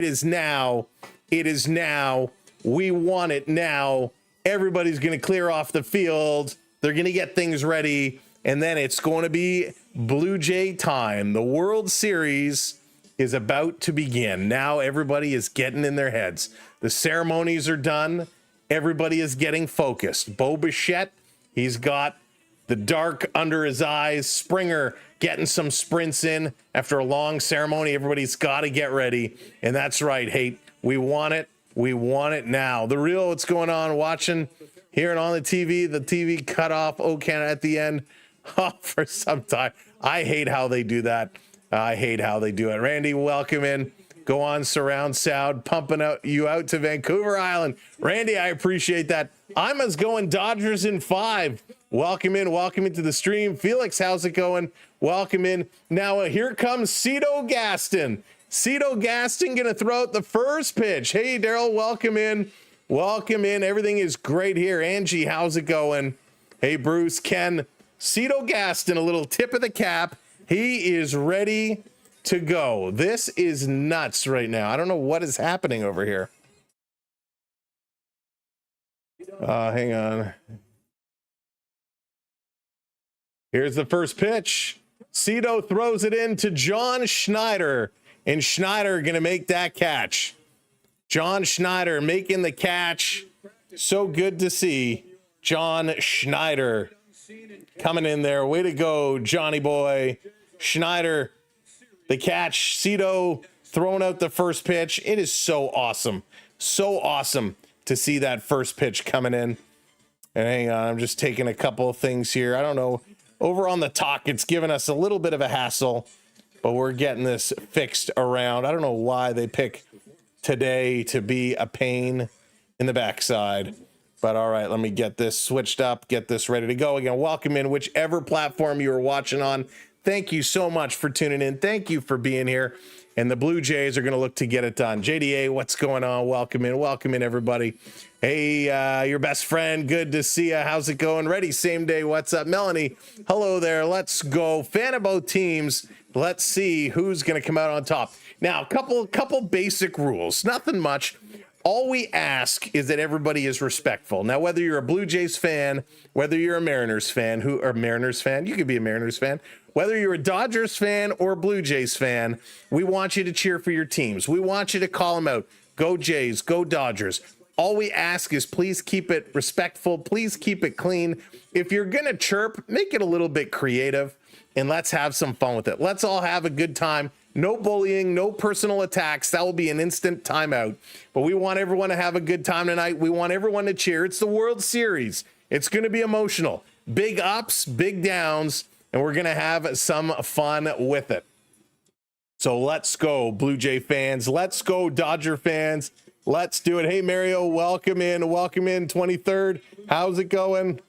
It is now. It is now. We want it now. Everybody's going to clear off the field. They're going to get things ready. And then it's going to be Blue Jay time. The World Series is about to begin. Now everybody is getting in their heads. The ceremonies are done. Everybody is getting focused. Bo Bichette, he's got the dark under his eyes. Springer getting some sprints in after a long ceremony. Everybody's got to get ready. And that's right, Hate. We want it. We want it now. The real what's going on, watching, hearing on the TV cut off Oh Canada at the end. Oh, for some time. I hate how they do that. I hate how they do it. Randy, welcome in. Go on, surround sound, pumping you out to Vancouver Island. Randy, I appreciate that. Ima's going Dodgers in 5. Welcome in. Welcome into the stream. Felix, how's it going? Welcome in. Now, here comes Cito Gaston. Cito Gaston going to throw out the first pitch. Hey, Daryl, welcome in. Welcome in. Everything is great here. Angie, how's it going? Hey, Bruce, Ken. Cito Gaston, a little tip of the cap. He is ready to go. This is nuts right now. I don't know what is happening over here. Hang on. Here's the first pitch. Cito throws it in to John Schneider, and Schneider going to make that catch. John Schneider making the catch. So good to see John Schneider coming in there. Way to go, Johnny boy. Schneider, the catch. Cito throwing out the first pitch. It is so awesome. So awesome to see that first pitch coming in. And hang on, I'm just taking a couple of things here. I don't know. Over on the talk, it's given us a little bit of a hassle, but we're getting this fixed around. I don't know why they pick today to be a pain in the backside. But all right, let me get this switched up, get this ready to go. Again, welcome in whichever platform you are watching on. Thank you so much for tuning in. Thank you for being here. And the Blue Jays are going to look to get it done. JDA, what's going on? Welcome in. Welcome in, everybody. Hey, your best friend. Good to see you. How's it going? Ready? Same day. What's up? Melanie, hello there. Let's go. Fan of both teams. Let's see who's going to come out on top. Now, a couple basic rules. Nothing much. All we ask is that everybody is respectful. Now, whether you're a Blue Jays fan, whether you're a Mariners fan, you could be a Mariners fan. Whether you're a Dodgers fan or a Blue Jays fan, we want you to cheer for your teams. We want you to call them out. Go Jays, go Dodgers. All we ask is please keep it respectful. Please keep it clean. If you're going to chirp, make it a little bit creative, and let's have some fun with it. Let's all have a good time. No bullying, no personal attacks. That will be an instant timeout. But we want everyone to have a good time tonight. We want everyone to cheer. It's the World Series. It's going to be emotional. Big ups, big downs, and we're going to have some fun with it. So let's go, Blue Jay fans. Let's go, Dodger fans. Let's do it. Hey, Mario, welcome in. Welcome in, 23rd. How's it going?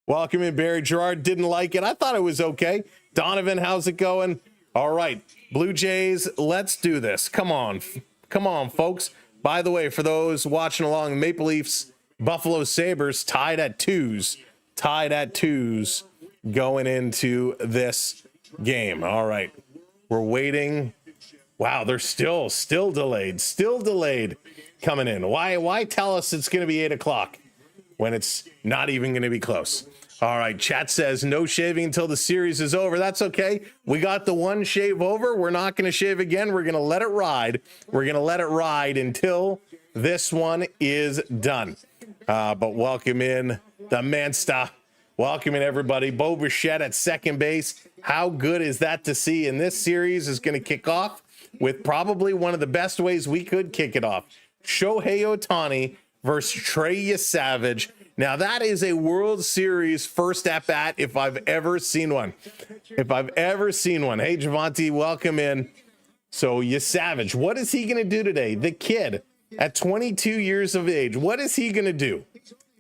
Welcome in, Barry. Gerard didn't like it. I thought it was okay. Donovan, how's it going? All right, Blue Jays, let's do this. Come on, folks. By the way, for those watching along, Maple Leafs, Buffalo Sabres tied at 2s going into this game. All right, we're waiting. Wow, they're still delayed coming in. Why tell us it's going to be 8 o'clock when it's not even going to be close? All right, chat says no shaving until the series is over. That's okay. We got the one shave over. We're not going to shave again. We're going to let it ride. We're going to let it ride until this one is done. But welcome in the Mansta. Welcome in, everybody. Bo Bichette at second base. How good is that to see? And this series is going to kick off with probably one of the best ways we could kick it off. Shohei Ohtani versus Trey Yesavage. Now, that is a World Series first at-bat if I've ever seen one. Hey, Javante, welcome in. So, Yesavage, what is he going to do today? The kid at 22 years of age, what is he going to do?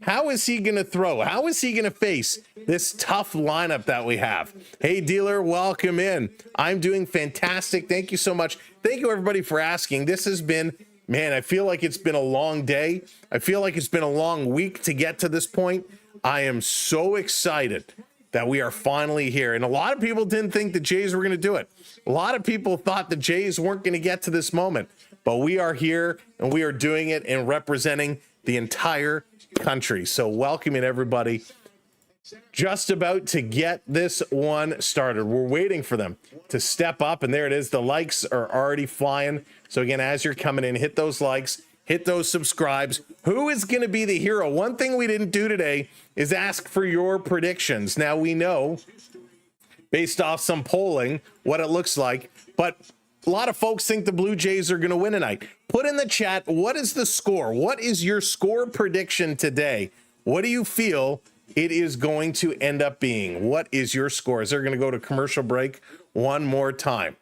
How is he going to throw? How is he going to face this tough lineup that we have? Hey, dealer, welcome in. I'm doing fantastic. Thank you so much. Thank you, everybody, for asking. This has been... Man, I feel like it's been a long day. I feel like it's been a long week to get to this point. I am so excited that we are finally here. And a lot of people didn't think the Jays were going to do it. A lot of people thought the Jays weren't going to get to this moment. but we are here and we are doing it and representing the entire country. So welcoming everybody. Just about to get this one started. We're waiting for them to step up, and there it is. The likes are already flying. So again, as you're coming in, hit those likes, hit those subscribes. Who is going to be the hero? One thing we didn't do today is ask for your predictions. Now we know, based off some polling, what it looks like, but a lot of folks think the Blue Jays are going to win tonight. Put in the chat, what is the score? What is your score prediction today? What do you feel it is going to end up being? What is your score? Is they're going to go to commercial break one more time?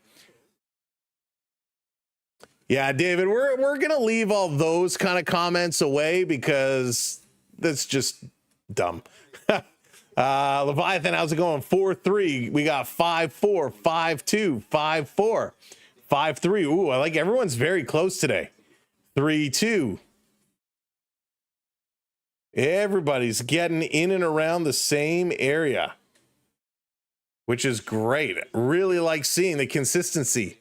Yeah, David, we're going to leave all those kind of comments away because that's just dumb. Leviathan, how's it going? 4-3. We got 5-4, 5-2, 5-4, 5-3. Ooh, I like everyone's very close today. 3-2. Everybody's getting in and around the same area, which is great. Really like seeing the consistency.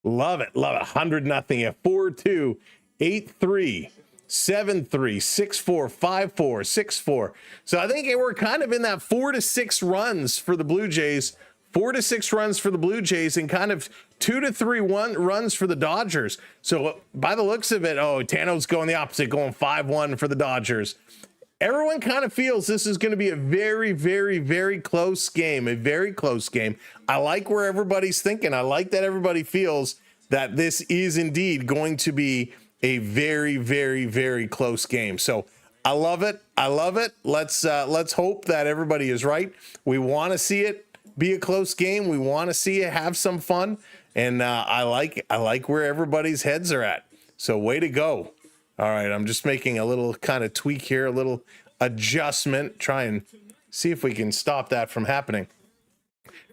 Love it. Love it. 100-0. Yeah, 4-2, 8-3, 7-3, 6-4, 5-4, 6-4. So I think we're kind of in that 4 to 6 runs for the Blue Jays. 4 to 6 runs for the Blue Jays and kind of 2 to 3 runs for the Dodgers. So by the looks of it, Tano's going the opposite, going 5-1 for the Dodgers. Everyone kind of feels this is going to be a very, very, very close game, a very close game. I like where everybody's thinking. I like that everybody feels that this is indeed going to be a very, very, very close game. So I love it. I love it. Let's hope that everybody is right. We want to see it be a close game. We want to see it have some fun. And I like where everybody's heads are at. So way to go. All right, I'm just making a little kind of tweak here, a little adjustment, try and see if we can stop that from happening.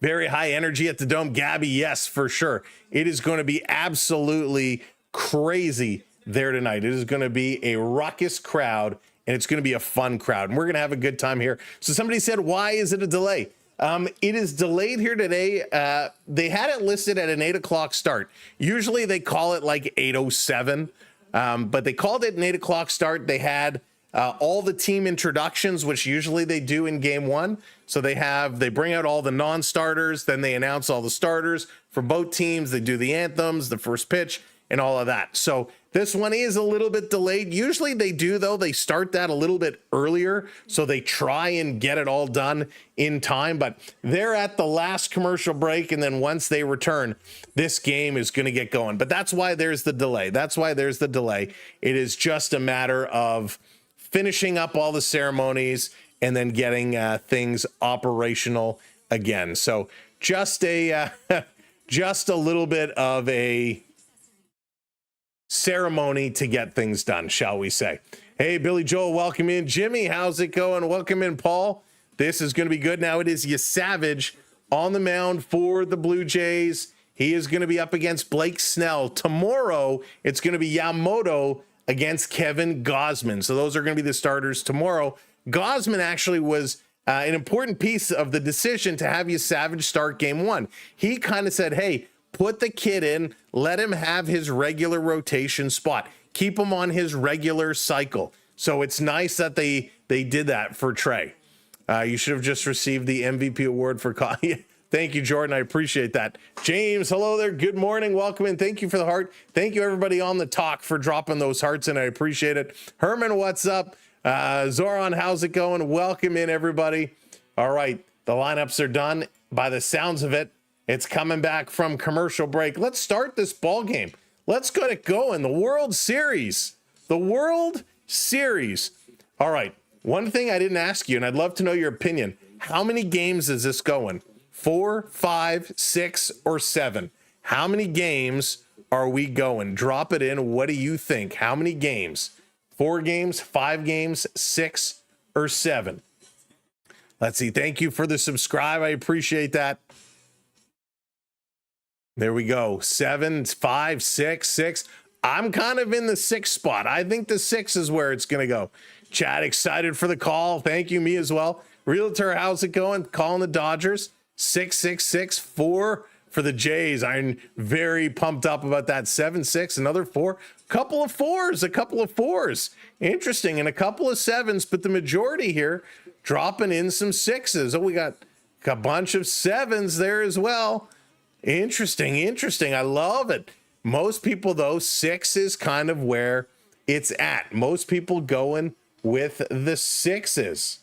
Very high energy at the Dome. Gabby, yes, for sure. It is going to be absolutely crazy there tonight. It is going to be a ruckus crowd, and it's going to be a fun crowd, and we're going to have a good time here. So somebody said, why is it a delay? It is delayed here today. They had it listed at an 8 o'clock start. Usually they call it like 8:07. But they called it an 8 o'clock start. They had all the team introductions, which usually they do in game one. So they bring out all the non-starters, then they announce all the starters for both teams. They do the anthems, the first pitch, and all of that. So this one is a little bit delayed. Usually they do, though. They start that a little bit earlier, so they try and get it all done in time. But they're at the last commercial break, and then once they return, this game is going to get going. But that's why there's the delay. That's why there's the delay. It is just a matter of finishing up all the ceremonies and then getting things operational again. So just a little bit of a ceremony to get things done, shall we say. Hey, Billy Joel, welcome in. Jimmy, how's it going? Welcome in, Paul. This is going to be good. Now it is Yesavage on the mound for the Blue Jays. He is going to be up against Blake Snell. Tomorrow, it's going to be Yamamoto against Kevin Gausman. So those are going to be the starters tomorrow. Gausman actually was an important piece of the decision to have Yesavage start game one. He kind of said, hey, put the kid in, let him have his regular rotation spot, keep him on his regular cycle. So it's nice that they did that for Trey. You should have just received the MVP award for Thank you, Jordan. I appreciate that. James, hello there. Good morning. Welcome in. Thank you for the heart. Thank you, everybody on the talk, for dropping those hearts, and I appreciate it. Herman, what's up? Zoran, how's it going? Welcome in, everybody. All right, the lineups are done. By the sounds of it, it's coming back from commercial break. Let's start this ball game. Let's get it going. The World Series. The World Series. All right, one thing I didn't ask you, and I'd love to know your opinion. How many games is this going? 4, 5, 6, or 7? How many games are we going? Drop it in. What do you think? How many games? 4 games, 5 games, 6, or 7? Let's see. Thank you for the subscribe. I appreciate that. There we go. 7, 5, 6, 6. I'm kind of in the 6 spot. I think the 6 is where it's going to go. Chad, excited for the call. Thank you. Me as well. Realtor, how's it going? Calling the Dodgers. 6-6-6-4 for the Jays. I'm very pumped up about that. 7-6, another 4. A couple of fours. Interesting, and a couple of 7s, but the majority here dropping in some 6s. Oh, we got a bunch of 7s there as well. Interesting. I love it. Most people, though, 6 is kind of where it's at. Most people going with the 6s.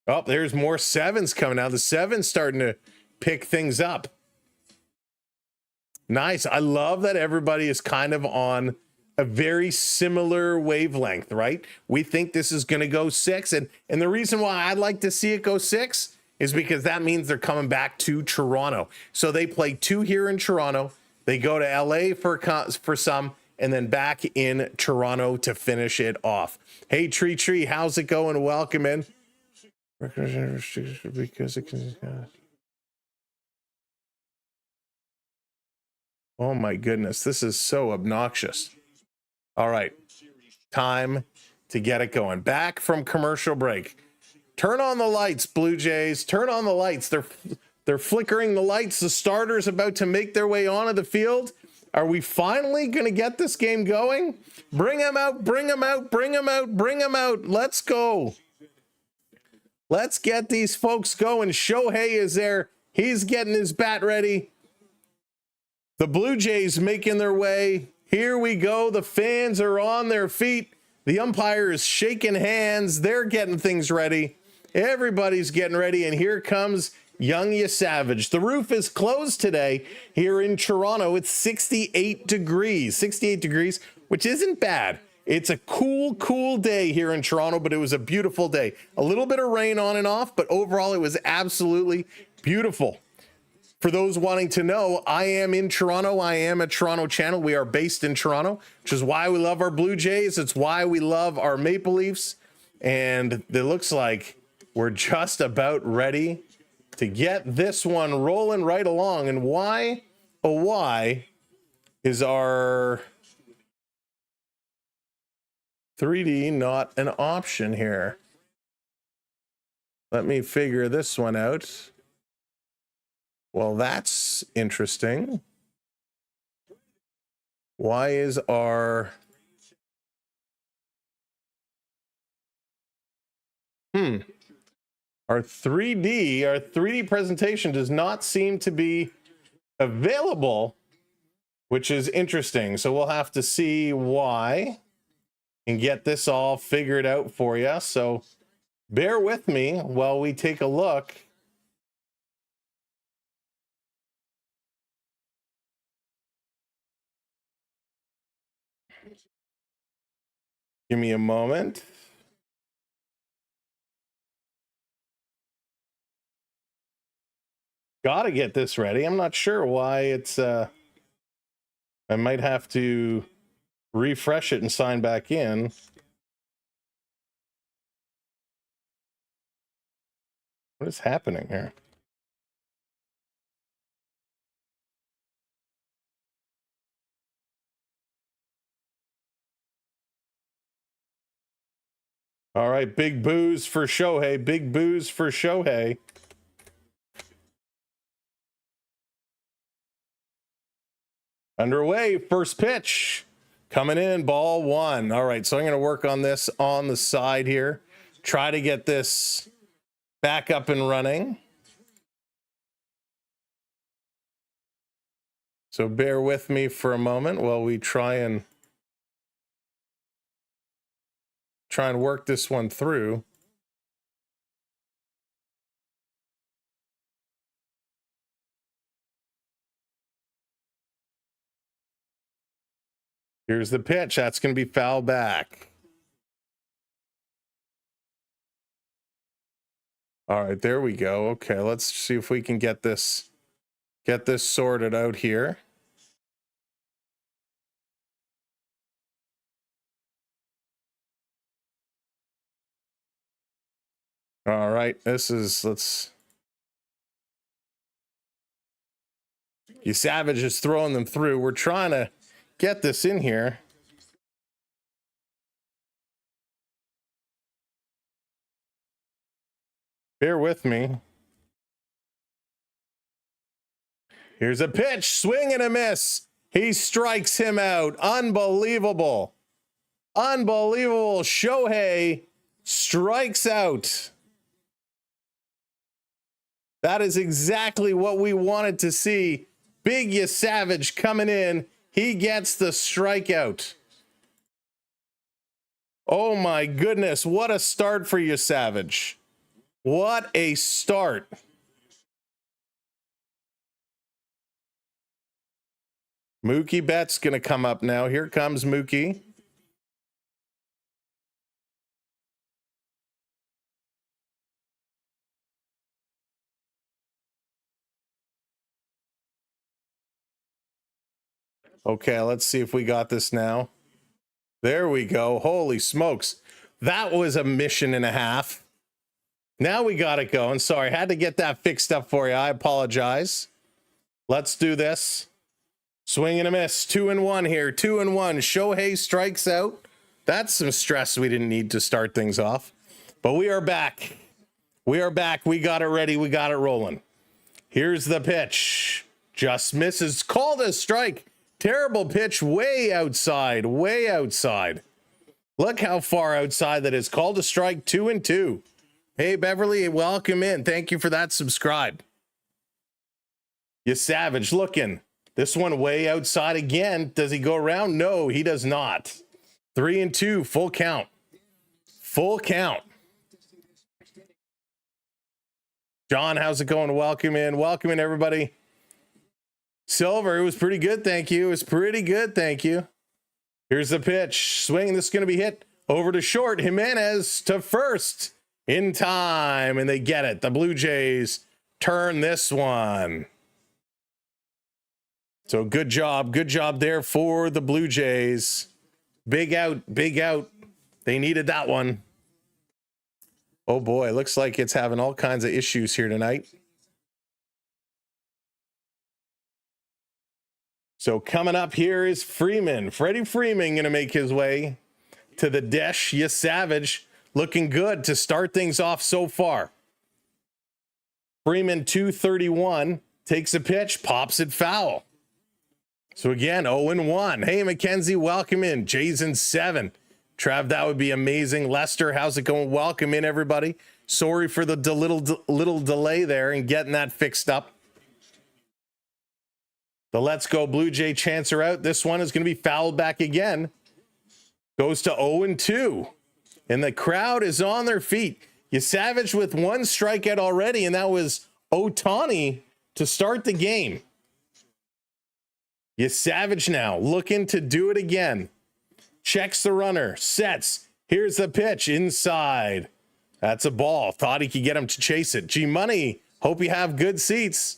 Oh, there's more 7s coming out. The 7s starting to pick things up. Nice. I love that everybody is kind of on a very similar wavelength, right? We think this is going to go 6. And the reason why I'd like to see it go 6 is because that means they're coming back to Toronto. So they play 2 here in Toronto. They go to LA for some, and then back in Toronto to finish it off. Hey, Tree, how's it going? Welcome in. Because it can. Oh my goodness, this is so obnoxious. All right, time to get it going. Back from commercial break. Turn on the lights, Blue Jays. Turn on the lights. They're flickering the lights. The starter's about to make their way onto the field. Are we finally going to get this game going? Bring them out. Let's go. Let's get these folks going. Shohei is there. He's getting his bat ready. The Blue Jays making their way. Here we go. The fans are on their feet. The umpire is shaking hands. They're getting things ready. Everybody's getting ready. And here comes young Yesavage. The roof is closed today here in Toronto. It's 68 degrees, which isn't bad. It's a cool day here in Toronto, but it was a beautiful day. A little bit of rain on and off, but overall it was absolutely beautiful. For those wanting to know, I am in Toronto. I am a Toronto channel. We are based in Toronto, which is why we love our Blue Jays. It's why we love our Maple Leafs. And it looks like we're just about ready to get this one rolling right along. And why is our 3D not an option here? Let me figure this one out. Well, that's interesting. Why is our our 3D presentation does not seem to be available, which is interesting. So we'll have to see why and get this all figured out for you. So bear with me while we take a look. Give me a moment. Gotta get this ready. I'm not sure why it's I might have to refresh it and sign back in. What is happening here? All right, big boos for Shohei. Big boos for Shohei. Underway, first pitch. Coming in, ball 1. All right, so I'm going to work on this on the side here. Try to get this back up and running. So bear with me for a moment while we try and work this one through. Here's the pitch. That's going to be foul back. All right, there we go. Okay, let's see if we can get this sorted out here. All right, let's. Yesavage is throwing them through. We're trying to get this in here. Bear with me. Here's a pitch, swing and a miss. He strikes him out. Unbelievable. Unbelievable. Shohei strikes out. That is exactly what we wanted to see. Big Yesavage coming in. He gets the strikeout. Oh my goodness. What a start for Yesavage. What a start. Mookie Betts going to come up now. Here comes Mookie. Okay, let's see if we got this now. There we go. Holy smokes. That was a mission and a half. Now we got it going. Sorry, had to get that fixed up for you. I apologize. Let's do this. Swing and a miss. 2-1 here. 2-1. Shohei strikes out. That's some stress we didn't need to start things off. But we are back. We are back. We got it ready. We got it rolling. Here's the pitch. Just misses. Called a strike. Terrible pitch. Way outside. Way outside. Look how far outside that is. Called a strike. 2-2. Hey, Beverly, welcome in. Thank you for that subscribe. Yesavage looking. This one way outside again. Does he go around? No, he does not. 3-2, full count. Full count. John, how's it going? Welcome in. Welcome in, everybody. Silver, it was pretty good, thank you. It was pretty good, thank you. Here's the pitch. Swing, this is going to be hit over to short. Jimenez to first in time, and they get it. The Blue Jays turn this one. So good job there for the Blue Jays. Big out, big out. They needed that one. Oh boy, looks like it's having all kinds of issues here tonight. So coming up here is Freeman. Freddie Freeman going to make his way to the dish. Yesavage looking good to start things off so far. Freeman 231 takes a pitch, pops it foul. So again, 0-1. Hey, Mackenzie, welcome in. Jason 7. Trav, that would be amazing. Lester, how's it going? Welcome in, everybody. Sorry for the little delay there and getting that fixed up. The Let's Go Blue Jay chancer out. This one is going to be fouled back again. Goes to 0-2. And the crowd is on their feet. Yesavage with one strikeout already, and that was Ohtani to start the game. Yesavage now looking to do it again. Checks the runner, sets. Here's the pitch inside. That's a ball. Thought he could get him to chase it. G-Money, hope you have good seats.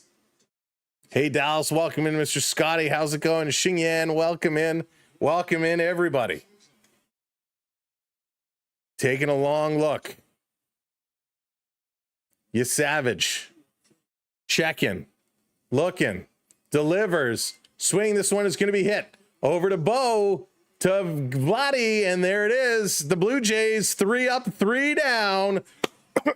Hey, Dallas, welcome in, Mr. Scotty. How's it going? Xingyan, welcome in. Welcome in, everybody. Taking a long look. Yesavage. Checking. Looking. Delivers. Swing. This one is going to be hit. Over to Bo. To Vladdy. And there it is. The Blue Jays 3 up, 3 down.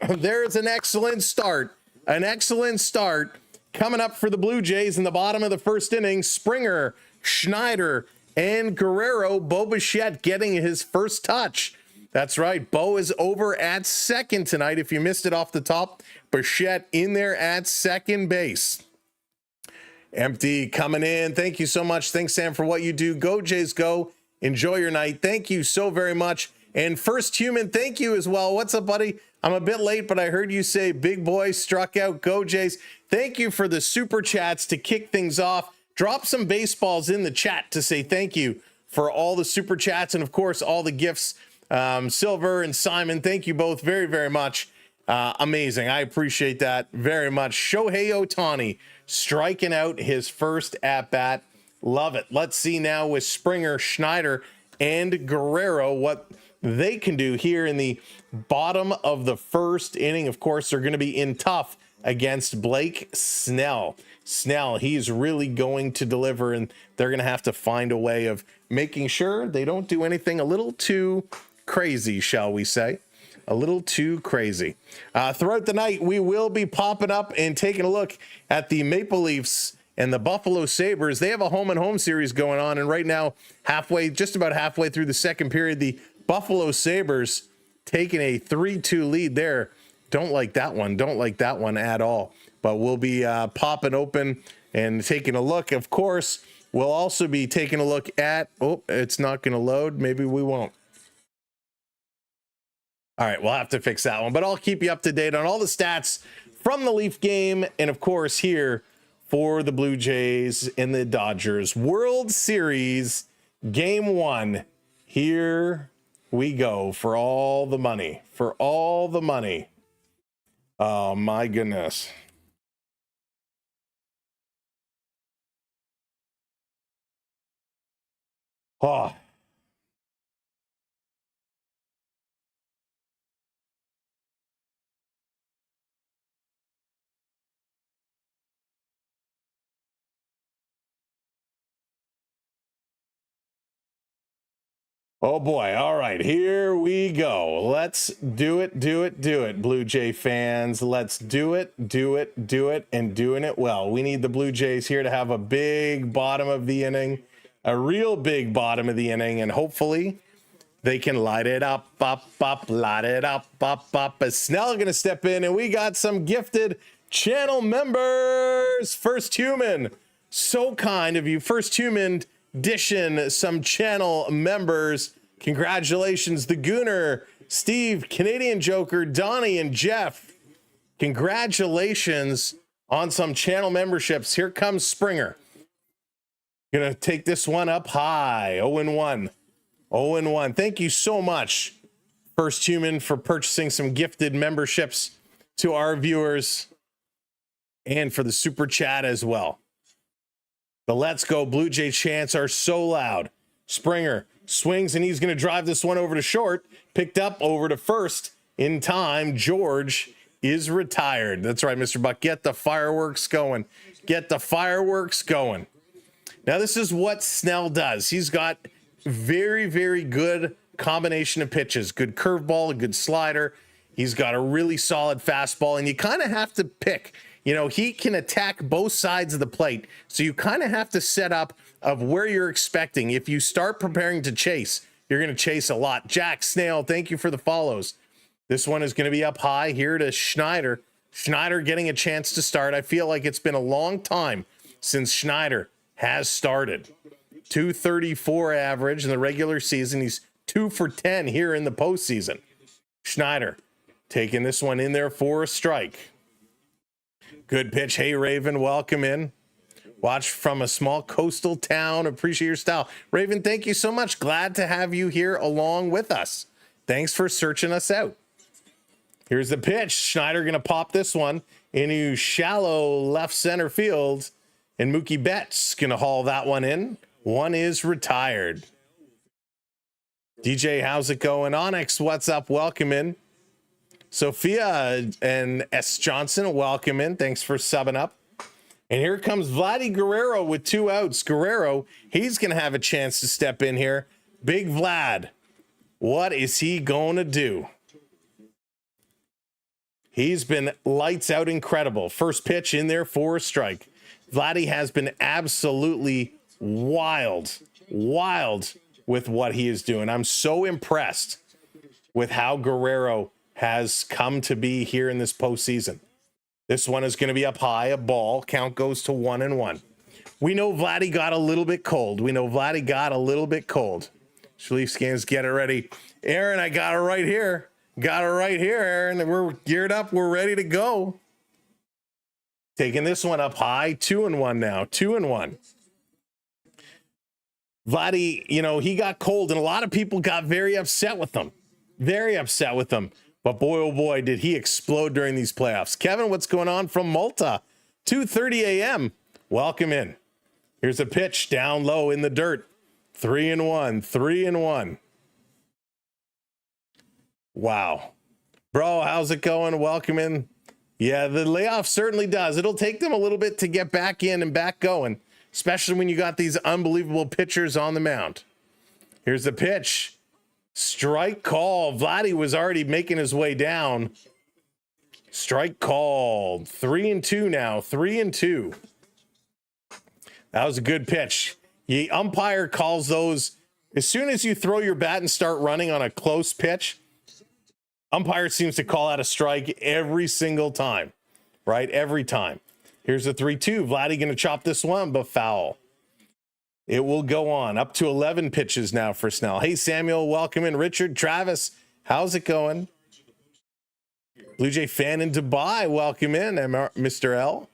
There's an excellent start. An excellent start. Coming up for the Blue Jays in the bottom of the first inning. Springer, Schneider, and Guerrero. Bo Bichette getting his first touch. That's right. Bo is over at second tonight. If you missed it off the top, Bichette in there at second base. Empty coming in. Thank you so much. Thanks, Sam, for what you do. Go Jays, go. Enjoy your night. Thank you so very much. And First Human, thank you as well. What's up, buddy? I'm a bit late, but I heard you say big boy struck out. Go Jays. Thank you for the super chats to kick things off. Drop some baseballs in the chat to say thank you for all the super chats and, of course, all the gifts. Silver and Simon, thank you both very, very much. Amazing. I appreciate that very much. Shohei Ohtani striking out his first at-bat. Love it. Let's see now with Springer, Schneider, and Guerrero what they can do here in the bottom of the first inning. Of course, they're going to be in tough against Blake Snell. Snell, he's really going to deliver, and they're going to have to find a way of making sure they don't do anything a little too crazy, shall we say. A little too crazy. Throughout the night, we will be popping up and taking a look at the Maple Leafs and the Buffalo Sabres. They have a home and home series going on. And right now, just about halfway through the second period, the Buffalo Sabres taking a 3-2 lead there. Don't like that one. Don't like that one at all. But we'll be popping open and taking a look. Of course, we'll also be taking a look at, it's not going to load. Maybe we won't. All right, we'll have to fix that one, but I'll keep you up to date on all the stats from the Leaf game. And of course, here for the Blue Jays and the Dodgers World Series Game 1. Here we go for all the money, Oh my goodness. Oh. Oh boy. All right, here we go. Let's do it, Blue Jay fans. Let's do it, and doing it well. We need the Blue Jays here to have a big bottom of the inning, a real big bottom of the inning, and hopefully they can light it up, light it up. As Snell going to step in, and we got some gifted channel members. First Human, so kind of you. First Human dishing some channel members. Congratulations, the Gooner, Steve, Canadian Joker, Donnie, and Jeff. Congratulations on some channel memberships. Here comes Springer. Gonna take this one up high. 0-1. 0-1. Thank you so much, First Human, for purchasing some gifted memberships to our viewers and for the super chat as well. The Let's Go Blue Jay chants are so loud. Springer swings, and he's going to drive this one over to short. Picked up over to first in time. George is retired. That's right, Mr. Buck. Get the fireworks going. Get the fireworks going. Now, this is what Snell does. He's got very, very good combination of pitches. Good curveball, a good slider. He's got a really solid fastball, and you kind of have to pick. You know, he can attack both sides of the plate, so you kind of have to set up of where you're expecting. If you start preparing to chase, you're going to chase a lot. Jack Snail, thank you for the follows. This one is going to be up high here to Schneider. Schneider getting a chance to start. I feel like it's been a long time since Schneider has started. 234 average in the regular season. He's 2 for 10 here in the postseason. Schneider taking this one in there for a strike. Good pitch. Hey, Raven, welcome in. Watch from a small coastal town. Appreciate your style. Raven, thank you so much. Glad to have you here along with us. Thanks for searching us out. Here's the pitch. Schneider going to pop this one into shallow left center field, and Mookie Betts going to haul that one in. One is retired. DJ, how's it going? Onyx, what's up? Welcome in. Sophia and S. Johnson, welcome in. Thanks for subbing up. And here comes Vladdy Guerrero with 2 outs. Guerrero, he's going to have a chance to step in here. Big Vlad, what is he going to do? He's been lights out incredible. First pitch in there for a strike. Vladdy has been absolutely wild with what he is doing. I'm so impressed with how Guerrero has come to be here in this postseason. This one is going to be up high, a ball. Count goes to 1-1. We know Vladdy got a little bit cold. Leaf scans, get it ready. Aaron, I got it right here. Aaron. We're geared up. We're ready to go. Taking this one up high, 2-1 now, 2-1. Vladdy, you know, he got cold, and a lot of people got very upset with him. But boy, oh boy, did he explode during these playoffs. Kevin, what's going on from Malta? 2:30 a.m. Welcome in. Here's a pitch down low in the dirt. 3-1. Wow. Bro, how's it going? Welcome in. Yeah, the layoff certainly does. It'll take them a little bit to get back in and back going, especially when you got these unbelievable pitchers on the mound. Here's the pitch. Strike call. Vladdy was already making his way down. Strike called. 3-2 now. 3-2. That was a good pitch. The umpire calls those as soon as you throw your bat and start running on a close pitch. Umpire seems to call out a strike every single time, right? Every time. Here's the 3-2. Vladdy going to chop this one, but foul. It will go on. Up to 11 pitches now for Snell. Hey, Samuel, welcome in. Richard, Travis, how's it going? Blue Jay fan in Dubai, welcome in, Mr. L.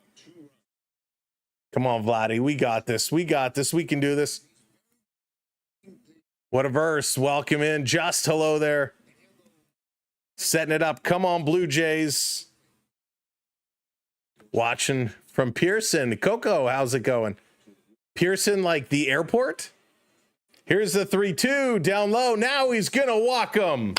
Come on, Vladdy. We got this. We got this. We can do this. What a verse. Welcome in. Just hello there. Setting it up. Come on, Blue Jays. Watching from Pearson. Coco, how's it going? Pearson, like the airport? Here's the 3-2 down low. Now he's going to walk him.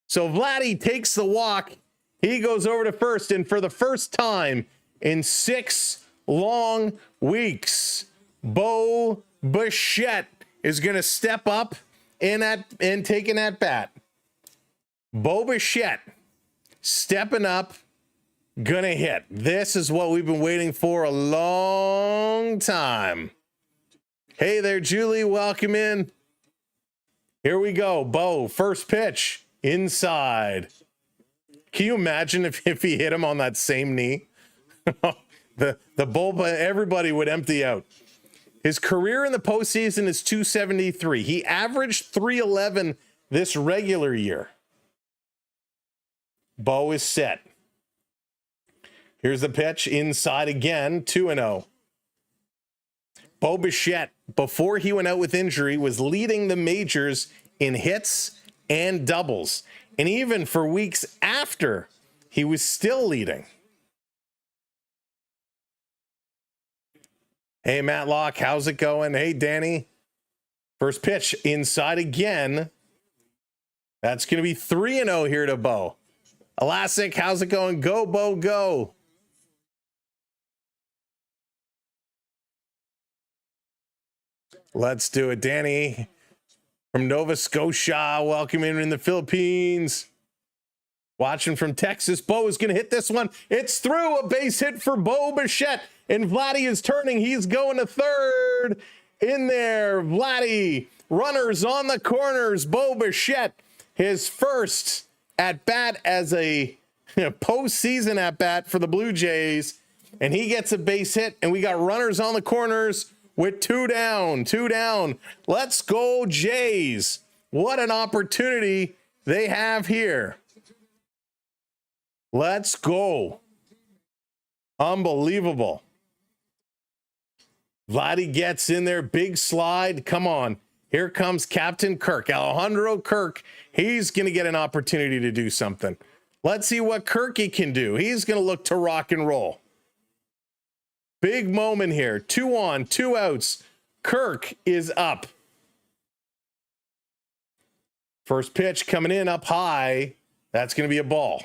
So Vladdy takes the walk. He goes over to first. And for the first time in 6 long weeks, Bo Bichette is going to step up and take an at-bat. Bo Bichette stepping up, gonna hit. This is what we've been waiting for a long time. Hey there, Julie, welcome in. Here we go. Bo, first pitch, inside. Can you imagine if he hit him on that same knee? the bull, everybody would empty out. His career in the postseason is 273. He averaged 311 this regular year. Bo is set. Here's the pitch, inside again, 2-0. Bo Bichette, before he went out with injury, was leading the majors in hits and doubles. And even for weeks after, he was still leading. Hey, Matlock, how's it going? Hey, Danny. First pitch, inside again. That's going to be 3-0 here to Bo. Elastic, how's it going? Go, Bo, go. Let's do it. Danny from Nova Scotia, welcome in the Philippines. Watching from Texas, Bo is going to hit this one. It's through, a base hit for Bo Bichette. And Vladdy is turning. He's going to third. In there, Vladdy. Runners on the corners. Bo Bichette, his first at-bat as a postseason at-bat for the Blue Jays. And he gets a base hit. And we got runners on the corners with 2 down. 2 down. Let's go, Jays. What an opportunity they have here. Let's go. Unbelievable. Vladdy gets in there. Big slide. Come on. Here comes Captain Kirk. Alejandro Kirk. He's going to get an opportunity to do something. Let's see what Kirky can do. He's going to look to rock and roll. Big moment here. 2 on, 2 outs. Kirk is up. First pitch coming in up high. That's going to be a ball.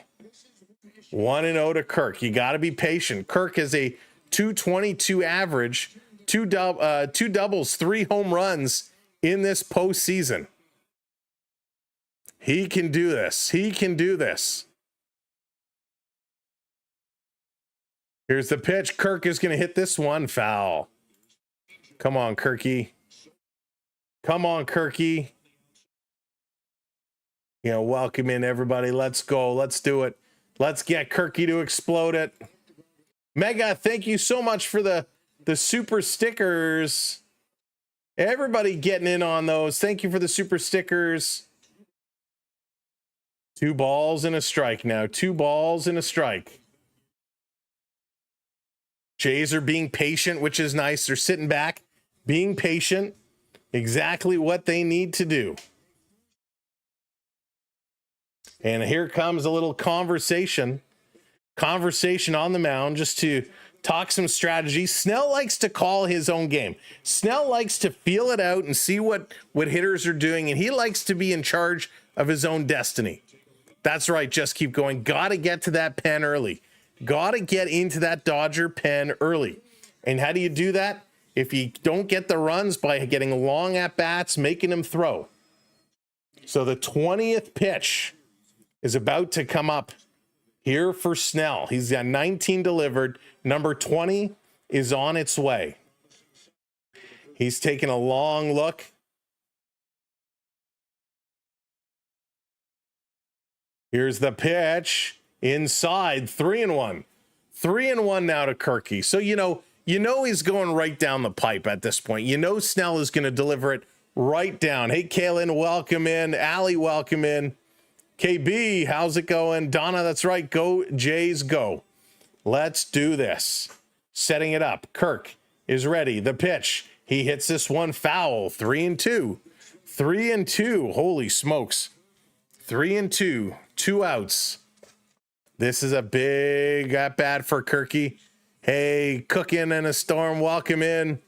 1-0 to Kirk. You got to be patient. Kirk has a 222 average, 2 doubles, 3 home runs in this postseason. He can do this. He can do this. Here's the pitch. Kirk is going to hit this one. Foul. Come on, Kirky. Come on, Kirky. You know, welcome in, everybody. Let's go. Let's do it. Let's get Kirky to explode it. Mega, thank you so much for the super stickers. Everybody getting in on those. Thank you for the super stickers. 2 balls and a strike now. 2 balls and a strike. Jays are being patient, which is nice. They're sitting back, being patient. Exactly what they need to do. And here comes a little conversation on the mound just to talk some strategy. Snell likes to call his own game. Snell likes to feel it out and see what hitters are doing, and he likes to be in charge of his own destiny. That's right. Just keep going. Got to get to that pen early. Got to get into that Dodger pen early. And how do you do that? If you don't get the runs by getting long at bats, making them throw. So the 20th pitch is about to come up here for Snell. He's got 19 delivered. Number 20 is on its way. He's taking a long look. Here's the pitch inside, 3-1. 3-1 now to Kirky. So, you know he's going right down the pipe at this point. You know Snell is going to deliver it right down. Hey, Kaylin, welcome in. Allie, welcome in. KB, how's it going? Donna, that's right. Go, Jays, go. Let's do this. Setting it up. Kirk is ready. The pitch. He hits this one foul. 3-2. 3-2. Holy smokes. 3-2. 2 outs. This is a big at bat for Kirky. Hey, Cookin' in a Storm, welcome in.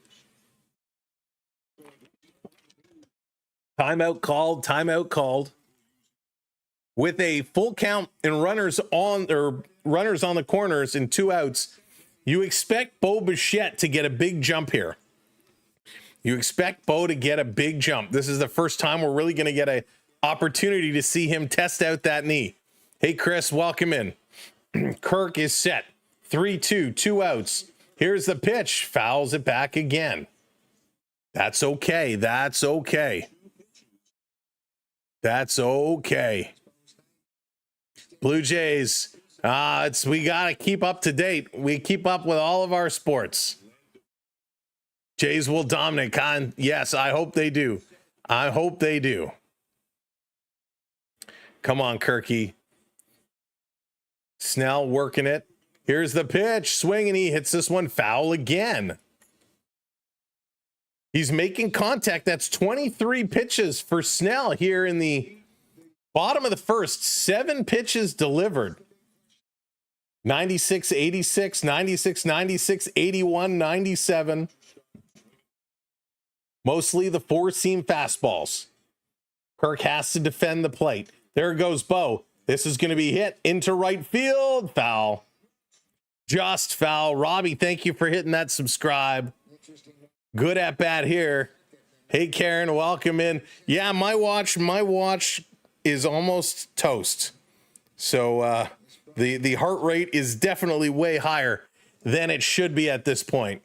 Timeout called. Timeout called. With a full count and runners on the corners and 2 outs, you expect Bo Bichette to get a big jump here. You expect Bo to get a big jump. This is the first time we're really going to get an opportunity to see him test out that knee. Hey, Chris, welcome in. Kirk is set. 3-2, 2 outs. Here's the pitch. Fouls it back again. That's okay. That's okay. That's okay. Blue Jays. We got to keep up to date. We keep up with all of our sports. Jays will dominate. Yes, I hope they do. I hope they do. Come on, Kirky. Snell working it. Here's the pitch. Swing, and he hits this one foul again. He's making contact. That's 23 pitches for Snell here in the bottom of the first. 7 pitches delivered. 96, 86, 96, 96, 81, 97. Mostly the 4-seam fastballs. Kirk has to defend the plate. There goes Bo. This is going to be hit into right field. Foul. Just foul. Robbie, thank you for hitting that subscribe. Good at bat here. Hey, Karen, welcome in. Yeah, my watch is almost toast. So the heart rate is definitely way higher than it should be at this point.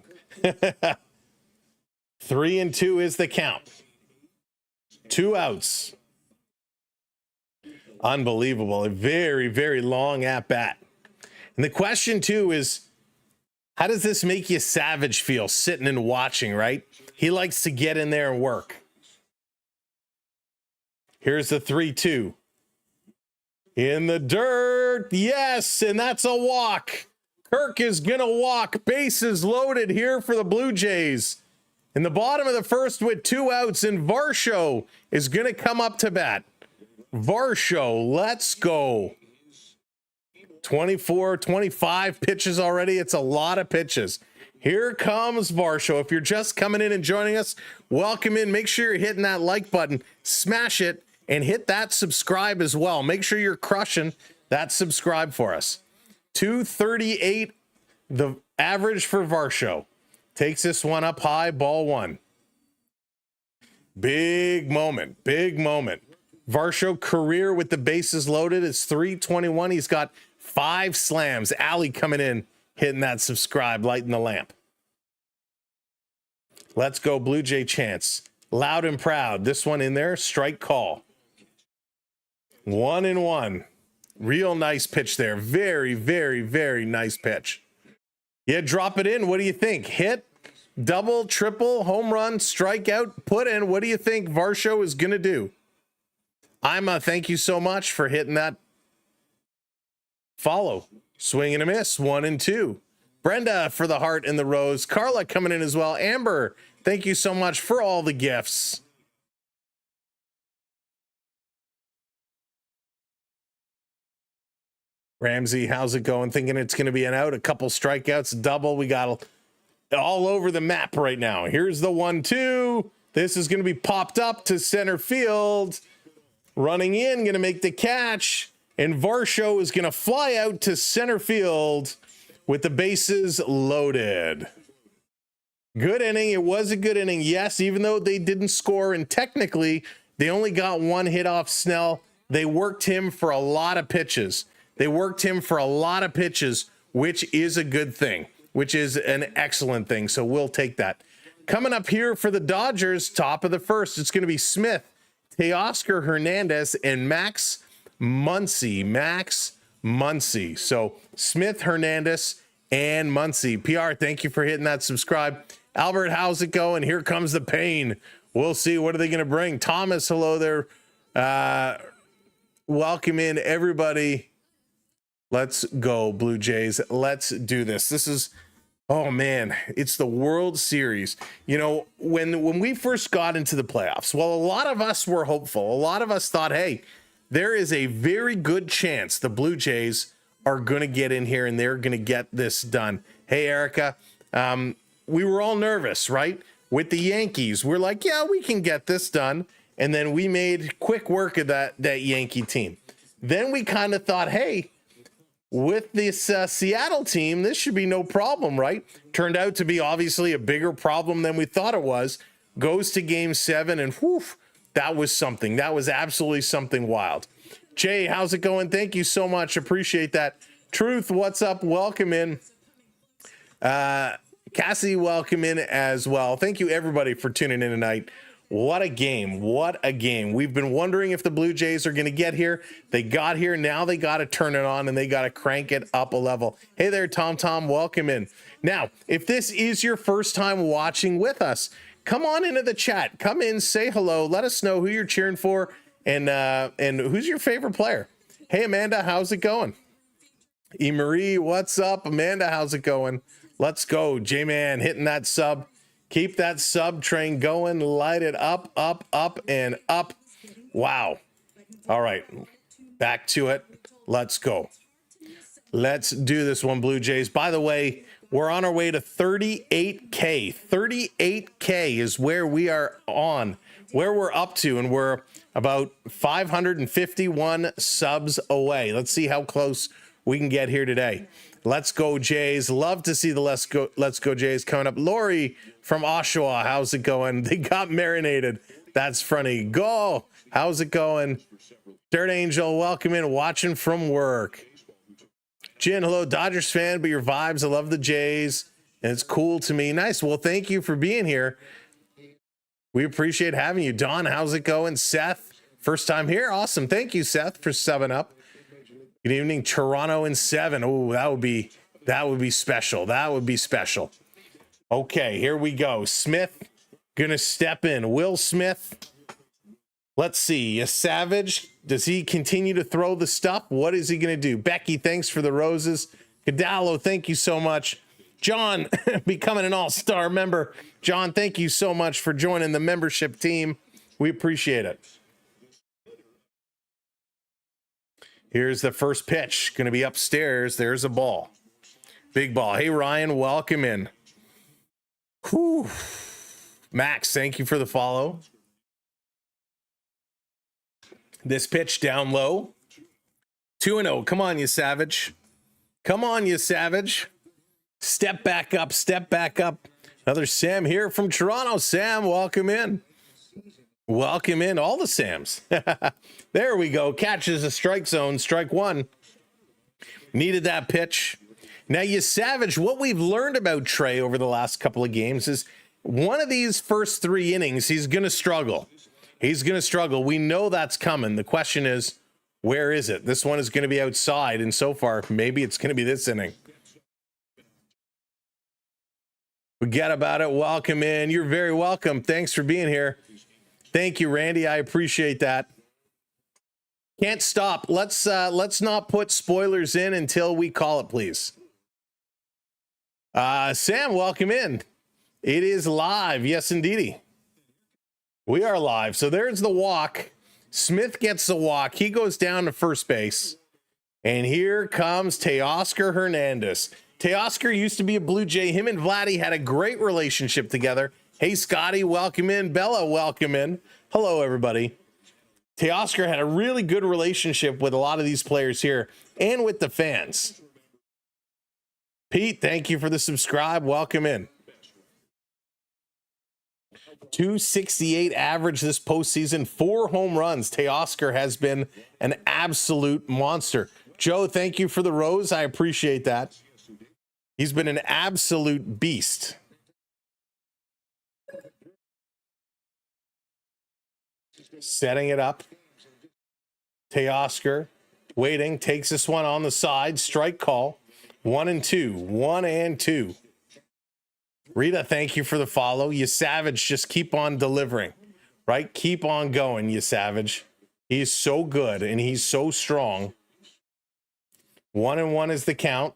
3-2 is the count. 2 outs. Unbelievable. A very, very long at bat. And the question too is, how does this make Yesavage feel sitting and watching, right? He likes to get in there and work. Here's the 3-2. In the dirt. Yes, and that's a walk. Kirk is going to walk. Bases loaded here for the Blue Jays. In the bottom of the first with 2 outs, and Varsho is going to come up to bat. Varsho, let's go. 24, 25 pitches already. It's a lot of pitches. Here comes Varsho. If you're just coming in and joining us, welcome in. Make sure you're hitting that like button, smash it, and hit that subscribe as well. Make sure you're crushing that subscribe for us. 238, the average for Varsho. Takes this one up high, ball 1. Big moment, big moment. Varsho career with the bases loaded is 321. He's got 5 slams. Allie coming in, hitting that subscribe, lighting the lamp. Let's go Blue Jay chants. Loud and proud. This one in there, strike call. 1-1. Real nice pitch there. Very, very, very nice pitch. Yeah, drop it in. What do you think? Hit, double, triple, home run, strikeout, put in. What do you think Varsho is going to do? Thank you so much for hitting that follow. Swing and a miss. 1-2. Brenda for the heart and the rose. Carla coming in as well. Amber, thank you so much for all the gifts. Ramsey, how's it going? Thinking it's going to be an out, a couple strikeouts, double. We got all over the map right now. Here's the 1-2. This is going to be popped up to center field. Running in, going to make the catch. And Varsho is going to fly out to center field with the bases loaded. Good inning. It was a good inning. Yes, even though they didn't score, and technically They only got one hit off Snell. They worked him for a lot of pitches. Which is a good thing, which is an excellent thing. So we'll take that. Coming up here for the Dodgers, top of the first, it's going to be Smith, Teoscar Hernandez, and Max Muncy. So Smith, Hernandez, and Muncy. PR, thank you for hitting that subscribe. Albert, how's it going? Here comes the pain. We'll see. What are they going to bring? Thomas, hello there. Welcome in, everybody. Let's go, Blue Jays. Let's do this. This is, oh man, it's the World Series. You know, when we first got into the playoffs, well, a lot of us were hopeful. A lot of us thought, hey, there is a very good chance the Blue Jays are going to get in here and they're going to get this done. Hey, Erica, we were all nervous, right? With the Yankees, we're like, yeah, we can get this done. And then we made quick work of that Yankee team. Then we kind of thought, hey, with this Seattle team, this should be no problem, right? Turned out to be obviously a bigger problem than we thought it was. Goes to game 7, and whew, that was something. That was absolutely something wild. Jay, how's it going? Thank you so much. Appreciate that. Truth, what's up? Welcome in. Cassie, welcome in as well. Thank you, everybody, for tuning in tonight. What a game. What a game. We've been wondering if the Blue Jays are going to get here. They got here. Now they got to turn it on and they got to crank it up a level. Hey there, Tom. Welcome in. Now, if this is your first time watching with us, come on into the chat. Come in, say hello. Let us know who you're cheering for and who's your favorite player. Hey, Amanda, how's it going? E. Marie, what's up? Amanda, how's it going? Let's go. J-Man hitting that sub. Keep that sub train going. Light it up, and up. Wow. All right. Back to it. Let's go. Let's do this one, Blue Jays. By the way, we're on our way to 38K. 38K is where we are on, where we're up to, and we're about 551 subs away. Let's see how close we can get here today. Let's go, Jays. Love to see the Let's Go Jays coming up. Lori from Oshawa, how's it going? They got marinated. That's funny. Go. How's it going? Dirt Angel, welcome in. Watching from work. Jen, hello, Dodgers fan, but your vibes. I love the Jays, and it's cool to me. Nice. Well, thank you for being here. We appreciate having you. Don, how's it going? Seth, first time here. Awesome. Thank you, Seth, for 7 up. Good evening, Toronto in 7. Oh, that would be special. That would be special. Okay, here we go. Smith gonna step in. Will Smith. Let's see. Yesavage, does he continue to throw the stuff? What is he gonna do? Becky, thanks for the roses. Cadalo, thank you so much. John, becoming an all-star member. John, thank you so much for joining the membership team. We appreciate it. Here's the first pitch. Going to be upstairs. There's a ball. Big ball. Hey, Ryan, welcome in. Whew. Max, thank you for the follow. This pitch down low. 2-0. Come on, Yesavage. Come on, Yesavage. Step back up. Step back up. Another Sam here from Toronto. Sam, welcome in. Welcome in, all the Sams. There we go. Catches a strike zone. Strike 1. Needed that pitch. Now, Yesavage, what we've learned about Trey over the last couple of games is one of these first 3 innings, he's going to struggle. He's going to struggle. We know that's coming. The question is, where is it? This one is going to be outside, and so far, maybe it's going to be this inning. Forget about it. Welcome in. You're very welcome. Thanks for being here. Thank you, Randy. I appreciate that. Can't stop. Let's not put spoilers in until we call it, please. Sam, welcome in. It is live. Yes, indeedy. We are live. So there's the walk. Smith gets the walk. He goes down to first base. And here comes Teoscar Hernandez. Teoscar used to be a Blue Jay. Him and Vladdy had a great relationship together. Hey, Scotty, welcome in. Bella, welcome in. Hello, everybody. Teoscar had a really good relationship with a lot of these players here and with the fans. Pete, thank you for the subscribe. Welcome in. .268 average this postseason, 4 home runs. Teoscar has been an absolute monster. Joe, thank you for the rose. I appreciate that. He's been an absolute beast. Setting it up. Teoscar waiting, takes this one on the side. Strike call. 1-2. 1-2. Rita, thank you for the follow. Yesavage, just keep on delivering, right? Keep on going, Yesavage. He's so good and he's so strong. 1-1 is the count.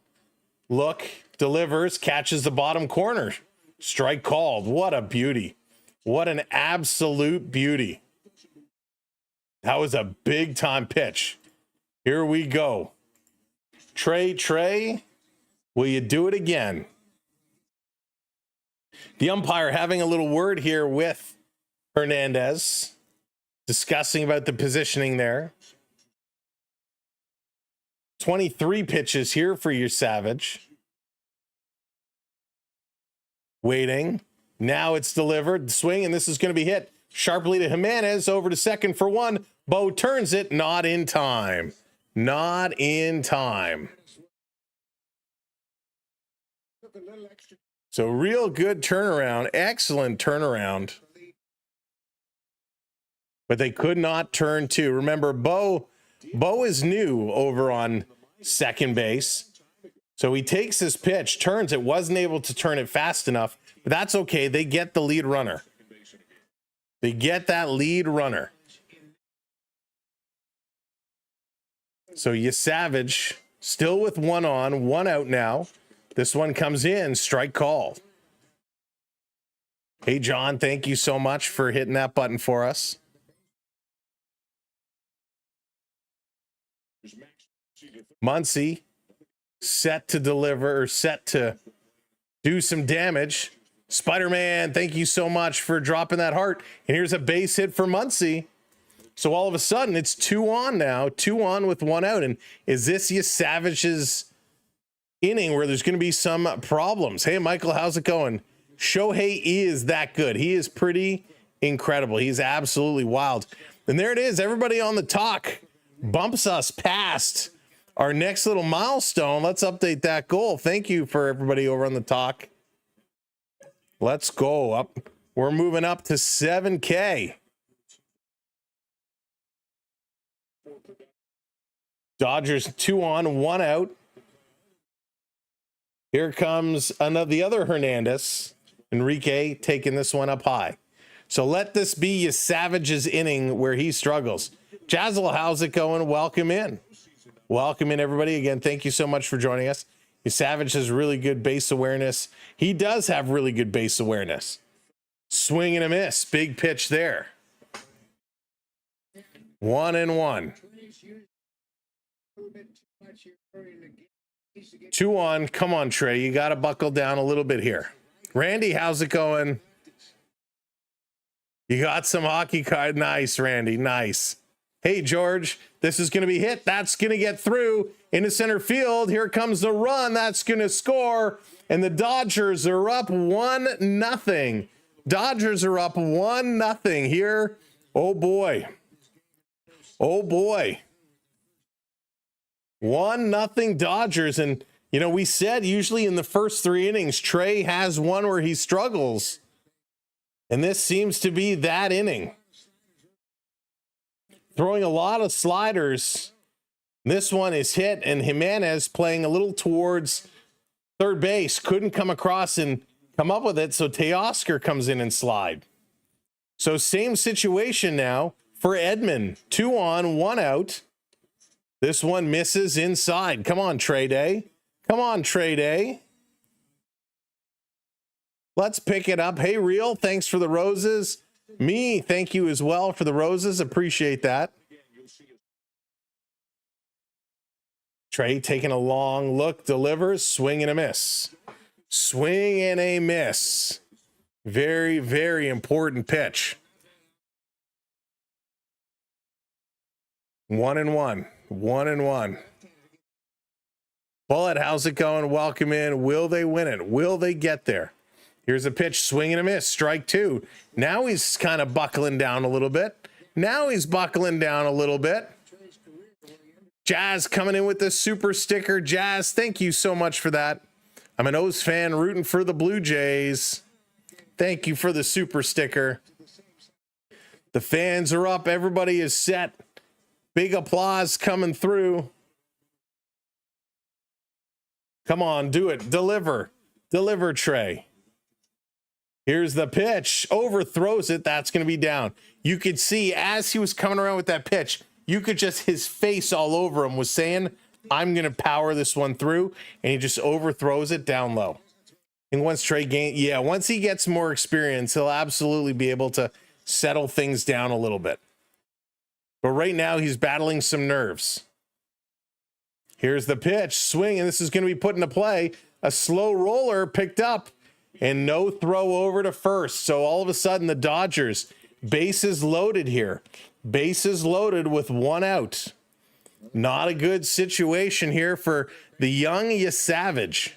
Look, delivers, catches the bottom corner. Strike called. What a beauty. What an absolute beauty. That was a big time pitch. Here we go. Trey, will you do it again? The umpire having a little word here with Hernandez, discussing about the positioning there. 23 pitches here for Yesavage. Waiting. Now it's delivered. Swing, and this is going to be hit sharply to Jimenez. Over to second for one. Bo turns it. Not in time. Not in time. So real good turnaround. Excellent turnaround. But they could not turn two. Remember, Bo is new over on second base. So he takes this pitch, turns it, wasn't able to turn it fast enough, but that's okay. They get the lead runner. They get that lead runner. So Yesavage still with one on, one out now. This one comes in, strike call. Hey, John, thank you so much for hitting that button for us. Muncy set to deliver, or set to do some damage. Spider-Man, thank you so much for dropping that heart. And here's a base hit for Muncy. So all of a sudden, it's 2 on now, 2 on with 1 out. And is this Yesavage's inning where there's going to be some problems? Hey, Michael, how's it going? Shohei is that good. He is pretty incredible. He's absolutely wild. And there it is. Everybody on the talk bumps us past our next little milestone. Let's update that goal. Thank you for everybody over on the talk. Let's go up. We're moving up to 7K. Dodgers 2 on, 1 out. Here comes the other Hernandez. Enrique taking this one up high. So let this be Yesavage's inning where he struggles. Jazzle, how's it going? Welcome in. Welcome in, everybody. Again, thank you so much for joining us. Yesavage has really good base awareness. He does have really good base awareness. Swing and a miss. Big pitch there. 1-1. 2 on. Come on, Trey. You got to buckle down a little bit here. Randy, how's it going? You got some hockey card. Nice, Randy. Nice. Hey, George, this is going to be hit. That's going to get through into center field. Here comes the run. That's going to score. And the Dodgers are up 1-0. Dodgers are up 1-0 here. Oh, boy. Oh, boy. 1-0 Dodgers. And, you know, we said usually in the first 3 innings, Trey has one where he struggles. And this seems to be that inning. Throwing a lot of sliders. This one is hit, and Jimenez playing a little towards third base. Couldn't come across and come up with it, so Teoscar comes in and slide. So same situation now for Edman. 2 on, 1 out. This one misses inside. Come on, Trey Day. Come on, Trey Day. Let's pick it up. Hey, Real, thanks for the roses. Me, thank you as well for the roses. Appreciate that. Trey taking a long look, delivers, swing and a miss. Swing and a miss. Very, very important pitch. 1-1. 1-1. Bullet, how's it going? Welcome in. Will they win it? Will they get there? Here's a pitch, swing and a miss, strike two. Now he's kind of buckling down a little bit. Now he's buckling down a little bit. Jazz coming in with the super sticker. Jazz, thank you so much for that. I'm an O's fan rooting for the Blue Jays. Thank you for the super sticker. The fans are up. Everybody is set. Big applause coming through. Come on, do it. Deliver. Deliver, Trey. Here's the pitch. Overthrows it. That's going to be down. You could see as he was coming around with that pitch, you could just, his face all over him was saying, I'm going to power this one through. And he just overthrows it down low. And once Trey once he gets more experience, he'll absolutely be able to settle things down a little bit. But right now he's battling some nerves. Here's the pitch, swing, and this is going to be put into play. A slow roller picked up and no throw over to first. So all of a sudden the Dodgers, bases loaded here. Bases loaded with one out. Not a good situation here for the young Yesavage.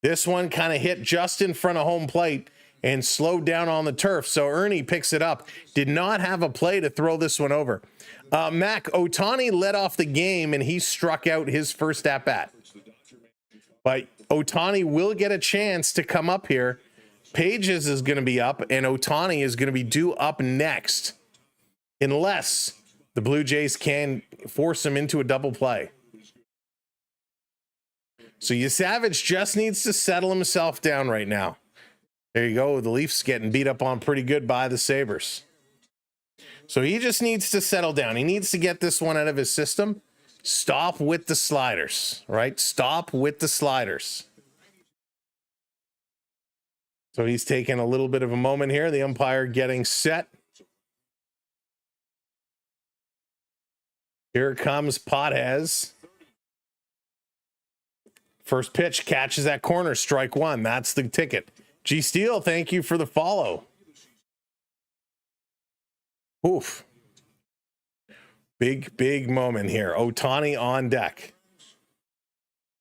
This one kind of hit just in front of home plate and slowed down on the turf. So Ernie picks it up. Did not have a play to throw this one over. Mac, Ohtani led off the game and he struck out his first at bat. But Ohtani will get a chance to come up here. Pages is going to be up and Ohtani is going to be due up next. Unless the Blue Jays can force him into a double play. So Yesavage just needs to settle himself down right now. There you go. The Leafs getting beat up on pretty good by the Sabres. So he just needs to settle down. He needs to get this one out of his system. Stop with the sliders, right? Stop with the sliders. So he's taking a little bit of a moment here. The umpire getting set. Here comes Potez. First pitch catches that corner, strike one. That's the ticket. G Steel, thank you for the follow. Oof. Big moment here. Ohtani on deck.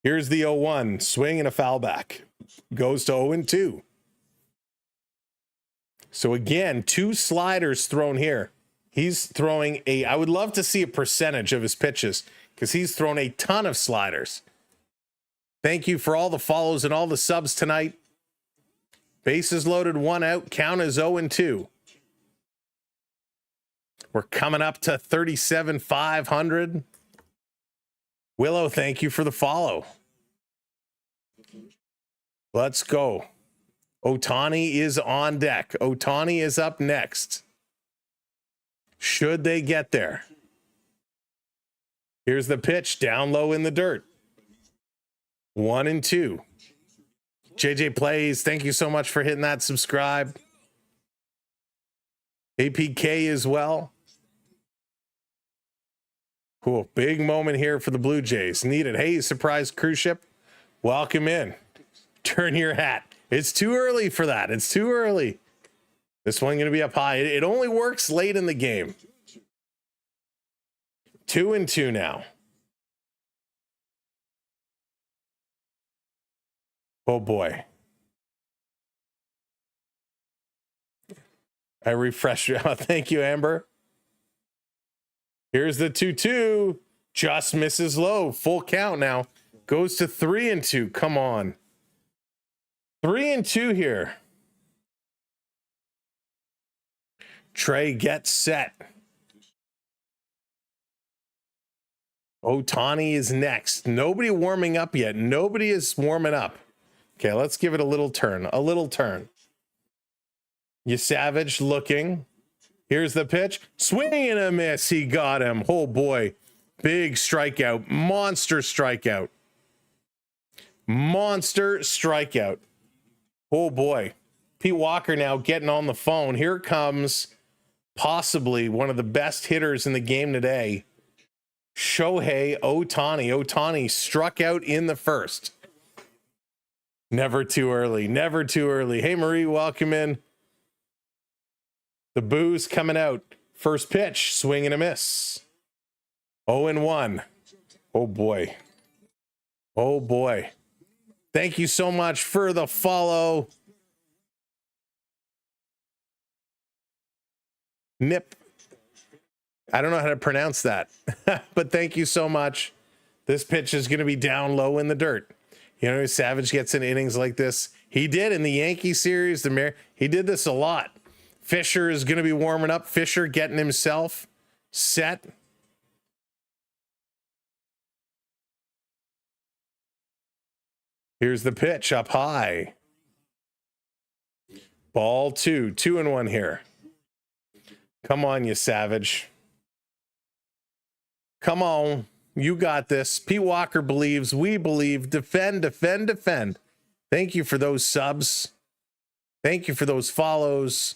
Here's the 0-1. Swing and a foul back. Goes to 0-2. So again, two sliders thrown here. He's throwing I would love to see a percentage of his pitches because he's thrown a ton of sliders. Thank you for all the follows and all the subs tonight. Bases loaded, one out. Count is 0-2. We're coming up to 37,500. Willow, thank you for the follow. Let's go. Ohtani is on deck. Ohtani is up next. Should they get there? Here's the pitch down low in the dirt. 1-2. JJ Plays, thank you so much for hitting that subscribe. APK as well. Cool. Big moment here for the Blue Jays. Needed. Hey, surprise cruise ship. Welcome in. Turn your hat. It's too early for that. It's too early. This one going to be up high. It only works late in the game. 2-2 now. Oh boy. I refreshed you. Thank you, Amber. Here's the 2-2. Just misses low. Full count now. Goes to 3-2. Come on. 3-2 here. Trey gets set. Ohtani is next. Nobody warming up yet. Nobody is warming up. Okay, let's give it a little turn. A little turn. Yesavage looking. Here's the pitch. Swing and a miss. He got him. Oh boy. Big strikeout. Monster strikeout. Monster strikeout. Oh boy. Pete Walker now getting on the phone. Here comes possibly one of the best hitters in the game today. Shohei Ohtani. Ohtani struck out in the first. Never too early. Never too early. Hey, Marie, welcome in. The booze coming out. First pitch, swing and a miss. 0-1. Oh boy. Oh boy. Thank you so much for the follow. Nip. I don't know how to pronounce that, but thank you so much. This pitch is going to be down low in the dirt. You know, Yesavage gets in innings like this. He did in the Yankee series. He did this a lot. Fisher is going to be warming up. Fisher getting himself set. Here's the pitch up high. Ball 2, 2-1 here. Come on, Yesavage. Come on. You got this. Pete Walker believes. We believe. Defend, defend, defend. Thank you for those subs. Thank you for those follows.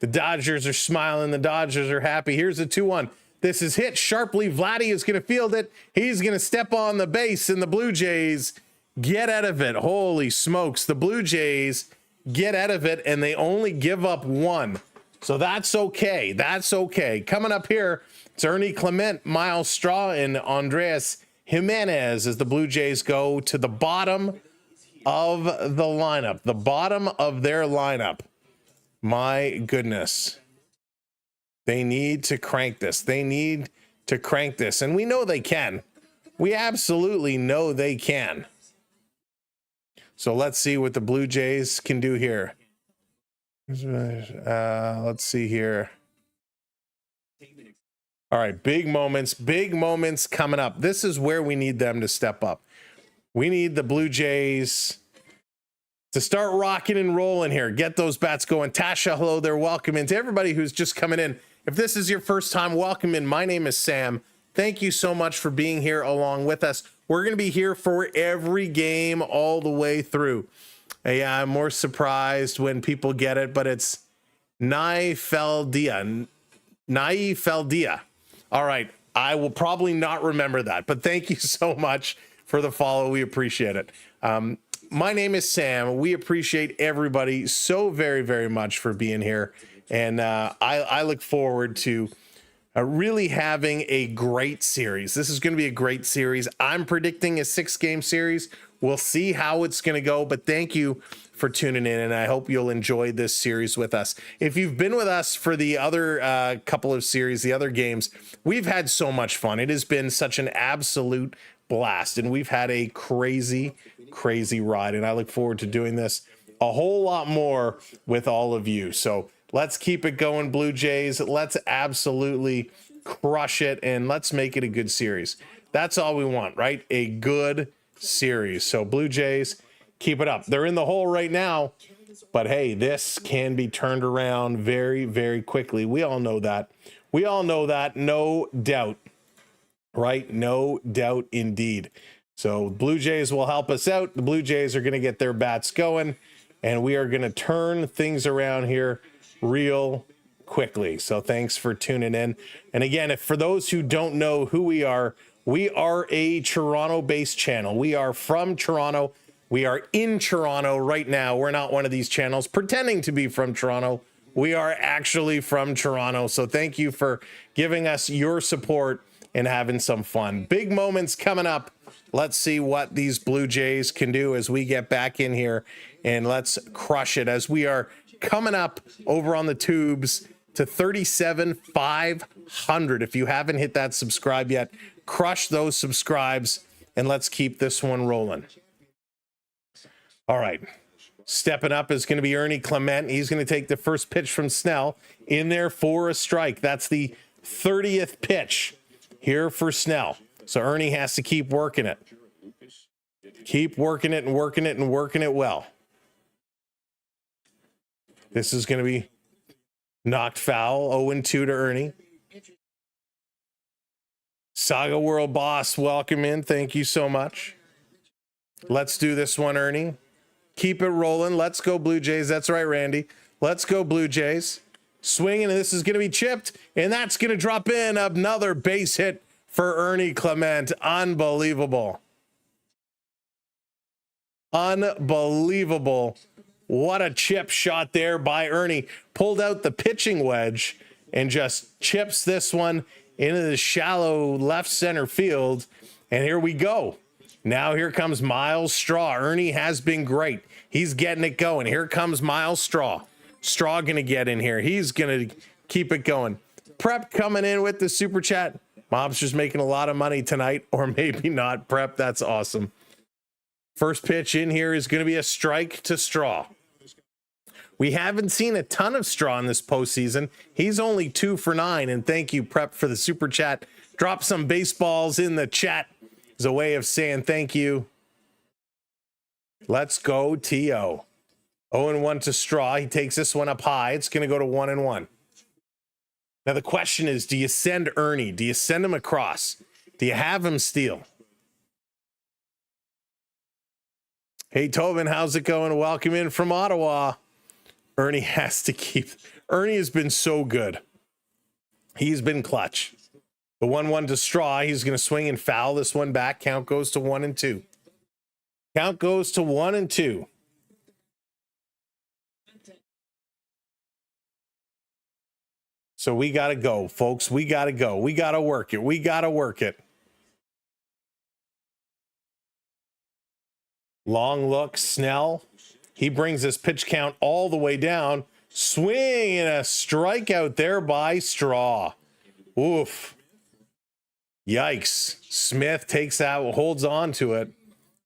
The Dodgers are smiling. The Dodgers are happy. Here's a 2-1. This is hit sharply. Vladdy is going to field it. He's going to step on the base, and the Blue Jays get out of it. Holy smokes. The Blue Jays get out of it, and they only give up 1. So that's okay. That's okay. Coming up here, it's Ernie Clement, Miles Straw, and Andres Jimenez as the Blue Jays go to the bottom of the lineup. The bottom of their lineup. My goodness. They need to crank this. They need to crank this. And we know they can. We absolutely know they can. So let's see what the Blue Jays can do here. Let's see here. All right, big moments coming up. This is where we need them to step up. We need the Blue Jays to start rocking and rolling here. Get those bats going. Tasha, hello there. Welcome in. To everybody who's just coming in. If this is your first time, welcome in. My name is Sam. Thank you so much for being here along with us. We're going to be here for every game all the way through. Yeah, I'm more surprised when people get it, but it's Naifeldia. All right, I will probably not remember that, but thank you so much for the follow. We appreciate it. My name is Sam. We appreciate everybody so very, very much for being here. And I look forward to really having a great series. This is going to be a great series. I'm predicting a 6-game series. We'll see how it's going to go, but thank you for tuning in, and I hope you'll enjoy this series with us. If you've been with us for the other couple of series, the other games, we've had so much fun. It has been such an absolute blast, and we've had a crazy, crazy ride, and I look forward to doing this a whole lot more with all of you. So let's keep it going, Blue Jays. Let's absolutely crush it, and let's make it a good series. That's all we want, right? A good series. So Blue Jays, keep it up. They're in the hole right now, but hey, this can be turned around very, very quickly. We all know that. We all know that, no doubt, right? No doubt indeed. So Blue Jays will help us out. The Blue Jays are going to get their bats going, and we are going to turn things around here real quickly. So thanks for tuning in. And again, if for those who don't know who we are a Toronto-based channel. We are from Toronto. We are in Toronto right now. We're not one of these channels pretending to be from Toronto. We are actually from Toronto. So thank you for giving us your support and having some fun. Big moments coming up. Let's see what these Blue Jays can do as we get back in here, and let's crush it as we are coming up over on the tubes to 37,500. If you haven't hit that subscribe yet, crush those subscribes, and let's keep this one rolling. All right. Stepping up is going to be Ernie Clement. He's going to take the first pitch from Snell in there for a strike. That's the 30th pitch here for Snell. So Ernie has to keep working it. Keep working it and working it and working it well. This is going to be knocked foul. 0-2 to Ernie. Saga World Boss, welcome in. Thank you so much. Let's do this one, Ernie. Keep it rolling. Let's go, Blue Jays. That's right, Randy. Let's go, Blue Jays. Swinging, and this is going to be chipped, and that's going to drop in. Another base hit for Ernie Clement. Unbelievable. Unbelievable. What a chip shot there by Ernie. Pulled out the pitching wedge and just chips this one into the shallow left center field. And here we go. Now here comes Miles Straw. Ernie has been great. He's getting it going. Here comes Miles Straw. Straw going to get in here. He's going to keep it going. Prep coming in with the super chat. Mobster's making a lot of money tonight, or maybe not. Prep, that's awesome. First pitch in here is going to be a strike to Straw. We haven't seen a ton of Straw in this postseason. He's only 2 for 9, and thank you, Prep, for the super chat. Drop some baseballs in the chat as a way of saying thank you. Let's go, T.O. 0-1 to Straw. He takes this one up high. It's going to go to 1-1. Now, the question is, do you send Ernie? Do you send him across? Do you have him steal? Hey, Tobin, how's it going? Welcome in from Ottawa. Ernie has to keep... Ernie has been so good. He's been clutch. The 1-1 to Straw. He's going to swing and foul this one back. Count goes to 1-2. Count goes to 1-2. So we got to go, folks. We got to go. We got to work it. We got to work it. Long look, Snell. He brings his pitch count all the way down. Swing and a strikeout there by Straw. Oof. Yikes. Smith takes that, holds on to it.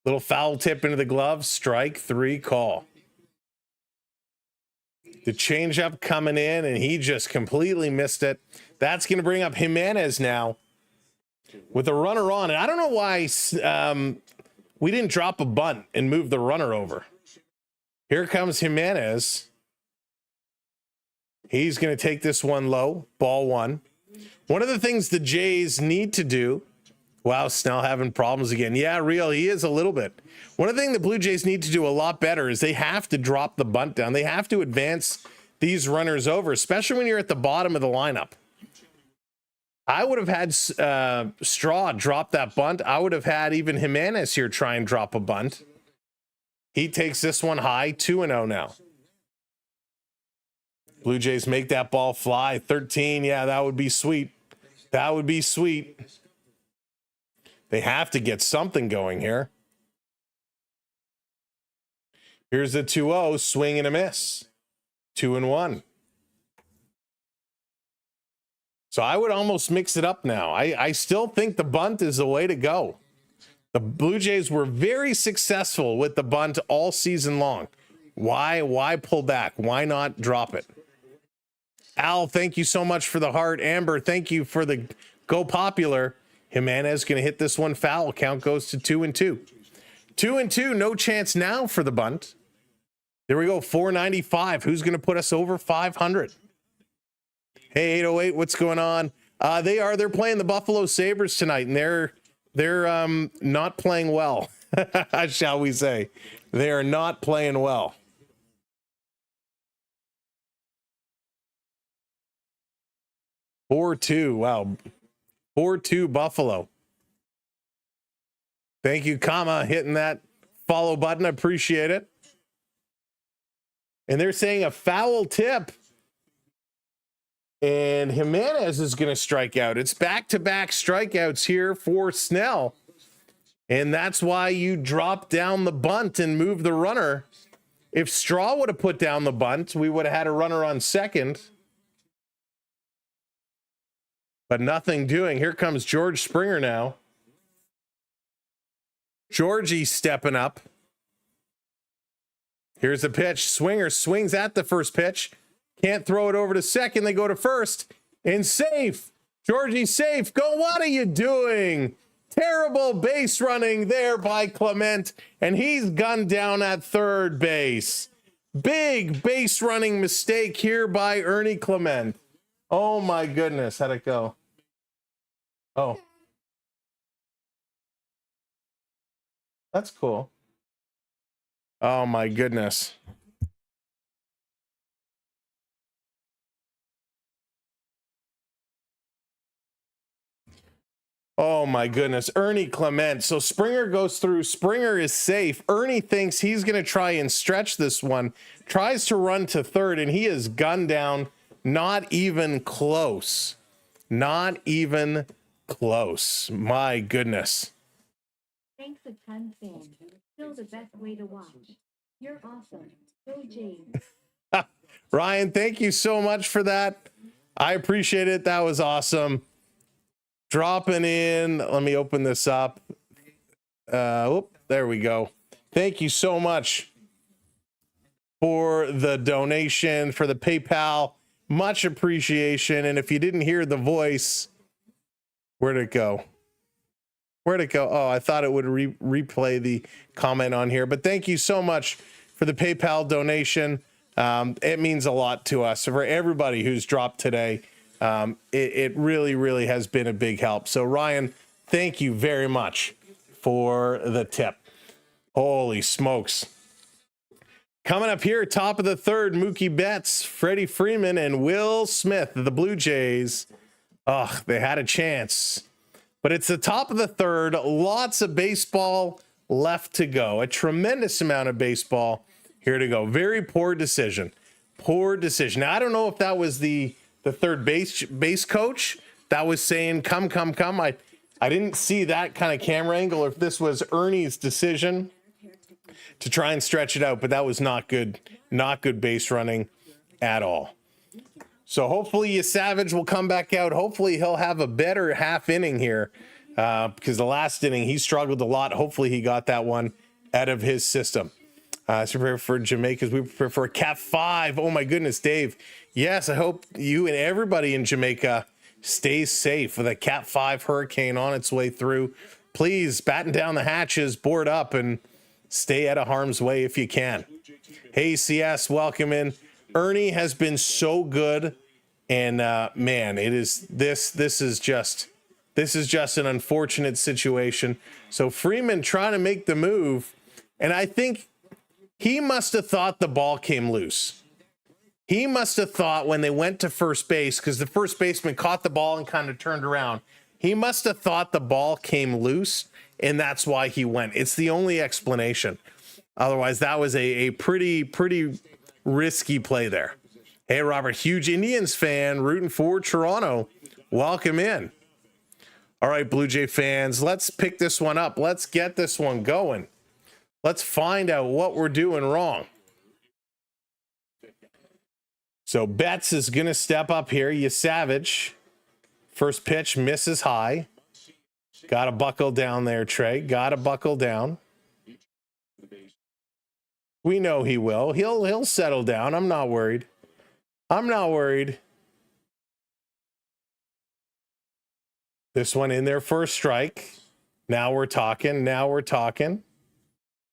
Little foul tip into the glove. Strike 3 call. The changeup coming in, and he just completely missed it. That's going to bring up Jimenez now with a runner on. And I don't know why we didn't drop a bunt and move the runner over. Here comes Jimenez. He's going to take this one low. Ball 1. One of the things the Jays need to do. Wow, Snell having problems again. Yeah, real. He is a little bit. One of the things the Blue Jays need to do a lot better is they have to drop the bunt down. They have to advance these runners over, especially when you're at the bottom of the lineup. I would have had Straw drop that bunt. I would have had even Jimenez here try and drop a bunt. He takes this one high, 2-0 now. Blue Jays make that ball fly. 13, yeah, that would be sweet. That would be sweet. They have to get something going here. Here's the 2-0, swing and a miss. 2-1. So I would almost mix it up now. I still think the bunt is the way to go. The Blue Jays were very successful with the bunt all season long. Why pull back? Why not drop it? Al, thank you so much for the heart. Amber, thank you for the go popular. Jimenez going to hit this one foul. Count goes to 2-2. 2-2, no chance now for the bunt. There we go, 495. Who's going to put us over 500? Hey, 808, what's going on? They're playing the Buffalo Sabres tonight, and they're not playing well, shall we say. They are not playing well. Four-2, wow. 4-2 Buffalo. Thank you, comma, hitting that follow button. I appreciate it. And they're saying a foul tip. And Jimenez is going to strike out. It's back-to-back strikeouts here for Snell. And that's why you drop down the bunt and move the runner. If Straw would have put down the bunt, we would have had a runner on second. But nothing doing. Here comes George Springer now. Georgie stepping up. Here's the pitch. Swinger swings at the first pitch. Can't throw it over to second. They go to first. And safe. Georgie safe. Go. What are you doing? Terrible base running there by Clement. And he's gunned down at third base. Big base running mistake here by Ernie Clement. Oh my goodness. How'd it go? Oh. That's cool. Oh my goodness. Oh my goodness. Ernie Clement. So Springer goes through. Springer is safe. Ernie thinks he's going to try and stretch this one. Tries to run to third, and he is gunned down. Not even close. Not even close. My goodness. Thanks a ton, fan. Still the best way to watch. You're awesome. Go Jays. Ryan, thank you so much for that. I appreciate it. That was awesome. Dropping in. Let me open this up. There we go. Thank you so much for the donation, for the PayPal. Much appreciation. And if you didn't hear the voice, where'd it go? Where'd it go? Oh, I thought it would replay the comment on here. But thank you so much for the PayPal donation. It means a lot to us. For everybody who's dropped today, it really, really has been a big help. So, Ryan, thank you very much for the tip. Holy smokes. Coming up here, top of the third, Mookie Betts, Freddie Freeman, and Will Smith, the Blue Jays. Oh, they had a chance. But it's the top of the third. Lots of baseball left to go. A tremendous amount of baseball here to go. Very poor decision. Poor decision. Now, I don't know if that was the third base coach that was saying, come. I didn't see that kind of camera angle, or if this was Ernie's decision to try and stretch it out, but that was not good base running at all. So hopefully Yesavage will come back out. Hopefully he'll have a better half inning here, because the last inning he struggled a lot. Hopefully he got that one out of his system. So prepare for Jamaica's. We prepare for Cat 5. Oh my goodness, Dave. Yes, I hope you and everybody in Jamaica stays safe with a Cat 5 hurricane on its way through. Please batten down the hatches, board up, and stay out of harm's way if you can. Hey, CS, welcome in. Ernie has been so good, and man, it is this is just an unfortunate situation. So Freeman trying to make the move, and I think he must have thought the ball came loose. He must have thought when they went to first base, because the first baseman caught the ball and kind of turned around. He must have thought the ball came loose, and that's why he went. It's the only explanation. Otherwise, that was a pretty risky play there. Hey, Robert, huge Indians fan, rooting for Toronto. Welcome in. All right, Blue Jay fans, let's pick this one up. Let's get this one going. Let's find out what we're doing wrong. So Betts is going to step up here. Yesavage. First pitch misses high. Got to buckle down there, Trey. Got to buckle down. We know he will. He'll settle down. I'm not worried. This one in there for a strike. Now we're talking.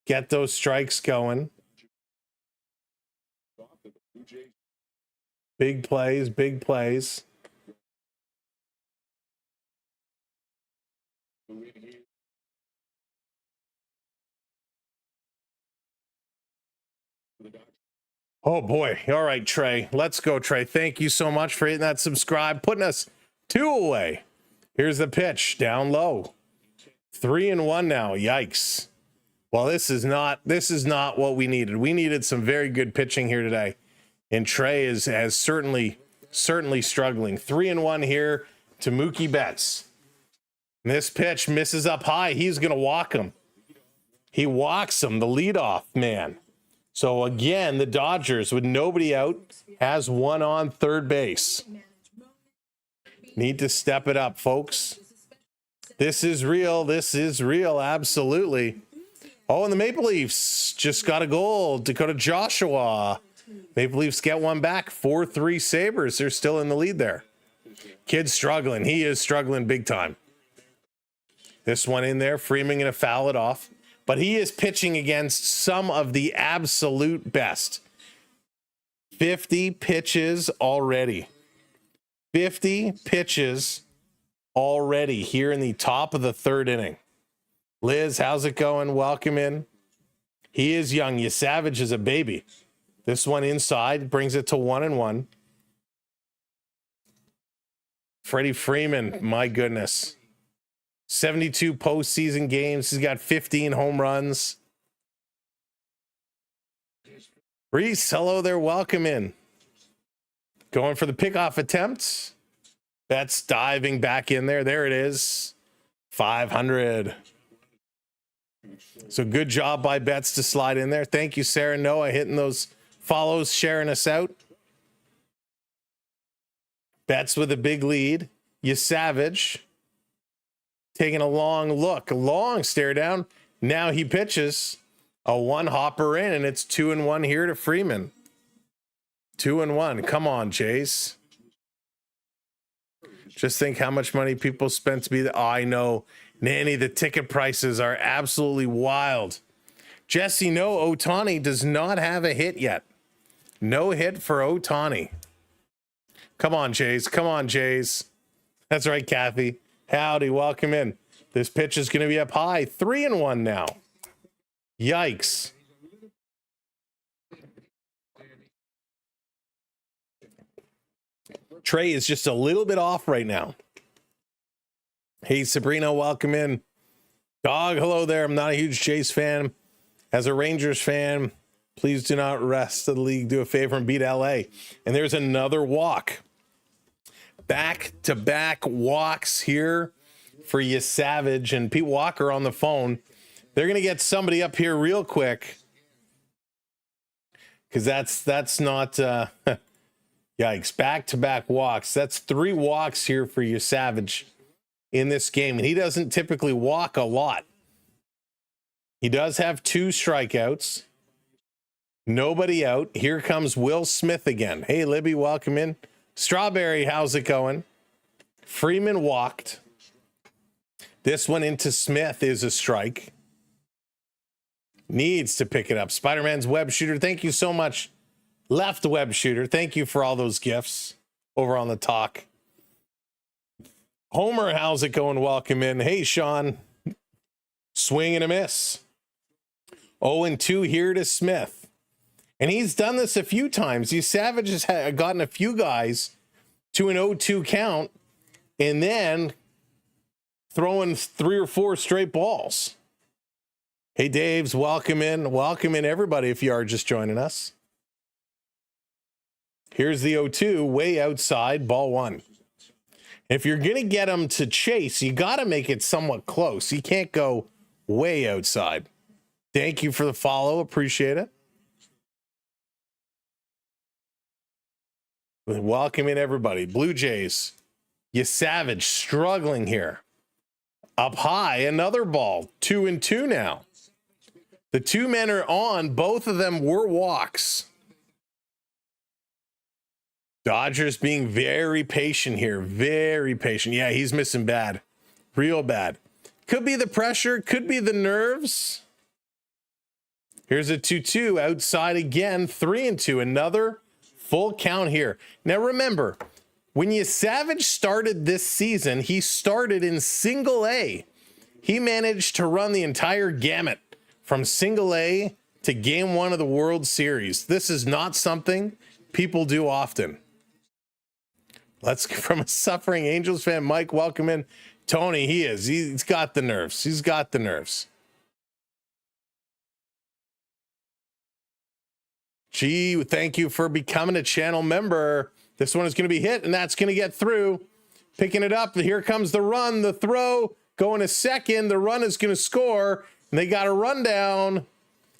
Get those strikes going. Big plays. Oh boy. All right, Trey. Let's go, Trey. Thank you so much for hitting that subscribe, putting us 2 away. Here's the pitch down low. 3-1 now. Yikes. Well, this is not what we needed. We needed some very good pitching here today. And Trey has certainly struggling. 3-1 here to Mookie Betts. And this pitch misses up high. He's going to walk him. He walks him, the leadoff man. So again, the Dodgers, with nobody out, has one on third base. Need to step it up, folks. This is real. Absolutely. Oh, and the Maple Leafs just got a goal. Dakota Joshua. Maple Leafs get one back. 4-3 Sabres. They're still in the lead there. Kid's struggling. He is struggling big time. This one in there. Freeman going to foul it off. But he is pitching against some of the absolute best. 50 pitches already. 50 pitches already here in the top of the third inning. Liz, how's it going? Welcome in. He is young. Yesavage is a baby. This one inside brings it to 1-1. Freddie Freeman, my goodness. 72 postseason games. He's got 15 home runs. Reese, hello there. Welcome in. Going for the pickoff attempt. Betts diving back in there. There it is. 500. So good job by Betts to slide in there. Thank you, Sarah Noah, hitting those follows, sharing us out. Betts with a big lead. Yesavage taking a long look, a long stare down. Now he pitches a one hopper in, and it's 2-1 here to Freeman. 2-1. Come on, Jace. Just think how much money people spent to be the. Oh, I know, Nanny. The ticket prices are absolutely wild. Jesse, no, Ohtani does not have a hit yet. No hit for Ohtani. Come on, Jays. Come on, Jays. That's right, Kathy. Howdy, welcome in. This pitch is going to be up high. 3-1 now. Yikes. Trey is just a little bit off right now. Hey, Sabrina, welcome in. Dog, hello there. I'm not a huge Jays fan. As a Rangers fan, please do not rest the league. Do a favor and beat LA. And there's another walk. Back-to-back walks here for Yesavage and Pete Walker on the phone. They're going to get somebody up here real quick. Because that's not... Yikes. Back-to-back walks. That's 3 walks here for Yesavage in this game. And he doesn't typically walk a lot. He does have 2 strikeouts. Nobody out. Here comes Will Smith again. Hey, Libby, welcome in. Strawberry, how's it going? Freeman walked. This one into Smith is a strike. Needs to pick it up. Spider-Man's web shooter. Thank you so much. Left web shooter. Thank you for all those gifts over on the talk. Homer, how's it going? Welcome in. Hey, Sean. Swing and a miss. 0-2 here to Smith. And he's done this a few times. Yesavage has gotten a few guys to an 0-2 count and then throwing 3 or 4 straight balls. Hey, Daves, welcome in. Welcome in, everybody, if you are just joining us. Here's the 0-2, way outside, ball 1. If you're going to get him to chase, you got to make it somewhat close. You can't go way outside. Thank you for the follow. Appreciate it. Welcome in, everybody. Blue Jays. Yesavage struggling here. Up high, another ball. 2-2 now. The 2 men are on. Both of them were walks. Dodgers being very patient here. Very patient. Yeah, he's missing bad. Real bad. Could be the pressure. Could be the nerves. Here's a 2-2 outside again. 3-2. Another full count here. Now remember, when Yesavage started this season, he started in single A. He managed to run the entire gamut from single A to game 1 of the World Series. This is not something people do often. Let's from a suffering Angels fan. Mike, welcome in. Tony, he's got the nerves. He's got the nerves. Gee, thank you for becoming a channel member. This one is going to be hit, and that's going to get through. Picking it up. Here comes the run, the throw, going to second. The run is going to score, and they got a run down,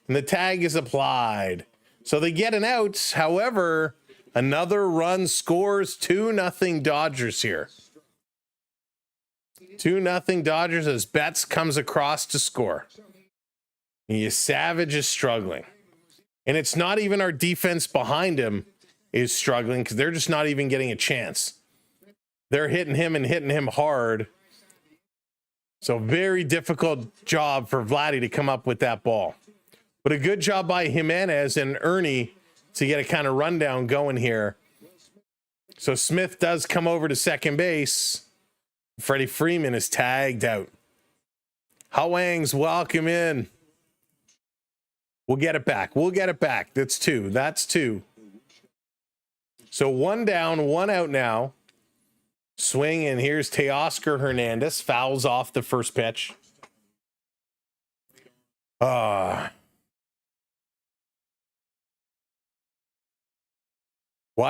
and the tag is applied. So they get an out. However, another run scores. 2-0 Dodgers here. 2-0 Dodgers as Betts comes across to score. Yesavage is struggling. And it's not even our defense behind him is struggling because they're just not even getting a chance. They're hitting him hard. So very difficult job for Vladdy to come up with that ball. But a good job by Jimenez and Ernie to get a kind of rundown going here. So Smith does come over to second base. Freddie Freeman is tagged out. Hawang's welcome in. We'll get it back. We'll get it back. That's 2. That's 2. So 1 down, 1 out now. Swing, and here's Teoscar Hernandez. Fouls off the first pitch. Why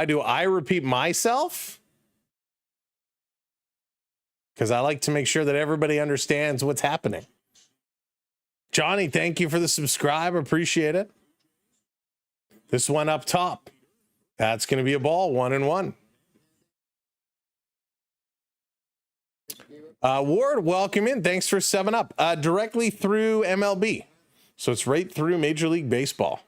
do I repeat myself? Because I like to make sure that everybody understands what's happening. Johnny, thank you for the subscribe. Appreciate it. This one up top. That's going to be a ball, 1-1. Ward, welcome in. Thanks for 7-Up. Directly through MLB. So it's right through Major League Baseball.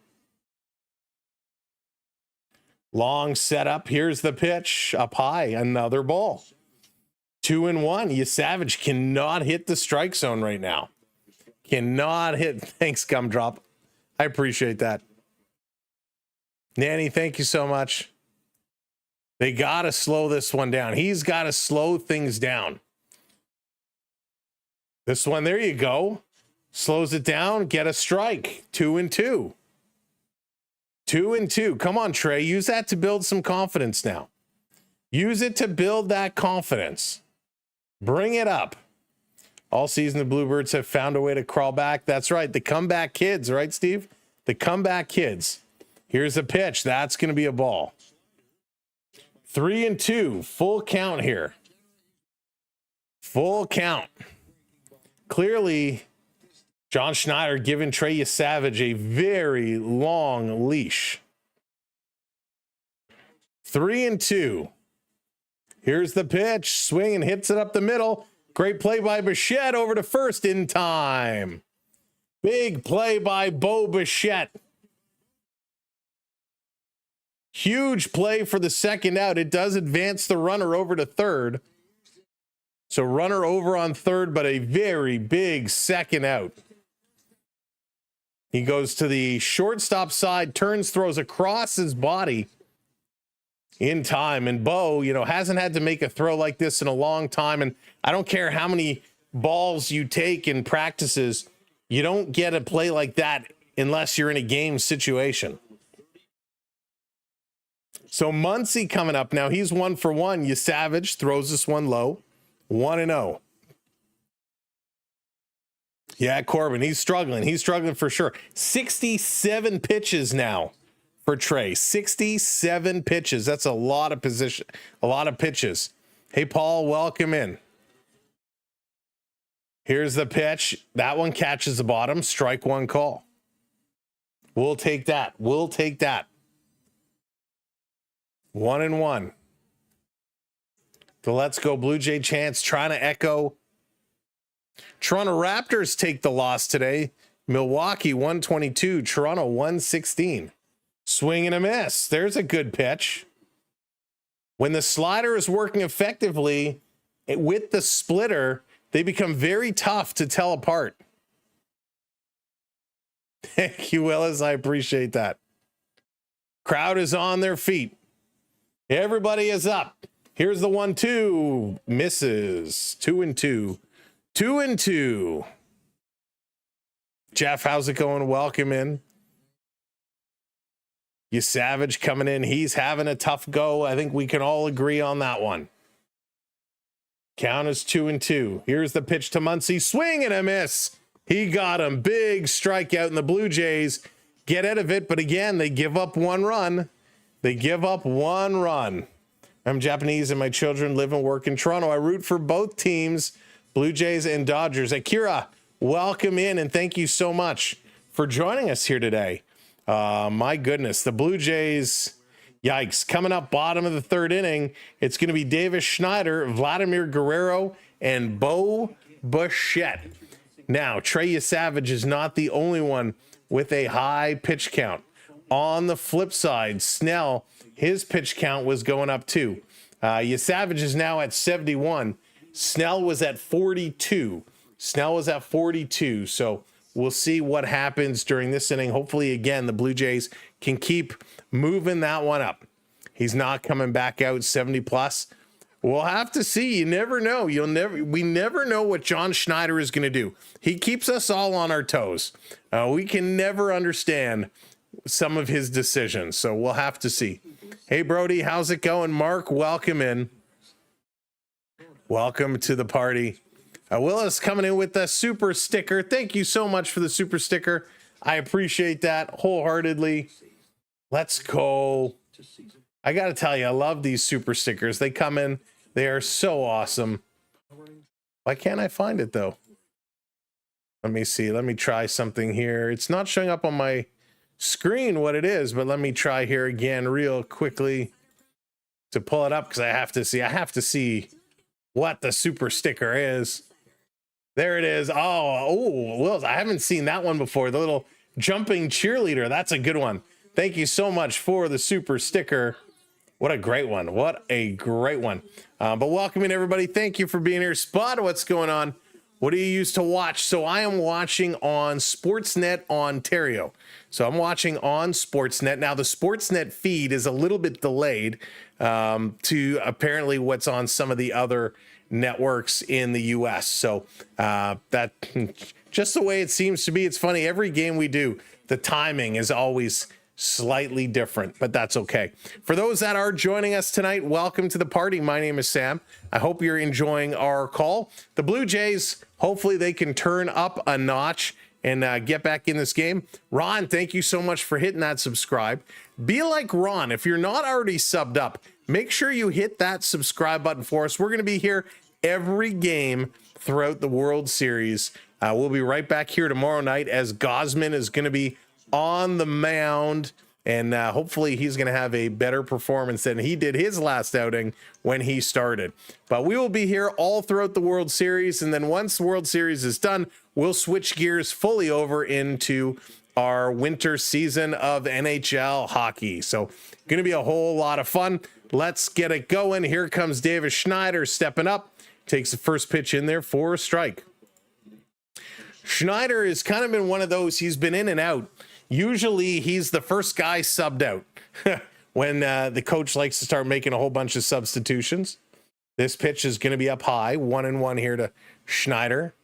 Long setup. Here's the pitch. Up high. Another ball. 2-1. Yesavage cannot hit the strike zone right now. Cannot hit. Thanks, Gumdrop. I appreciate that. Nanny, thank you so much. They got to slow this one down. He's got to slow things down. This one, there you go. Slows it down. Get a strike. 2-2. 2-2. Come on, Trey. Use that to build some confidence now. Use it to build that confidence. Bring it up. All season, the Bluebirds have found a way to crawl back. That's right. The comeback kids, right, Steve? The comeback kids. Here's a pitch. That's going to be a ball. 3-2. Full count here. Full count. Clearly, John Schneider giving Trey Yesavage a very long leash. 3-2. Here's the pitch. Swing and hits it up the middle. Great play by Bichette over to first in time. Big play by Bo Bichette. Huge play for the second out. It does advance the runner over to third. So runner over on third, but a very big second out. He goes to the shortstop side, turns, throws across his body in time. And Bo, hasn't had to make a throw like this in a long time. And I don't care how many balls you take in practices, you don't get a play like that unless you're in a game situation. So Muncy coming up now. He's 1 for 1. Yesavage throws this one low. 1-0. Yeah, Corbin, he's struggling. He's struggling for sure. 67 pitches now for Trey. 67 pitches. That's a lot of pitches. Hey, Paul, welcome in. Here's the pitch. That one catches the bottom. Strike one call. We'll take that. 1-1. The Let's Go Blue Jay chants trying to echo. Toronto Raptors take the loss today. Milwaukee 122, Toronto 116. Swing and a miss. There's a good pitch. When the slider is working effectively with the splitter, they become very tough to tell apart. Thank you, Willis. I appreciate that. Crowd is on their feet. Everybody is up. Here's the 1-2. Misses. 2-2. 2-2. Jeff, how's it going? Welcome in. Yesavage coming in. He's having a tough go. I think we can all agree on that one. Count is 2-2. Here's the pitch to Muncy. Swing and a miss. He got him. Big strikeout, and the Blue Jays get out of it. But again, they give up one run. I'm Japanese and my children live and work in Toronto. I root for both teams, Blue Jays and Dodgers. Akira, welcome in, and thank you so much for joining us here today. My goodness, the Blue Jays, yikes. Coming up bottom of the third inning, it's going to be Davis Schneider, Vladimir Guerrero, and Bo Bichette. Now, Trey Yesavage is not the only one with a high pitch count. On the flip side, Snell, his pitch count was going up too. Yesavage is now at 71. Snell was at 42. So we'll see what happens during this inning. Hopefully, again, the Blue Jays can keep moving that one up. He's not coming back out 70 plus. We'll have to see. You never know. We never know what John Schneider is going to do. He keeps us all on our toes. We can never understand some of his decisions. So we'll have to see. Hey, Brody, how's it going? Mark, welcome in. Welcome to the party. Willis coming in with the super sticker. Thank you so much for the super sticker. I appreciate that wholeheartedly. Let's go. I got to tell you, I love these super stickers. They come in. They are so awesome. Why can't I find it, though? Let me see. Let me try something here. It's not showing up on my screen what it is, but let me try here again real quickly to pull it up because I have to see what the super sticker is. There it is. Oh, Wills, I haven't seen that one before. The little jumping cheerleader. That's a good one. Thank you so much for the super sticker. What a great one. What a great one. But welcome in, everybody. Thank you for being here. Spot, what's going on? What do you use to watch? So I am watching on Sportsnet Ontario. So I'm watching on Sportsnet. Now the Sportsnet feed is a little bit delayed to apparently what's on some of the other networks in the US. So that just the way it seems to be. It's funny. Every game we do, the timing is always slightly different, but that's okay. For those that are joining us tonight, welcome to the party. My name is Sam. I hope you're enjoying our call. The Blue Jays, hopefully they can turn up a notch and get back in this game. Ron, thank you so much for hitting that subscribe. Be like Ron. If you're not already subbed up, make sure you hit that subscribe button for us. We're going to be here every game throughout the World Series. We'll be right back here tomorrow night as Gosman is going to be on the mound, and hopefully he's going to have a better performance than he did his last outing when he started. But we will be here all throughout the World Series, and then once the World Series is done, we'll switch gears fully over into our winter season of NHL hockey. So going to be a whole lot of fun. Let's get it going. Here comes Davis Schneider stepping up, takes the first pitch in there for a strike. Schneider has kind of been one of those, he's been in and out. Usually he's the first guy subbed out when the coach likes to start making a whole bunch of substitutions. This pitch is going to be up high, 1-1 here to Schneider.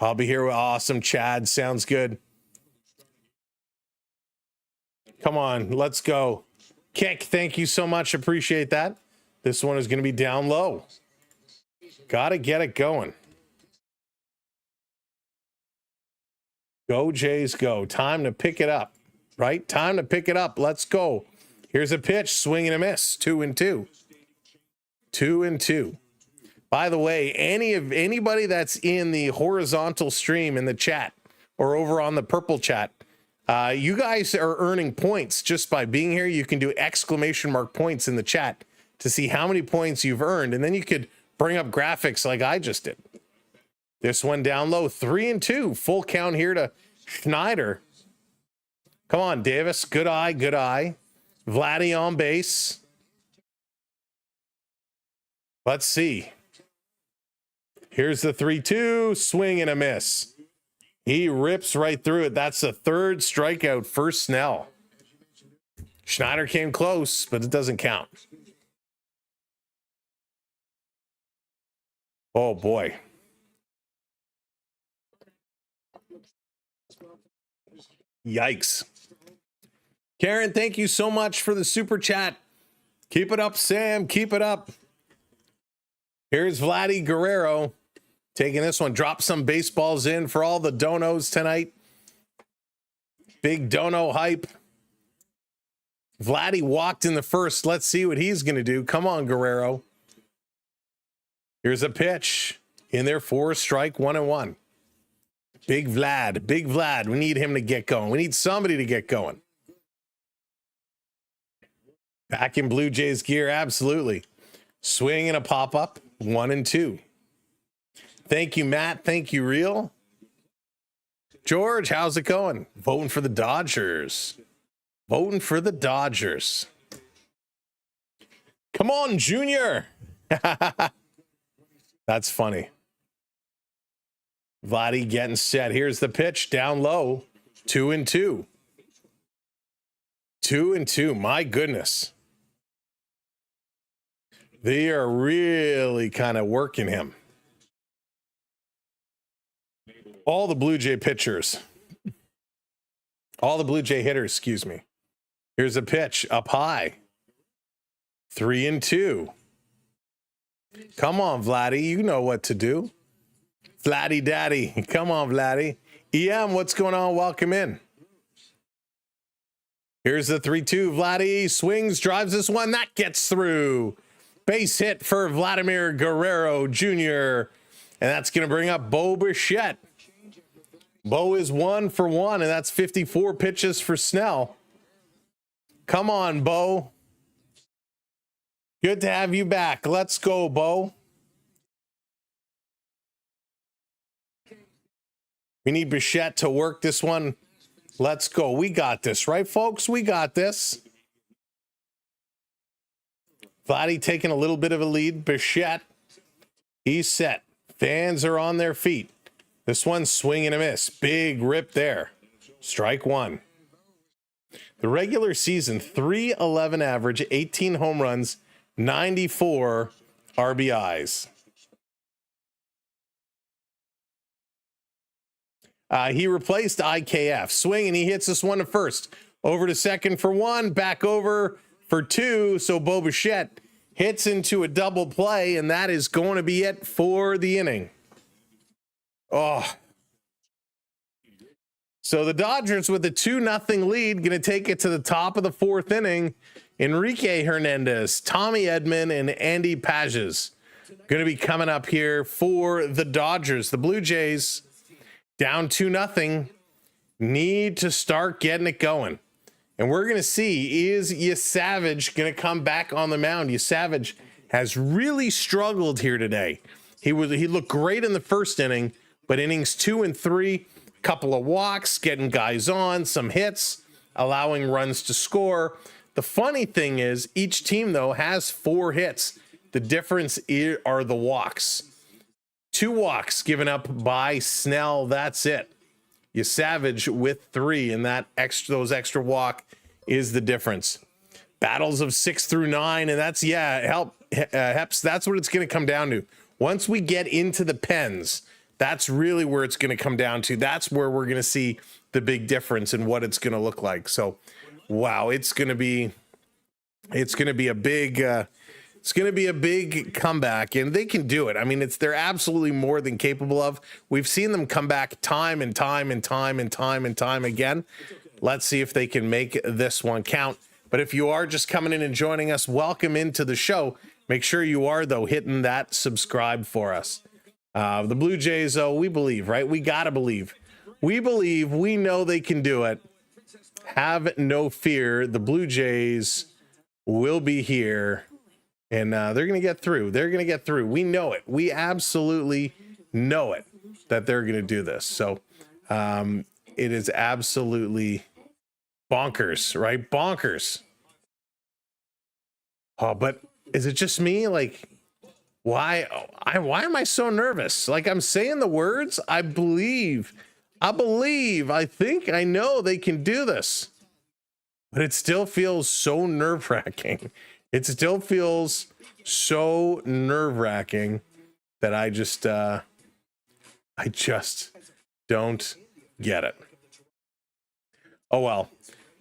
I'll be here with awesome Chad. Sounds good. Come on, let's go. Kick, thank you so much. Appreciate that. This one is going to be down low. Got to get it going. Go Jays, go. Time to pick it up, right? Time to pick it up. Let's go. Here's a pitch, swing and a miss. 2-2. 2-2. By the way, anybody that's in the horizontal stream in the chat or over on the purple chat, you guys are earning points just by being here. You can do exclamation mark points in the chat to see how many points you've earned, and then you could bring up graphics like I just did. This one down low, 3-2. Full count here to Schneider. Come on, Davis. Good eye, good eye. Vladdy on base. Let's see. Here's the 3-2. Swing and a miss. He rips right through it. That's the third strikeout for Snell. Schneider came close, but it doesn't count. Oh, boy. Yikes. Karen, thank you so much for the super chat. Keep it up, Sam. Keep it up. Here's Vladdy Guerrero taking this one. Drop some baseballs in for all the donos tonight. Big dono hype. Vladdy walked in the first. Let's see what he's going to do. Come on, Guerrero. Here's a pitch in there for a strike, 1-1. Big Vlad, Big Vlad. We need him to get going. We need somebody to get going. Back in Blue Jays gear, absolutely. Swing and a pop-up, 1-2. Thank you, Matt. Thank you, Real. George, how's it going? Voting for the Dodgers. Voting for the Dodgers. Come on, Junior. That's funny. Vladdy getting set. Here's the pitch down low. 2-2. 2-2. My goodness. They are really kind of working him. All the Blue Jay pitchers. All the Blue Jay hitters, excuse me. Here's a pitch up high. 3-2. Come on, Vladdy. You know what to do. Vladdy Daddy. Come on, Vladdy. EM, what's going on? Welcome in. Here's the 3-2. Vladdy swings, drives this one. That gets through. Base hit for Vladimir Guerrero Jr. And that's going to bring up Bo Bichette. Bo is 1 for 1, and that's 54 pitches for Snell. Come on, Bo. Good to have you back. Let's go, Bo. We need Bichette to work this one. Let's go. We got this, right, folks? We got this. Vladdy taking a little bit of a lead. Bichette, he's set. Fans are on their feet. This one's swing and a miss. Big rip there. Strike one. The regular season, 311 average, 18 home runs, 94 RBIs. He replaced IKF. Swing, and he hits this one to first. Over to second for one, back over for two. So Bo Bichette hits into a double play, and that is going to be it for the inning. Oh. So the Dodgers with a 2-0 lead, going to take it to the top of the fourth inning. Enrique Hernandez, Tommy Edman, and Andy Pages going to be coming up here for the Dodgers. The Blue Jays down 2-0, need to start getting it going. And we're going to see, is Yesavage going to come back on the mound? Yesavage has really struggled here today. He looked great in the first inning, but innings 2 and 3, couple of walks, getting guys on, some hits, allowing runs to score. The funny thing is, each team, though, has 4 hits. The difference are the walks. 2 walks given up by Snell. That's it. Yesavage with 3, and those extra walk is the difference. Battles of 6 through 9, and that's Heps. That's what it's going to come down to. Once we get into the pens, that's really where it's going to come down to. That's where we're going to see the big difference in what it's going to look like. So, wow, it's going to be a big comeback, and they can do it. I mean, they're absolutely more than capable of. We've seen them come back time and time again. Let's see if they can make this one count. But if you are just coming in and joining us, welcome into the show. Make sure you are, though, hitting that subscribe for us. The Blue Jays, though, we believe, right? We got to believe. We believe. We know they can do it. Have no fear. The Blue Jays will be here, and they're going to get through. They're going to get through. We know it. We absolutely know it that they're going to do this. So it is absolutely bonkers, right? Bonkers. Oh, but is it just me? Like, why am I so nervous? Like, I'm saying the words, I believe, I think, I know they can do this, but it still feels so nerve-wracking. It still feels so nerve-wracking that I just don't get it. Oh, well.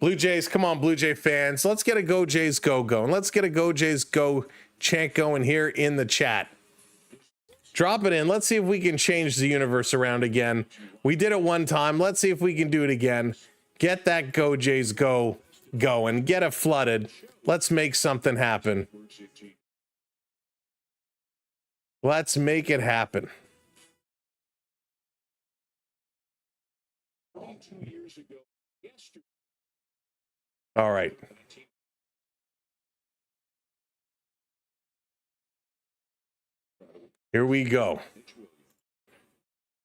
Blue Jays, come on, Blue Jay fans. Let's get a Go Jays Go going. Let's get a Go Jays Go chant going here in the chat. Drop it in. Let's see if we can change the universe around again. We did it one time. Let's see if we can do it again. Get that Go Jays Go going. Get it flooded. Let's make something happen. Let's make it happen. All right. Here we go.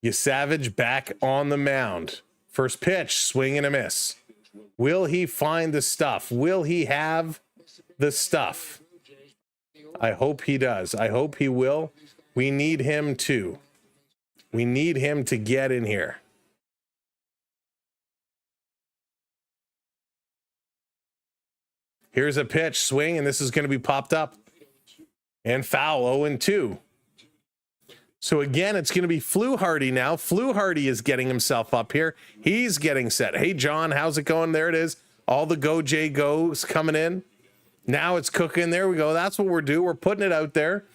Yesavage back on the mound. First pitch, swing and a miss. Will he find the stuff? Will he have the stuff? I hope he does. I hope he will. We need him to. We need him to get in here. Here's a pitch, swing, and this is going to be popped up. And foul, 0-2. So again, it's going to be Fluharty now. Fluharty is getting himself up here. He's getting set. Hey, John, how's it going? There it is. All the Go Jay Go's coming in. Now it's cooking. There we go. That's what we're doing. We're putting it out there.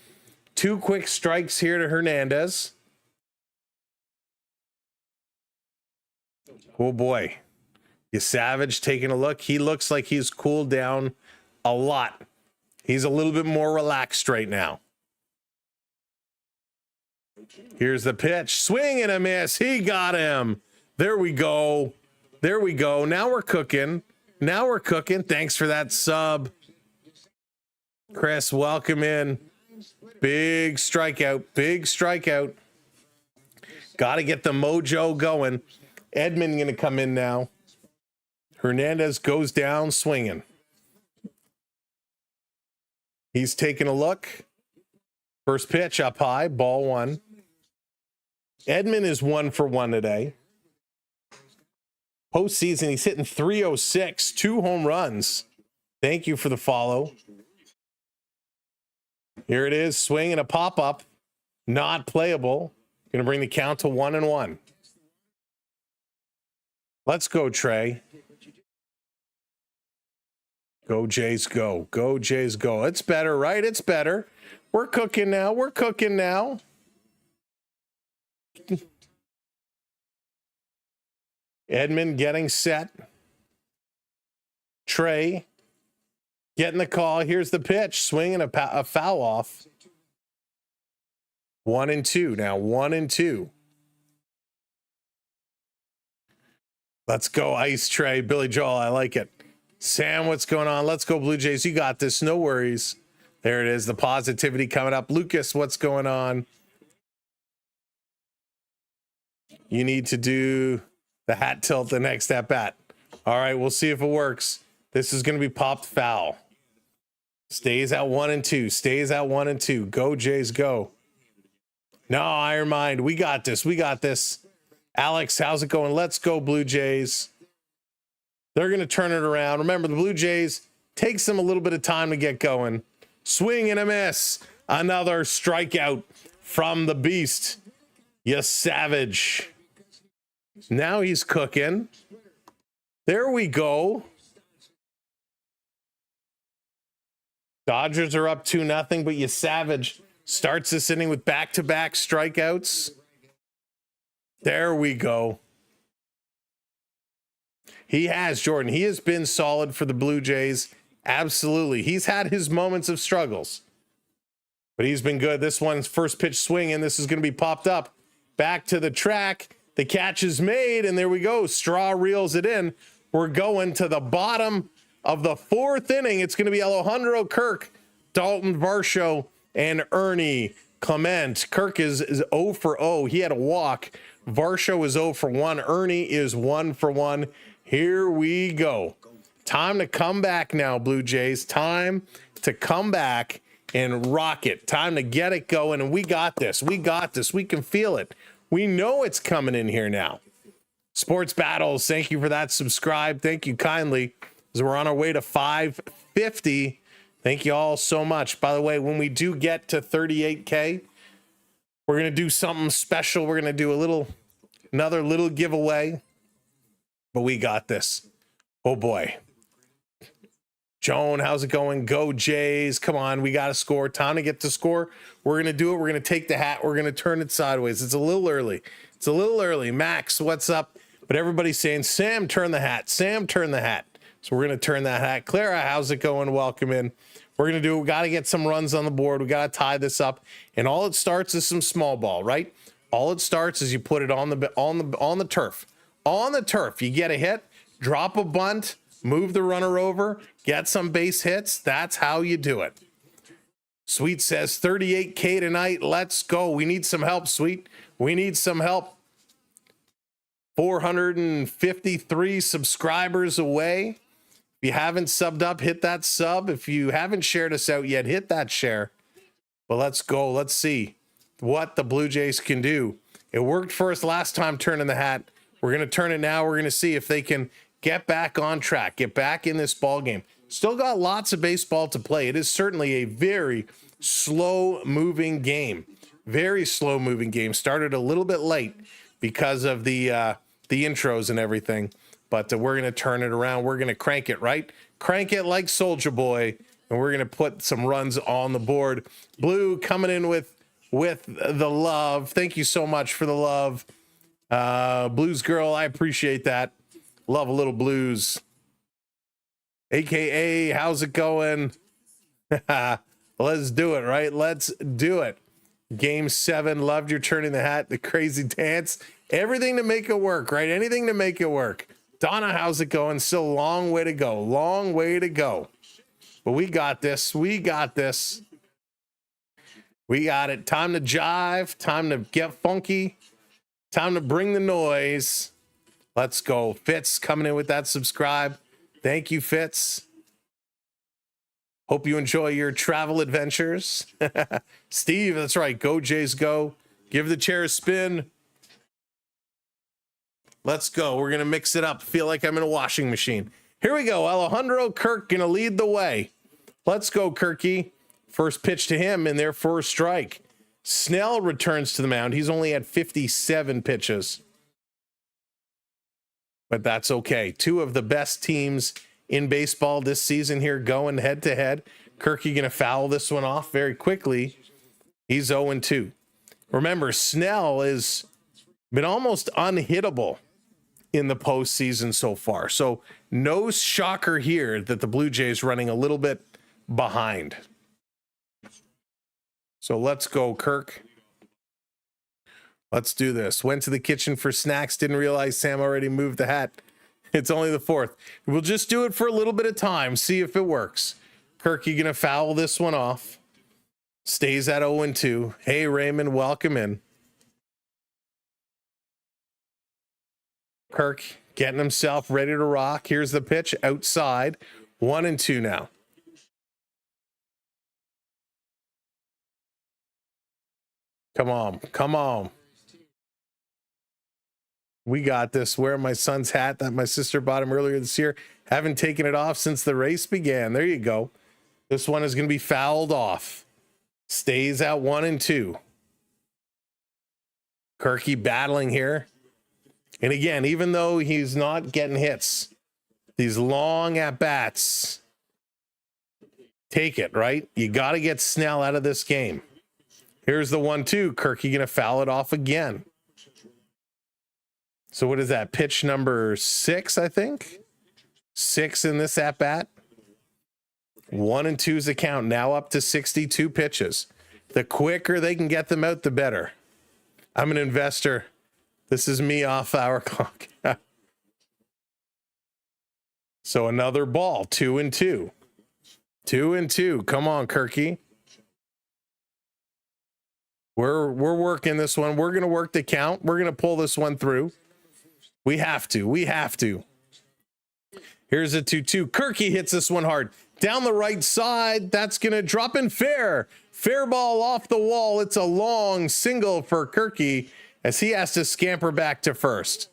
2 quick strikes here to Hernandez. Oh, boy. Yesavage taking a look. He looks like he's cooled down a lot. He's a little bit more relaxed right now. Here's the pitch. Swing and a miss. He got him. There we go. There we go. Now we're cooking. Now we're cooking. Thanks for that sub. Chris, welcome in. Big strikeout. Big strikeout. Got to get the mojo going. Edmund going to come in now. Hernandez goes down swinging. He's taking a look. First pitch up high, ball one. Edmund is 1 for 1 today. Postseason, he's hitting 306, 2 home runs. Thank you for the follow. Here it is, swing and a pop-up. Not playable. Going to bring the count to 1-1. Let's go, Trey. Go, Jays, go. Go, Jays, go. It's better, right? It's better. We're cooking now. We're cooking now. Edmund getting set. Trey getting the call. Here's the pitch. Swinging a foul off. 1-2 now. 1-2. Let's go, Ice Trey. Billy Joel, I like it. Sam, what's going on? Let's go, Blue Jays. You got this. No worries. There it is. The positivity coming up. Lucas, what's going on? You need to do the hat tilt the next at bat. All right, we'll see if it works. This is going to be popped foul. Stays at 1-2. Stays at 1-2. Go, Jays, go. No, Iron Mind. We got this. We got this. Alex, how's it going? Let's go, Blue Jays. They're going to turn it around. Remember, the Blue Jays takes them a little bit of time to get going. Swing and a miss. Another strikeout from the beast. Yesavage. Now he's cooking. There we go. Dodgers are up 2-0, but Yesavage starts this inning with back-to-back strikeouts. There we go. He has, Jordan. He has been solid for the Blue Jays. Absolutely. He's had his moments of struggles, but he's been good. This one's first pitch swing, and this is going to be popped up. Back to the track. The catch is made, and there we go. Straw reels it in. We're going to the bottom of the 4th inning. It's going to be Alejandro Kirk, Dalton Varsho, and Ernie Clement. Kirk is 0 for 0. He had a walk. Varsho is 0 for 1. Ernie is 1 for 1. Here we go. Time to come back now, Blue Jays. Time to come back and rock it. Time to get it going, and we got this. We got this. We can feel it. We know it's coming in here now. Sports Battles, thank you for that subscribe. Thank you kindly, as we're on our way to 550. Thank you all so much. By the way, when we do get to 38K, we're going to do something special. We're going to do another little giveaway. But we got this. Oh boy. Joan, how's it going? Go Jays. Come on, we got to score. Time to get to score. We're going to do it. We're going to take the hat. We're going to turn it sideways. It's a little early. It's a little early. Max, what's up? But everybody's saying, Sam, turn the hat. Sam, turn the hat. So we're going to turn that hat. Clara, how's it going? Welcome in. We're going to do it. We got to get some runs on the board. We got to tie this up. And all it starts is some small ball, right? All it starts is you put it on the turf. On the turf, you get a hit, drop a bunt, move the runner over, get some base hits. That's how you do it. Sweet says 38K tonight. Let's go. We need some help, Sweet. We need some help. 453 subscribers away. If you haven't subbed up, hit that sub. If you haven't shared us out yet, hit that share. But let's go. Let's see what the Blue Jays can do. It worked for us last time turning the hat. We're going to turn it now. We're going to see if they can get back on track, get back in this ball game. Still got lots of baseball to play. It is certainly a very slow-moving game. Very slow-moving game. Started a little bit late because of the intros and everything, but we're going to turn it around. We're going to crank it, right? Crank it like Soulja Boy, and we're going to put some runs on the board. Blue coming in with the love. Thank you so much for the love. Blues girl, I appreciate that. Love a little blues. AKA, how's it going? Let's do it, right? Let's do it. Game 7, loved your turning the hat, the crazy dance. Everything to make it work, right? Anything to make it work. Donna, how's it going? Still a long way to go. Long way to go. But we got this. We got this. We got it. Time to jive. Time to get funky. Time to bring the noise. Let's go. Fitz coming in with that subscribe. Thank you, Fitz. Hope you enjoy your travel adventures. Steve, that's right. Go, Jays, go. Give the chair a spin. Let's go. We're going to mix it up. Feel like I'm in a washing machine. Here we go. Alejandro Kirk going to lead the way. Let's go, Kirky. First pitch to him and there for a strike. Snell returns to the mound. He's only had 57 pitches. But that's okay. Two of the best teams in baseball this season here going head to head. Kirky going to foul this one off very quickly. He's 0-2. Remember, Snell has been almost unhittable in the postseason so far. So no shocker here that the Blue Jays running a little bit behind. So let's go, Kirk. Let's do this. Went to the kitchen for snacks. Didn't realize Sam already moved the hat. It's only the 4th. We'll just do it for a little bit of time. See if it works. Kirk, you gonna foul this one off. Stays at 0-2. Hey, Raymond, welcome in. Kirk getting himself ready to rock. Here's the pitch outside. 1-2 now. Come on. Come on. We got this. Wearing my son's hat that my sister bought him earlier this year. Haven't taken it off since the race began. There you go. This one is going to be fouled off. Stays at 1-2. Kirky battling here. And again, even though he's not getting hits, these long at-bats, take it, right? You got to get Snell out of this game. Here's the 1-2. Kirky going to foul it off again. So what is that? Pitch number 6, I think? 6 in this at-bat. 1-2's a count. Now up to 62 pitches. The quicker they can get them out, the better. I'm an investor. This is me off hour clock. So another ball. 2-2. 2-2. Come on, Kirky. We're working this one. We're going to work the count. We're going to pull this one through. We have to. We have to. Here's a 2-2. Kirky hits this one hard. Down the right side. That's going to drop in fair. Fair ball off the wall. It's a long single for Kirky as he has to scamper back to first.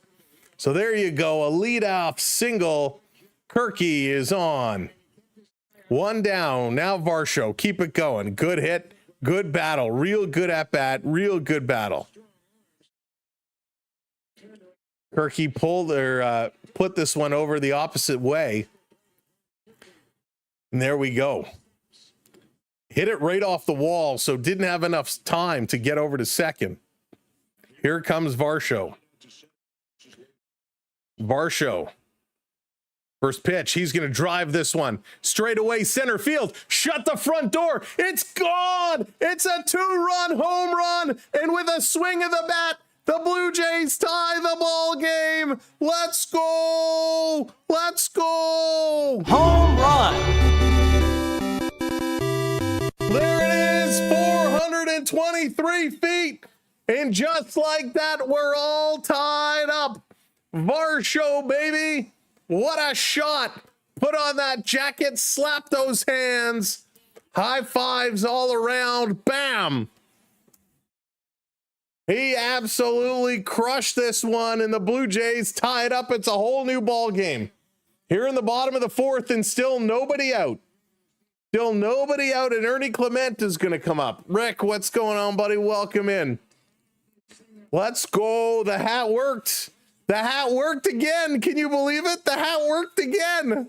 So there you go. A leadoff single. Kirky is on. One down. Now Varsho. Keep it going. Good hit. Good battle. Real good at bat. Real good battle. Kirky pulled or put this one over the opposite way. And there we go. Hit it right off the wall, so didn't have enough time to get over to second. Here comes Varsho. Varsho. First pitch, he's going to drive this one straight away center field. Shut the front door. It's gone. It's a 2-run home run. And with a swing of the bat, the Blue Jays tie the ball game. Let's go. Let's go. Home run. There it is. 423 feet. And just like that, we're all tied up. Varsho, baby. What a shot. Put on that jacket. Slap those hands. High fives all around. Bam. He absolutely crushed this one, and the Blue Jays tie it up. It's a whole new ball game. Here in the bottom of the 4th, and still nobody out. Still nobody out, and Ernie Clement is going to come up. Rick, what's going on, buddy? Welcome in. Let's go. The hat worked. The hat worked again. Can you believe it? The hat worked again.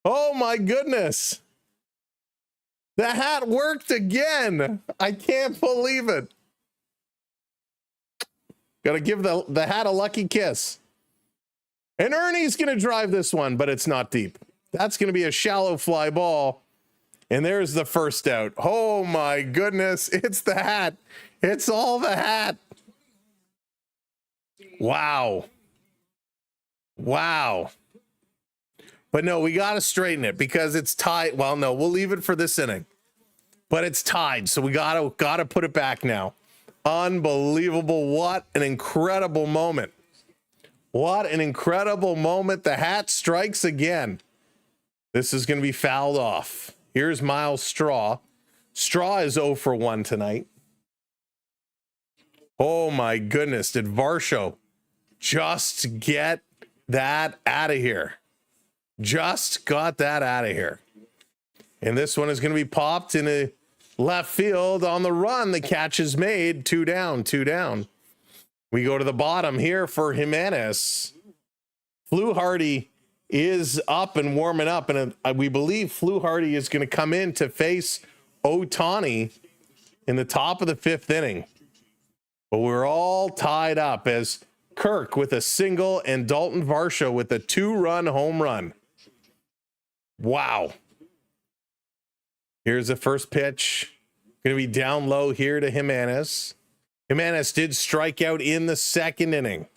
Oh, my goodness. The hat worked again. I can't believe it. Got to give the hat a lucky kiss. And Ernie's going to drive this one, but it's not deep. That's going to be a shallow fly ball. And there's the first out. Oh, my goodness. It's the hat. It's all the hat. Wow. Wow. But no, we got to straighten it because it's tied. Well, no, we'll leave it for this inning. But it's tied, so we gotta put it back now. Unbelievable. What an incredible moment. What an incredible moment. The hat strikes again. This is going to be fouled off. Here's Miles Straw. Straw is 0 for 1 tonight. Oh my goodness. Did Varsho just get that out of here? Just got that out of here. And this one is going to be popped in a left field on the run. The catch is made. 2 down, 2 down. We go to the bottom here for Jimenez. Fluharty is up and warming up, and we believe Fluharty is going to come in to face Ohtani in the top of the 5th inning. But we're all tied up as Kirk with a single and Dalton Varsho with a 2-run home run. Wow. Here's the first pitch. Going to be down low here to Jimenez. Jimenez did strike out in the 2nd inning.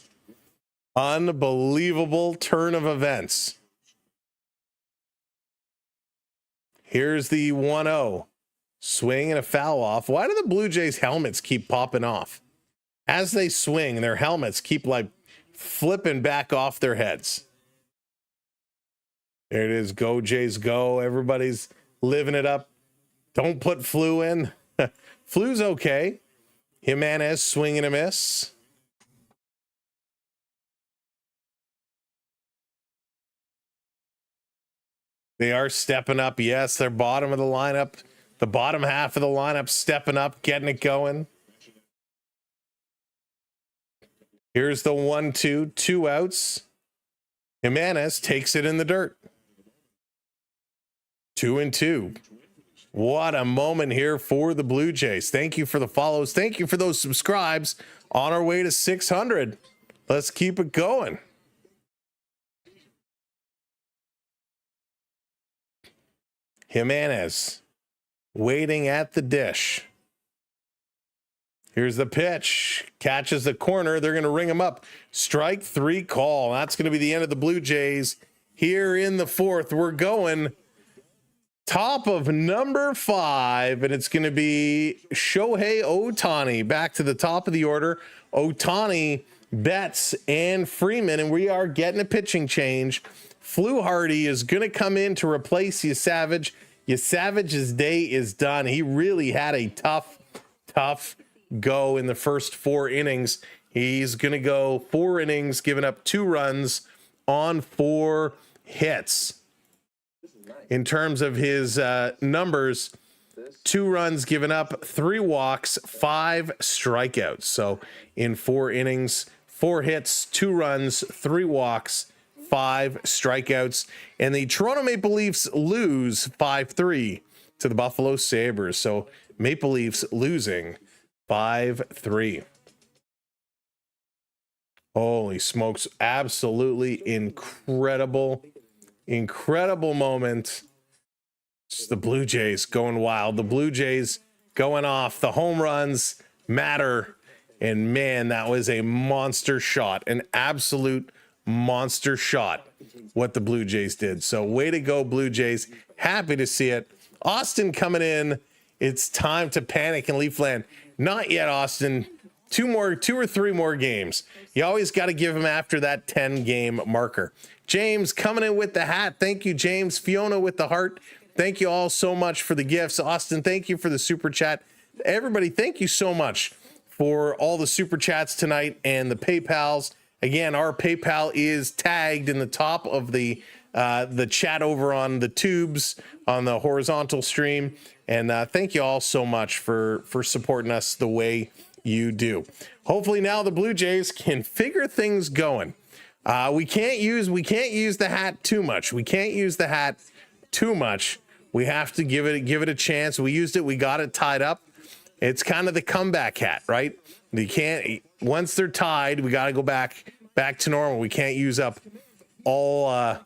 Unbelievable turn of events. Here's the 1-0. Swing and a foul off. Why do the Blue Jays helmets keep popping off? As they swing, their helmets keep like flipping back off their heads. There it is. Go Jays go. Everybody's living it up. Don't put Flu in. Flu's okay. Jimenez swing and a miss. They are stepping up. Yes, they're bottom of the lineup. The bottom half of the lineup stepping up, getting it going. Here's the 1-2, 2 outs. Jimenez takes it in the dirt. 2-2. What a moment here for the Blue Jays. Thank you for the follows. Thank you for those subscribes. On our way to 600. Let's keep it going. Jimenez waiting at the dish. Here's the pitch. Catches the corner. They're going to ring him up. Strike 3 call. That's going to be the end of the Blue Jays here in the 4th. We're going top of number 5, and it's going to be Shohei Ohtani back to the top of the order. Ohtani, Betts, and Freeman, and we are getting a pitching change. Fluharty is going to come in to replace Yesavage. Yesavage's day is done. He really had a tough go in the first 4 innings. He's going to go 4 innings, giving up 2 runs on 4 hits. In terms of his numbers, 2 runs given up, 3 walks, 5 strikeouts. So in 4 innings, 4 hits, 2 runs, 3 walks, 5 strikeouts. And the Toronto Maple Leafs lose 5-3 to the Buffalo Sabres. So Maple Leafs losing 5-3. Holy smokes. Absolutely incredible moment. It's the Blue Jays going wild. The Blue Jays going off. The home runs matter. And man, that was a monster shot. An absolute monster shot, what the Blue Jays did. So way to go, Blue Jays. Happy to see it. Austin coming in. It's time to panic in Leafland. Not yet, Austin. 2 or 3 more games. You always got to give him after that 10-game marker. James coming in with the hat. Thank you, James. Fiona with the heart. Thank you all so much for the gifts. Austin, thank you for the super chat. Everybody, thank you so much for all the super chats tonight and the PayPals. Again, our PayPal is tagged in the top of the chat over on the tubes on the horizontal stream. And thank you all so much for supporting us the way you do. Hopefully now the Blue Jays can figure things going. We can't use the hat too much. We have to give it a chance. We used it. We got it tied up. It's kind of the comeback hat, right? You can't, once they're tied, we got to go back to normal. We can't use up all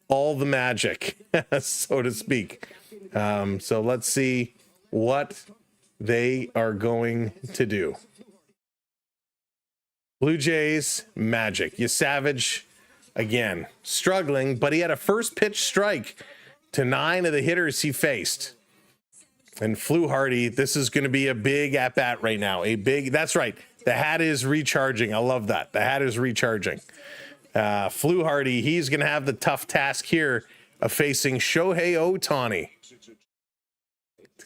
the magic, so to speak. So let's see what they are going to do. Blue Jays, Magic. Yesavage, again, struggling, but he had a first pitch strike to 9 of the hitters he faced. And Fluharty, this is going to be a big at-bat right now. That's right. The hat is recharging. I love that. The hat is recharging. Fluharty, he's going to have the tough task here of facing Shohei Ohtani.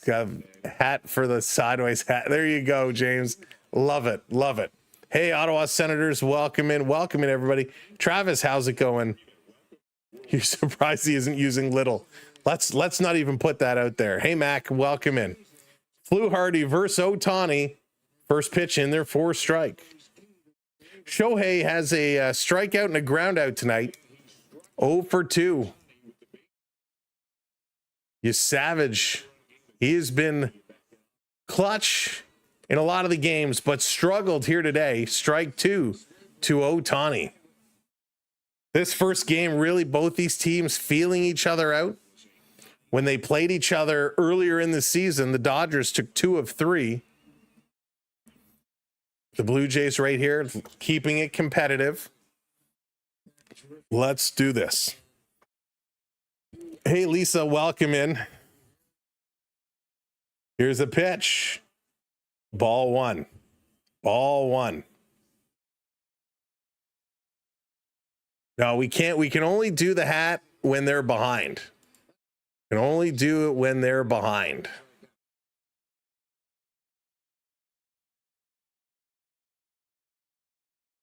Got a hat for the sideways hat. There you go, James. Love it. Love it. Hey, Ottawa Senators, welcome in. Welcome in, everybody. Travis, how's it going? You're surprised he isn't using little. Let's not even put that out there. Hey, Mac, welcome in. Fluharty versus Ohtani. First pitch in there, 4 strike. Shohei has a strikeout and a ground out tonight. 0 for 2. Yesavage, he has been clutch in a lot of the games, but struggled here today. Strike 2 to Ohtani. This first game, really both these teams feeling each other out. When they played each other earlier in the season, the Dodgers took 2 of 3. The Blue Jays right here, keeping it competitive. Let's do this. Hey, Lisa, welcome in. Here's a pitch. Ball 1. Ball 1. No, we can't. We can only do the hat when they're behind. Can only do it when they're behind.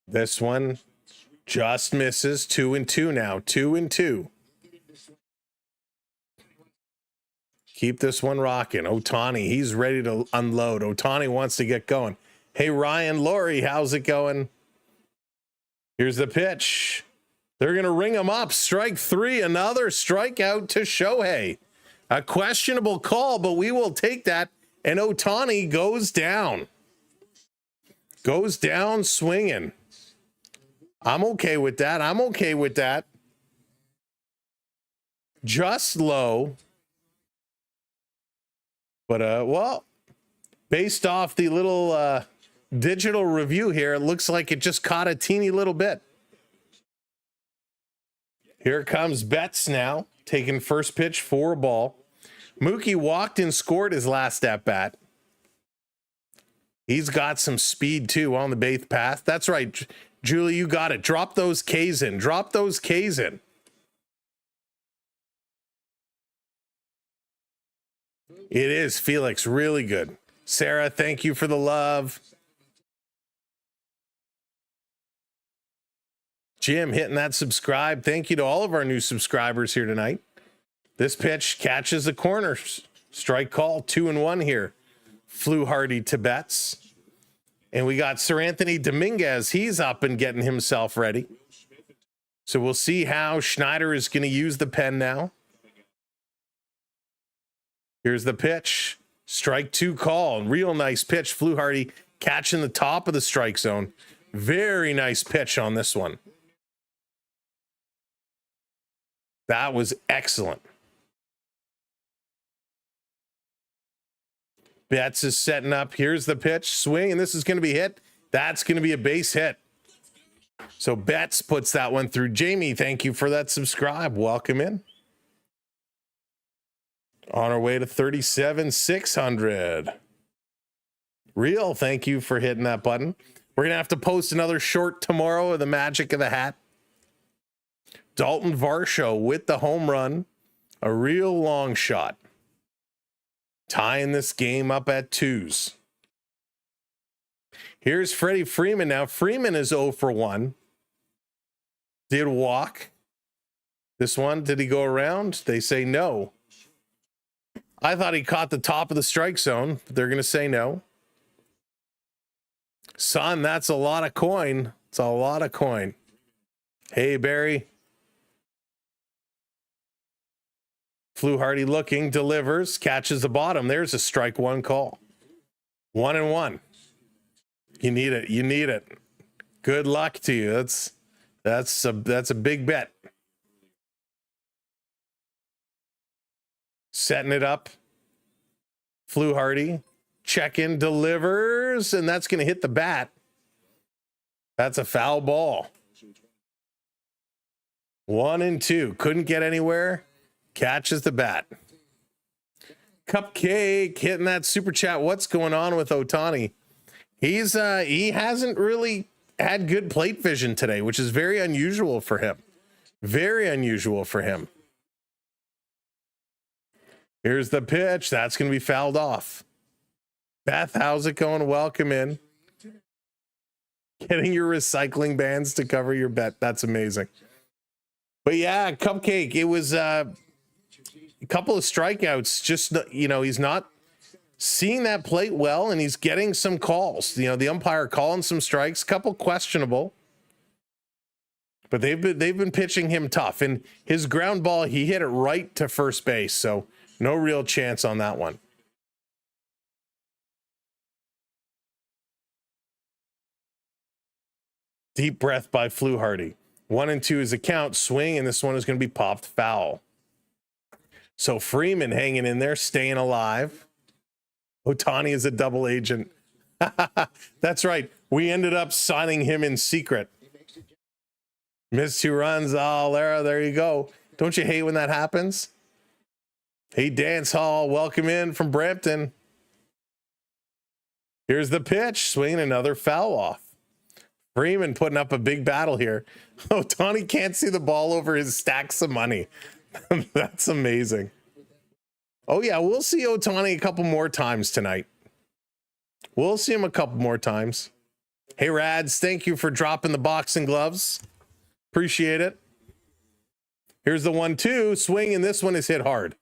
This one just misses. 2 and 2 now. 2 and 2. Keep this one rocking. Ohtani, he's ready to unload. Ohtani wants to get going. Hey, Ryan Laurie, how's it going? Here's the pitch. They're going to ring him up. Strike 3, another strikeout to Shohei. A questionable call, but we will take that. And Ohtani goes down. Goes down swinging. I'm okay with that. I'm okay with that. Just low. But, well, based off the little digital review here, it looks like it just caught a teeny little bit. Here comes Betts now, taking first pitch for a ball. Mookie walked and scored his last at-bat. He's got some speed, too, on the base path. That's right, Julie, you got it. Drop those Ks in. Drop those Ks in. It is, Felix, really good. Sarah, thank you for the love. Jim hitting that subscribe. Thank you to all of our new subscribers here tonight. This pitch catches the corner. Strike call, 2 and 1 here. Fluharty to Betts. And we got Sir Anthony Dominguez. He's up and getting himself ready. So we'll see how Schneider is going to use the pen now. Here's the pitch. Strike 2 call. Real nice pitch. Fluharty catching the top of the strike zone. Very nice pitch on this one. That was excellent. Betts is setting up. Here's the pitch. Swing, and this is going to be hit. That's going to be a base hit. So Betts puts that one through. Jamie, thank you for that subscribe. Welcome in. On our way to 37,600. Real, thank you for hitting that button. We're going to have to post another short tomorrow of the magic of the hat. Dalton Varsho with the home run. A real long shot. Tying this game up at 2s. Here's Freddie Freeman now. Freeman is 0 for 1. Did walk. This one, did he go around? They say no. I thought he caught the top of the strike zone, but they're going to say no. Son, that's a lot of coin. It's a lot of coin. Hey, Barry. Fluharty looking, delivers, catches the bottom. There's a strike 1 call. 1 and 1. You need it. You need it. Good luck to you. That's a big bet. Setting it up. Fluharty check in, delivers, and that's going to hit the bat. That's a foul ball. 1-2. Couldn't get anywhere. Catches the bat. Cupcake hitting that super chat. What's going on with Ohtani? He hasn't really had good plate vision today, which is very unusual for him. Very unusual for him. Here's the pitch. That's going to be fouled off. Beth, how's it going? Welcome in. Getting your recycling bans to cover your bet. That's amazing. But yeah, Cupcake, it was a couple of strikeouts. Just, he's not seeing that plate well, and he's getting some calls. The umpire calling some strikes, couple questionable. But they've been pitching him tough. And his ground ball, he hit it right to first base. So no real chance on that one. Deep breath by Fluharty. 1-2 is a count. Swing, and this one is going to be popped foul. So Freeman hanging in there, staying alive. Ohtani is a double agent. That's right. We ended up signing him in secret. Missed 2 runs. Oh, there you go. Don't you hate when that happens? Hey, Dance Hall, welcome in from Brampton. Here's the pitch. Swinging, another foul off. Freeman putting up a big battle here. Ohtani can't see the ball over his stacks of money. That's amazing. Oh, yeah, we'll see Ohtani a couple more times tonight. We'll see him a couple more times. Hey, Rads, thank you for dropping the boxing gloves. Appreciate it. Here's the 1-2. Swing, and this one is hit hard.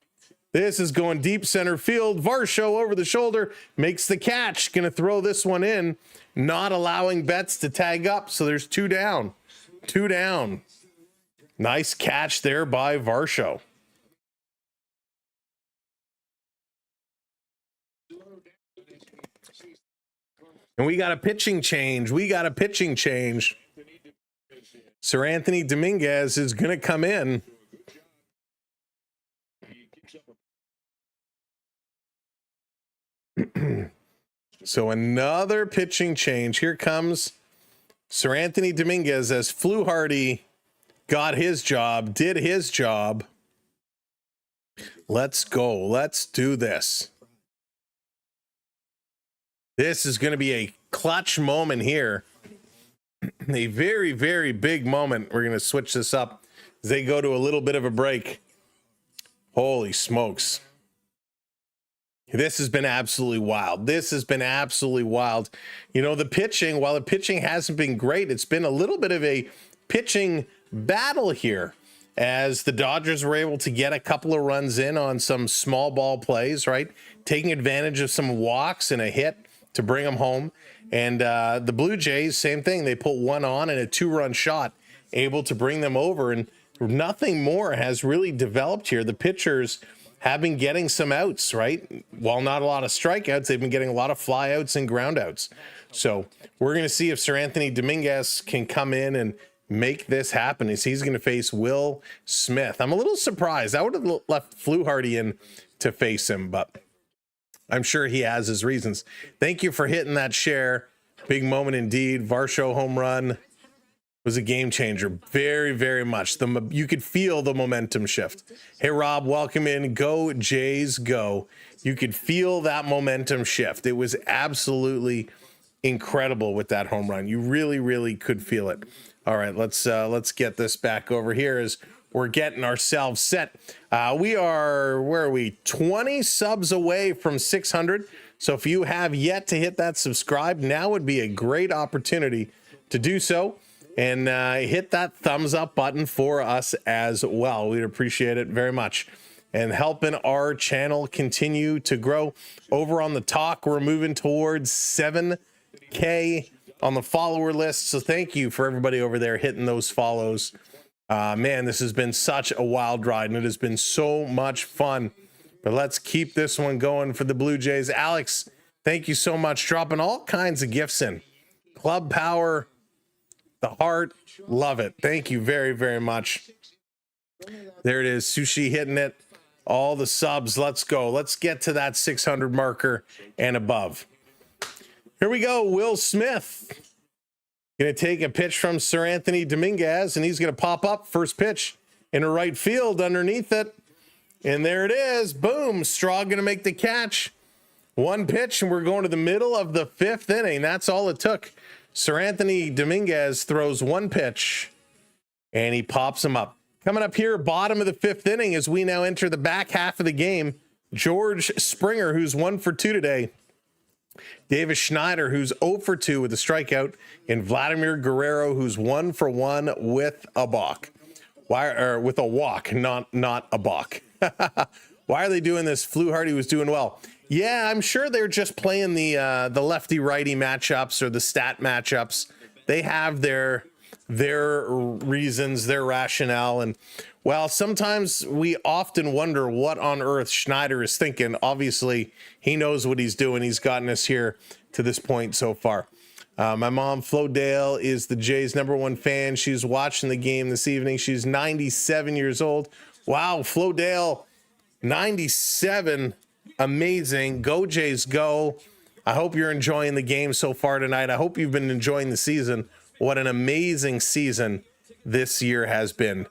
This is going deep center field. Varsho over the shoulder. Makes the catch. Going to throw this one in. Not allowing Betts to tag up. So there's 2 down. 2 down. Nice catch there by Varsho. And we got a pitching change. Sir Anthony Dominguez is going to come in. So another pitching change. Here comes Sir Anthony Dominguez as Fluharty got his job, did his job. Let's go. Let's do this. This is going to be a clutch moment here. A very, very big moment. We're going to switch this up as they go to a little bit of a break. Holy smokes. This has been absolutely wild. The pitching, while the pitching hasn't been great, it's been a little bit of a pitching battle here as the Dodgers were able to get a couple of runs in on some small ball plays, right? Taking advantage of some walks and a hit to bring them home. And the Blue Jays, same thing. They put one on and a 2-run shot, able to bring them over. And nothing more has really developed here. The pitchers have been getting some outs, right? While not a lot of strikeouts, they've been getting a lot of flyouts and groundouts. So we're going to see if Sir Anthony Dominguez can come in and make this happen. He's going to face Will Smith. I'm a little surprised. I would have left Fluharty in to face him, but I'm sure he has his reasons. Thank you for hitting that share. Big moment indeed. Varsho home run was a game changer. Very, very much. You could feel the momentum shift. Hey, Rob, welcome in. Go Jays, go. You could feel that momentum shift. It was absolutely incredible with that home run. You really, really could feel it. All right, let's get this back over here as we're getting ourselves set. We are, where are we? 20 subs away from 600. So if you have yet to hit that subscribe, now would be a great opportunity to do so. And hit that thumbs up button for us as well. We'd appreciate it very much. And helping our channel continue to grow. Over on the talk, we're moving towards 7K on the follower list. So thank you for everybody over there hitting those follows. Man, this has been such a wild ride, and it has been so much fun. But let's keep this one going for the Blue Jays. Alex, thank you so much. Dropping all kinds of gifts in. Club Power, the heart, love it. Thank you very, very much. There it is. Sushi hitting it. All the subs. Let's go. Let's get to that 600 marker and above. Here we go. Will Smith Going to take a pitch from Sir Anthony Dominguez, and he's going to pop up first pitch into right field underneath it. And there it is. Boom. Straw going to make the catch. One pitch, and we're going to the middle of the 5th inning. That's all it took. Sir Anthony Dominguez throws one pitch, and he pops him up. Coming up here, bottom of the 5th inning, as we now enter the back half of the game, George Springer, who's 1 for 2 today. Davis Schneider, who's 0 for 2 with a strikeout, and Vladimir Guerrero, who's 1 for 1 with a balk. With a walk, not a balk. Why are they doing this? Fluharty was doing well. Yeah, I'm sure they're just playing the lefty-righty matchups or the stat matchups. They have their reasons, their rationale, and well, sometimes we often wonder what on earth Schneider is thinking. Obviously, he knows what he's doing. He's gotten us here to this point so far. My mom, Flo Dale, is the Jays' #1 fan. She's watching the game this evening. She's 97 years old. Wow, Flo Dale, 97. Amazing. Go Jays, go. I hope you're enjoying the game so far tonight. I hope you've been enjoying the season. What an amazing season this year has been.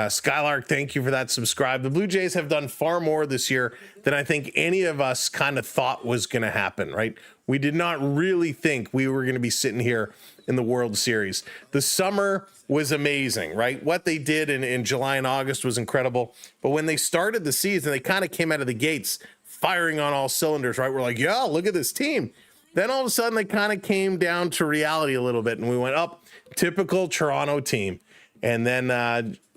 Skylark, thank you for that subscribe. The Blue Jays have done far more this year than I think any of us kind of thought was going to happen, right? We did not really think we were going to be sitting here in the World Series. The summer was amazing, right? What they did in July and August was incredible. But when they started the season, they kind of came out of the gates firing on all cylinders, right? We're like, yeah, look at this team. Then all of a sudden they kind of came down to reality a little bit, and we went up, typical Toronto team. And then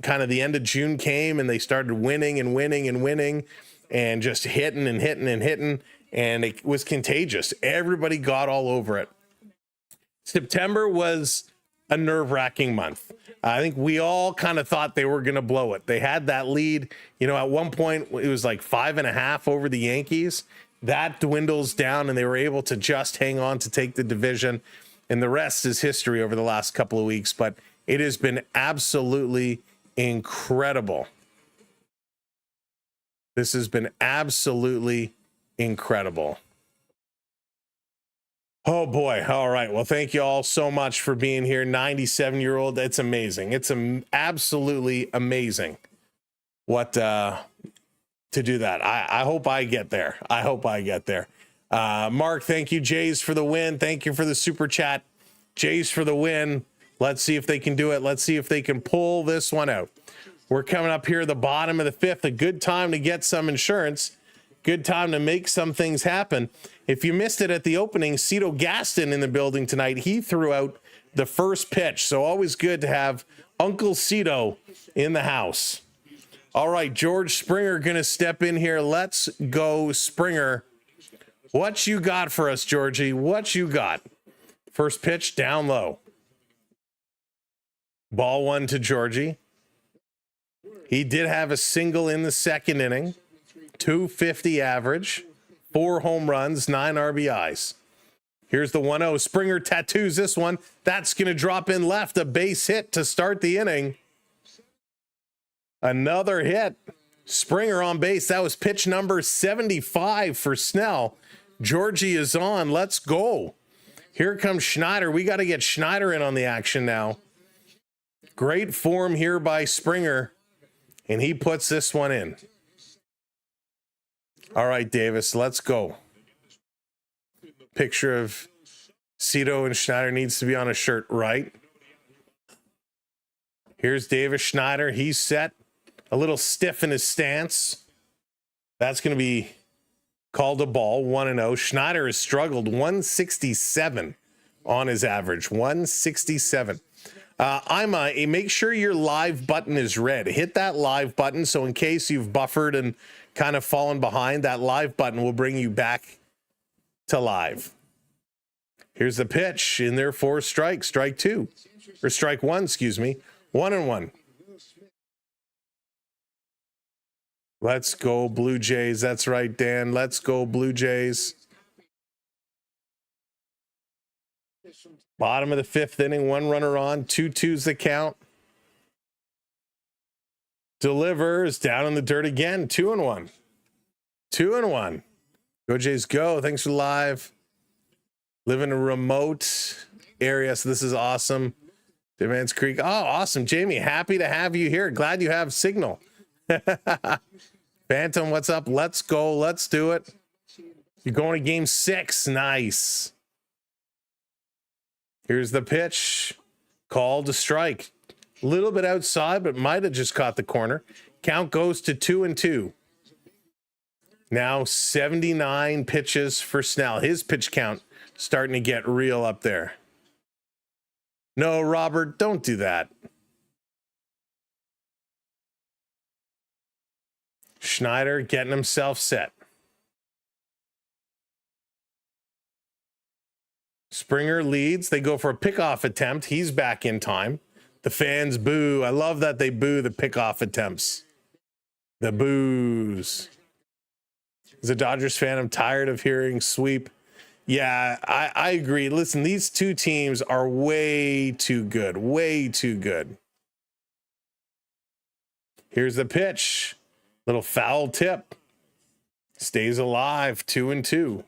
kind of the end of June came, and they started winning and just hitting, and it was contagious. Everybody got all over it. September was a nerve-wracking month. I think we all kind of thought they were going to blow it. They had that lead. You know, at one point it was like 5.5 over the Yankees. That dwindles down, and they were able to just hang on to take the division. And the rest is history over the last couple of weeks. But it has been absolutely incredible. This has been absolutely incredible. Oh boy. All right. Well, thank you all so much for being here. 97-year-old. It's amazing. It's absolutely amazing what to do that. I hope I get there. Mark, thank you. Jays for the win. Thank you for the super chat. Jays for the win. Let's see if they can do it. Let's see if they can pull this one out. We're coming up here at the bottom of the 5th. A good time to get some insurance. Good time to make some things happen. If you missed it at the opening, Cito Gaston in the building tonight. He threw out the first pitch. So always good to have Uncle Cito in the house. All right, George Springer going to step in here. Let's go, Springer. What you got for us, Georgie? What you got? First pitch down low. Ball 1 to Georgie. He did have a single in the 2nd inning. 250 average, 4 home runs, 9 RBIs. Here's the 1-0. Springer tattoos this one. That's going to drop in left. A base hit to start the inning. Another hit. Springer on base. That was pitch number 75 for Snell. Georgie is on. Let's go. Here comes Schneider. We got to get Schneider in on the action now. Great form here by Springer, and he puts this one in. All right, Davis, let's go. Picture of Cito and Schneider needs to be on a shirt, right? Here's Davis Schneider. He's set. A little stiff in his stance. That's going to be called a ball, 1-0. Schneider has struggled, 167 on his average, 167. Make sure your live button is red. Hit that live button, so in case you've buffered and kind of fallen behind, that live button will bring you back to live. Here's the pitch in there for strike 2, or strike 1, excuse me, 1-1. Let's go Blue Jays. That's right, Dan. Let's go Blue Jays. Bottom of the 5th inning, 1 runner on, 2-2's the count. Delivers down in the dirt again, 2-1. 2-1. Go Jays, go. Thanks for live. Live in a remote area, so this is awesome. Devance Creek. Oh, awesome. Jamie, happy to have you here. Glad you have signal. Phantom, what's up? Let's go. Let's do it. You're going to game 6. Nice. Here's the pitch. Called to strike. A little bit outside, but might have just caught the corner. Count goes to 2-2. Now 79 pitches for Snell. His pitch count starting to get real up there. No, Robert, don't do that. Schneider getting himself set. Springer leads. They go for a pickoff attempt. He's back in time. The fans boo. I love that they boo the pickoff attempts. The boos. As a Dodgers fan, I'm tired of hearing sweep. Yeah, I agree. Listen, these two teams are way too good. Way too good. Here's the pitch. Little foul tip. Stays alive. 2-2.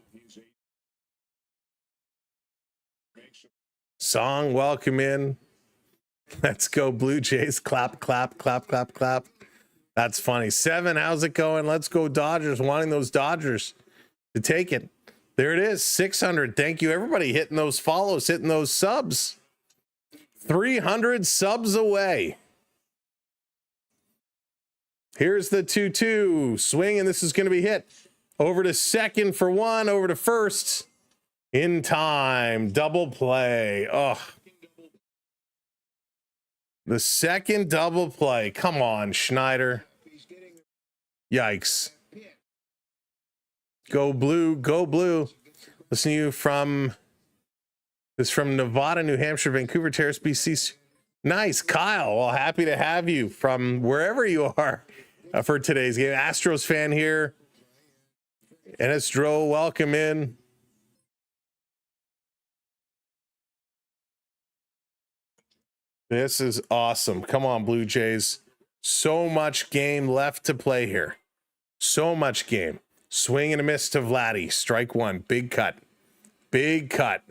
Song, welcome in. Let's go, Blue Jays. Clap, clap, clap, clap, clap. That's funny. 7, how's it going? Let's go, Dodgers. Wanting those Dodgers to take it. There it is, 600. Thank you, everybody, hitting those follows, hitting those subs. 300 subs away. Here's the 2-2 swing, and this is going to be hit. Over to second for 1, over to first. In time, double play. Oh, the second double play. Come on, Schneider. Yikes. Go blue, go blue. Listen to you from Nevada, New Hampshire, Vancouver, Terrace, BC. Nice, Kyle. Well, happy to have you from wherever you are for today's game. Astros fan here. Ennis Dro, welcome in. This is awesome. Come on, Blue Jays. So much game left to play here. So much game. Swing and a miss to Vladdy. Strike 1. Big cut. Big cut.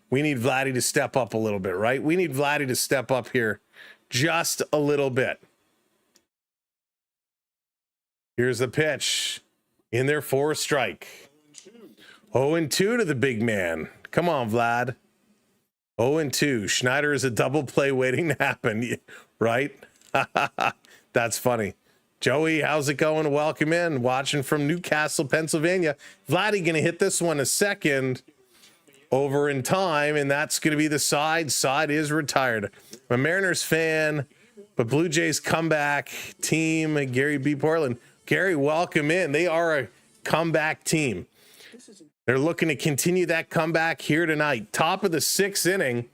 We need Vladdy to step up a little bit, right? We need Vladdy to step up here just a little bit. Here's the pitch. In there for a strike. 0-2 to the big man. Come on, Vlad. 0-2. Schneider is a double play waiting to happen, right? That's funny. Joey, how's it going? Welcome in. Watching from Newcastle, Pennsylvania. Vladdy going to hit this one a second over in time, and that's going to be the side. Side is retired. I'm a Mariners fan, but Blue Jays comeback team. Gary B. Portland. Gary, welcome in. They are a comeback team. They're looking to continue that comeback here tonight. Top of the 6th inning,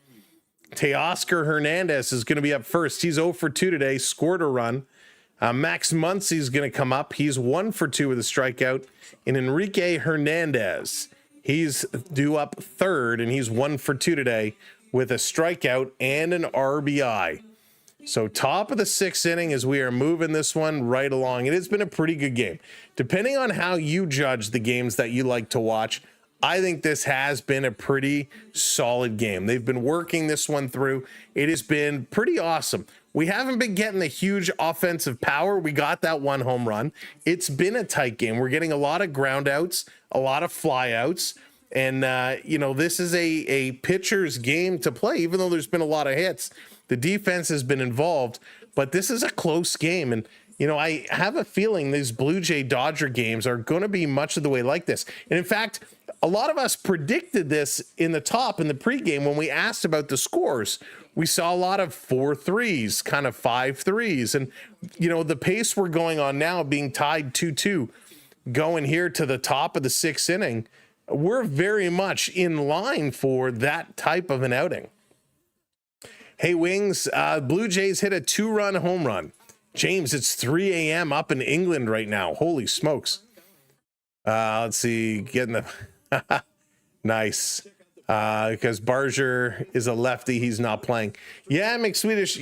Teoscar Hernandez is going to be up first. He's 0 for 2 today, scored a run. Max Muncy's going to come up. He's 1 for 2 with a strikeout. And Enrique Hernandez, he's due up third, and he's 1 for 2 today with a strikeout and an RBI. So top of the 6th inning as we are moving this one right along. It has been a pretty good game. Depending on how you judge the games that you like to watch, I think this has been a pretty solid game. They've been working this one through. It has been pretty awesome. We haven't been getting the huge offensive power. We got that 1 home run. It's been a tight game. We're getting a lot of ground outs, a lot of fly outs. And, this is a pitcher's game to play, even though there's been a lot of hits. The defense has been involved, but this is a close game. And, I have a feeling these Blue Jay Dodger games are going to be much of the way like this. And in fact, a lot of us predicted this in the pregame when we asked about the scores. We saw a lot of 4-3s, kind of 5-3s. And, the pace we're going on now being tied 2-2, going here to the top of the 6th inning, we're very much in line for that type of an outing. Hey, Wings, Blue Jays hit a 2-run home run. James, it's 3 a.m. up in England right now. Holy smokes. Let's see, getting the nice. Because Barger is a lefty, he's not playing. Yeah, McSwedish,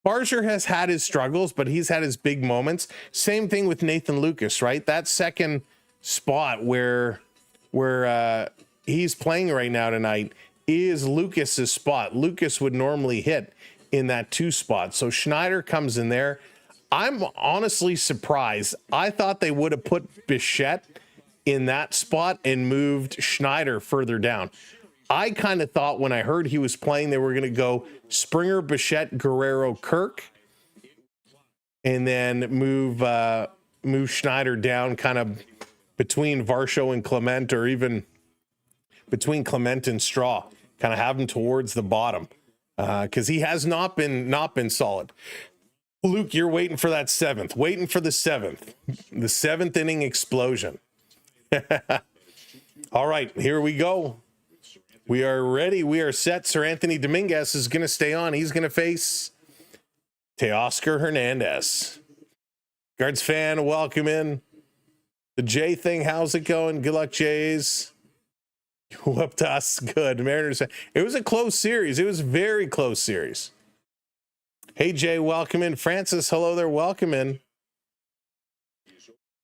Barger has had his struggles, but he's had his big moments. Same thing with Nathan Lucas, right? That second spot where he's playing right now tonight is Lucas's spot. Lucas would normally hit in that 2 spot. So Schneider comes in there. I'm honestly surprised. I thought they would have put Bichette in that spot and moved Schneider further down. I kind of thought when I heard he was playing, they were going to go Springer, Bichette, Guerrero, Kirk, and then move Schneider down kind of between Varsho and Clement, or even between Clement and Straw, kind of have him towards the bottom, because he has not been solid. Luke, you're waiting for that 7th, waiting for the 7th inning explosion. All right, here we go. We are ready. We are set. Sir Anthony Dominguez is going to stay on. He's going to face Teoscar Hernandez. Guards fan, welcome in. The Jay thing, how's it going? Good luck, Jays. Whooped us. Good. Mariners. It was a close series. It was a very close series. Hey, Jay, welcome in. Francis, hello there. Welcome in.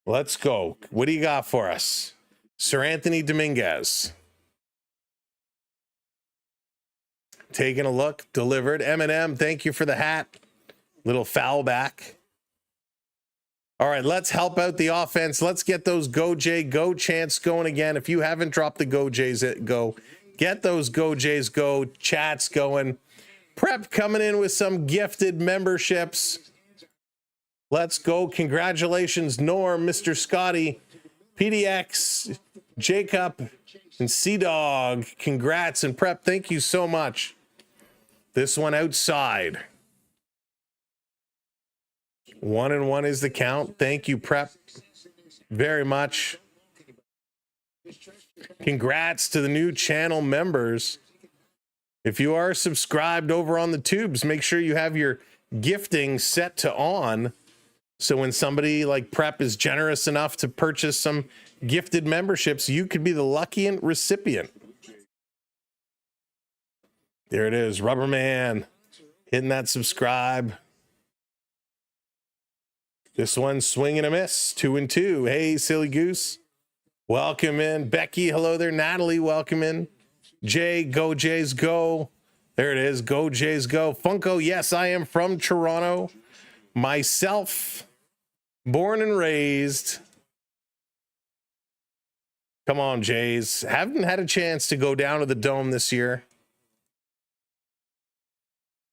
Let's go. What do you got for us? Sir Anthony Dominguez. Taking a look. Delivered. Eminem, thank you for the hat. Little foul back. All right, let's help out the offense. Let's get those Go Jay Go chants going again. If you haven't dropped the Go Jays Go, get those Go Jays Go chats going. Prep coming in with some gifted memberships. Let's go. Congratulations, Norm, Mr. Scotty, PDX, Jacob, and Sea-Dog. Congrats. And Prep, thank you so much. This one outside. 1-1 is the count. Thank you, Prep, very much. Congrats to the new channel members. If you are subscribed over on the tubes, make sure you have your gifting set to on. So when somebody like Prep is generous enough to purchase some gifted memberships, you could be the lucky recipient. There it is. Rubberman hitting that subscribe. This one's swing and a miss. 2-2. Hey, Silly Goose. Welcome in. Becky, hello there. Natalie, welcome in. Jay, Go Jays Go. There it is. Go Jays Go. Funko, yes, I am from Toronto. Myself, born and raised. Come on, Jays. Haven't had a chance to go down to the Dome this year.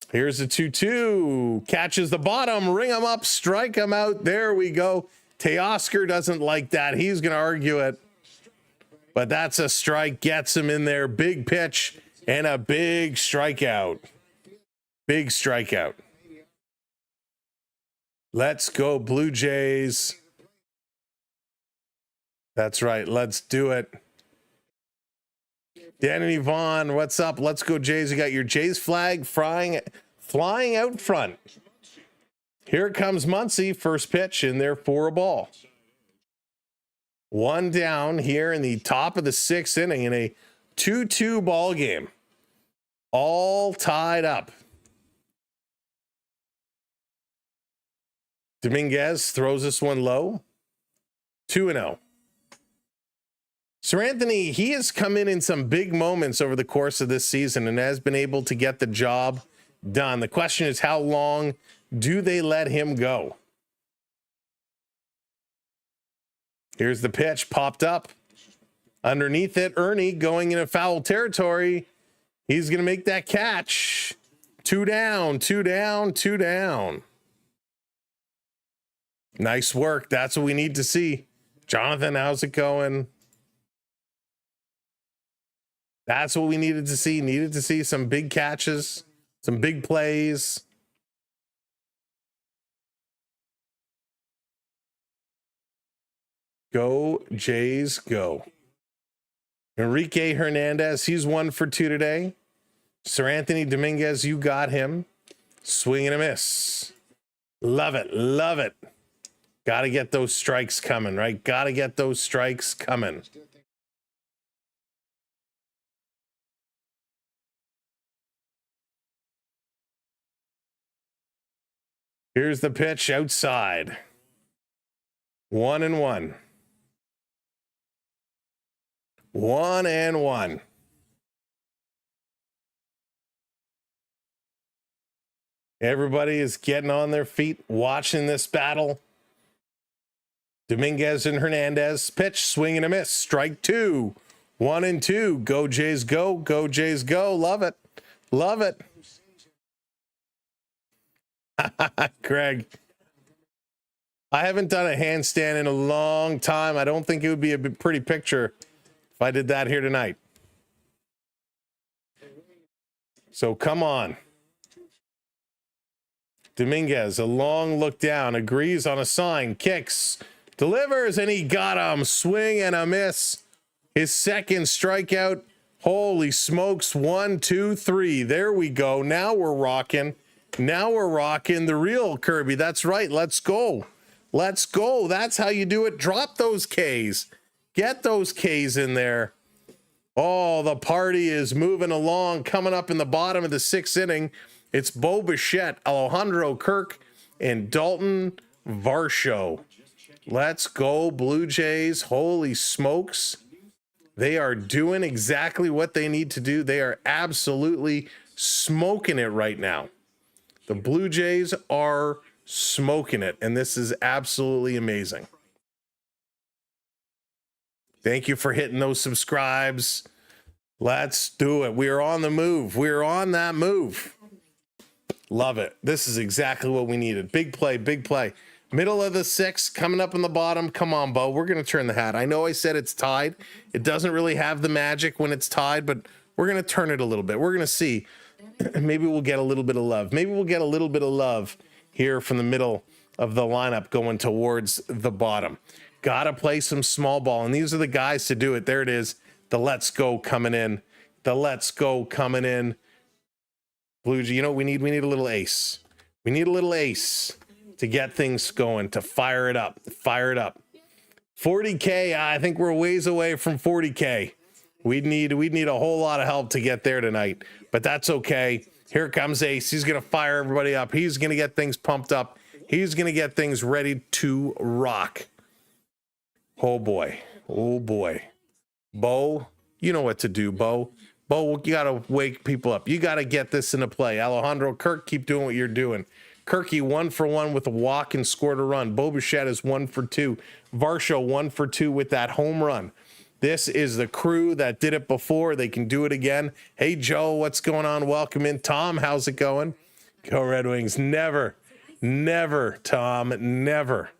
Here's the 2-2. Catches the bottom. Ring him up. Strike him out. There we go. Teoscar doesn't like that. He's going to argue it. But that's a strike. Gets him in there. Big pitch and a big strikeout. Big strikeout. Let's go, Blue Jays. That's right. Let's do it. Dan and Yvonne, what's up? Let's go, Jays. You got your Jays flag flying out front. Here comes Muncy. First pitch in there for a ball. 1 down here in the top of the 6th inning in a 2-2 ball game. All tied up. Dominguez throws this one low. 2-0. Sir Anthony, he has come in some big moments over the course of this season and has been able to get the job done. The question is, how long do they let him go? Here's the pitch, popped up. Underneath it, Ernie going into foul territory. He's going to make that catch. 2 down, 2 down, 2 down. Nice work. That's what we need to see. Jonathan, how's it going? That's what we needed to see. Needed to see some big catches, some big plays. Go Jays, go. Enrique Hernandez, he's 1 for 2 today. Sir Anthony Dominguez, you got him. Swing and a miss. Love it, love it. Got to get those strikes coming, right? Got to get those strikes coming. Here's the pitch outside. 1-1. 1-1. Everybody is getting on their feet, watching this battle. Dominguez and Hernandez pitch, swing and a miss. Strike 2. 1-2. Go Jays, go. Go Jays, go. Love it. Love it. Greg, I haven't done a handstand in a long time. I don't think it would be a pretty picture if I did that here tonight. So come on. Dominguez, a long look down, agrees on a sign, kicks, delivers, and he got him. Swing and a miss. His second strikeout. Holy smokes. 1, 2, 3. There we go. Now we're rocking. Now we're rocking the real Kirby. That's right. Let's go. Let's go. That's how you do it. Drop those Ks. Get those Ks in there. Oh, the party is moving along. Coming up in the bottom of the 6th inning. It's Bo Bichette, Alejandro Kirk, and Dalton Varsho. Let's go, Blue Jays. Holy smokes. They are doing exactly what they need to do. They are absolutely smoking it right now. The Blue Jays are smoking it, and this is absolutely amazing. Thank you for hitting those subscribes. Let's do it. We are on the move. We are on that move. Love it. This is exactly what we needed. Big play, big play. Middle of the 6th, coming up in the bottom. Come on, Bo. We're going to turn the hat. I know I said it's tied. It doesn't really have the magic when it's tied, but we're going to turn it a little bit. We're going to see. Maybe we'll get a little bit of love. Maybe we'll get a little bit of love here from the middle of the lineup going towards the bottom. Got to play some small ball, and these are the guys to do it. There it is. The let's go coming in. The let's go coming in. Blue Jay, you know, we need a little ace. We need a little ace to get things going, to fire it up. Fire it up. 40K, I think we're ways away from 40K. We'd need a whole lot of help to get there tonight, but that's okay. Here comes Ace. He's going to fire everybody up. He's going to get things pumped up. He's going to get things ready to rock. Oh boy. Oh boy. Bo, you know what to do, Bo. Bo, you got to wake people up. You got to get this into play. Alejandro Kirk, keep doing what you're doing. Kirky 1 for 1 with a walk and scored a run. Bo Bichette is 1 for 2. Varsho 1 for 2 with that home run. This is the crew that did it before. They can do it again. Hey, Joe, what's going on? Welcome in. Tom, how's it going? Go Red Wings. Never, never, Tom, never.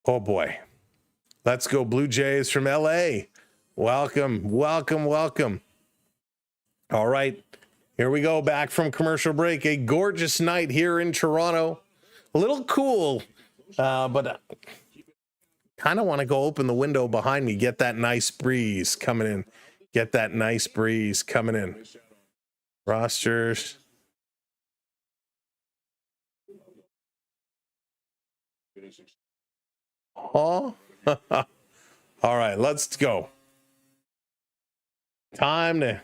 Oh, boy. Let's go Blue Jays from LA. Welcome, welcome, welcome. All right, here we go back from commercial break. A gorgeous night here in Toronto. A little cool, but kind of want to go open the window behind me, get that nice breeze coming in. Get that nice breeze coming in. Rosters. Oh, all right, let's go. Time to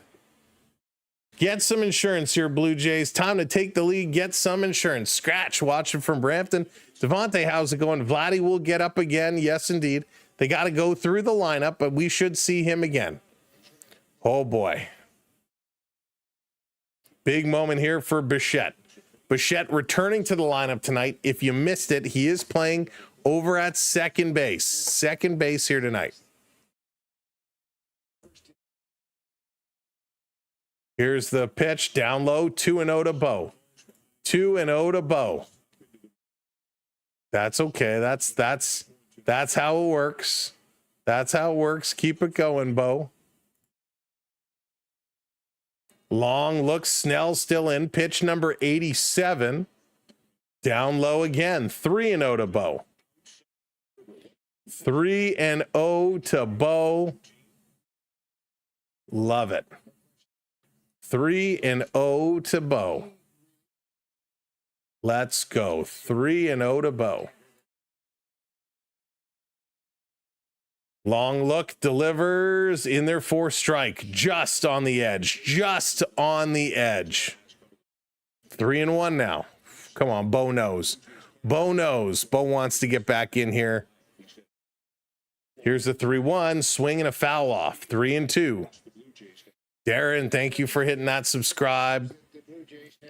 get some insurance here, Blue Jays. Time to take the lead, get some insurance. Scratch watching from Brampton. Devontae, how's it going? Vladdy will get up again. Yes, indeed. They got to go through the lineup, but we should see him again. Oh, boy. Big moment here for Bichette. Bichette returning to the lineup tonight. If you missed it, he is playing over at second base. Second base here tonight. Here's the pitch down low, 2-0 to Bo. 2-0 to Bo. That's okay. That's how it works. That's how it works. Keep it going, Bo. Long look, Snell still in. Pitch number 87. Down low again. 3-0 to Bo. 3-0 to Bo. Love it. 3-0 to Bo. Let's go. 3-0 to Bo. Long look, delivers in their 4th strike. Just on the edge. Just on the edge. 3-1 now. Come on, Bo knows. Bo knows. Bo wants to get back in here. Here's the 3-1, swing and a foul off, 3-2. Darren, thank you for hitting that subscribe.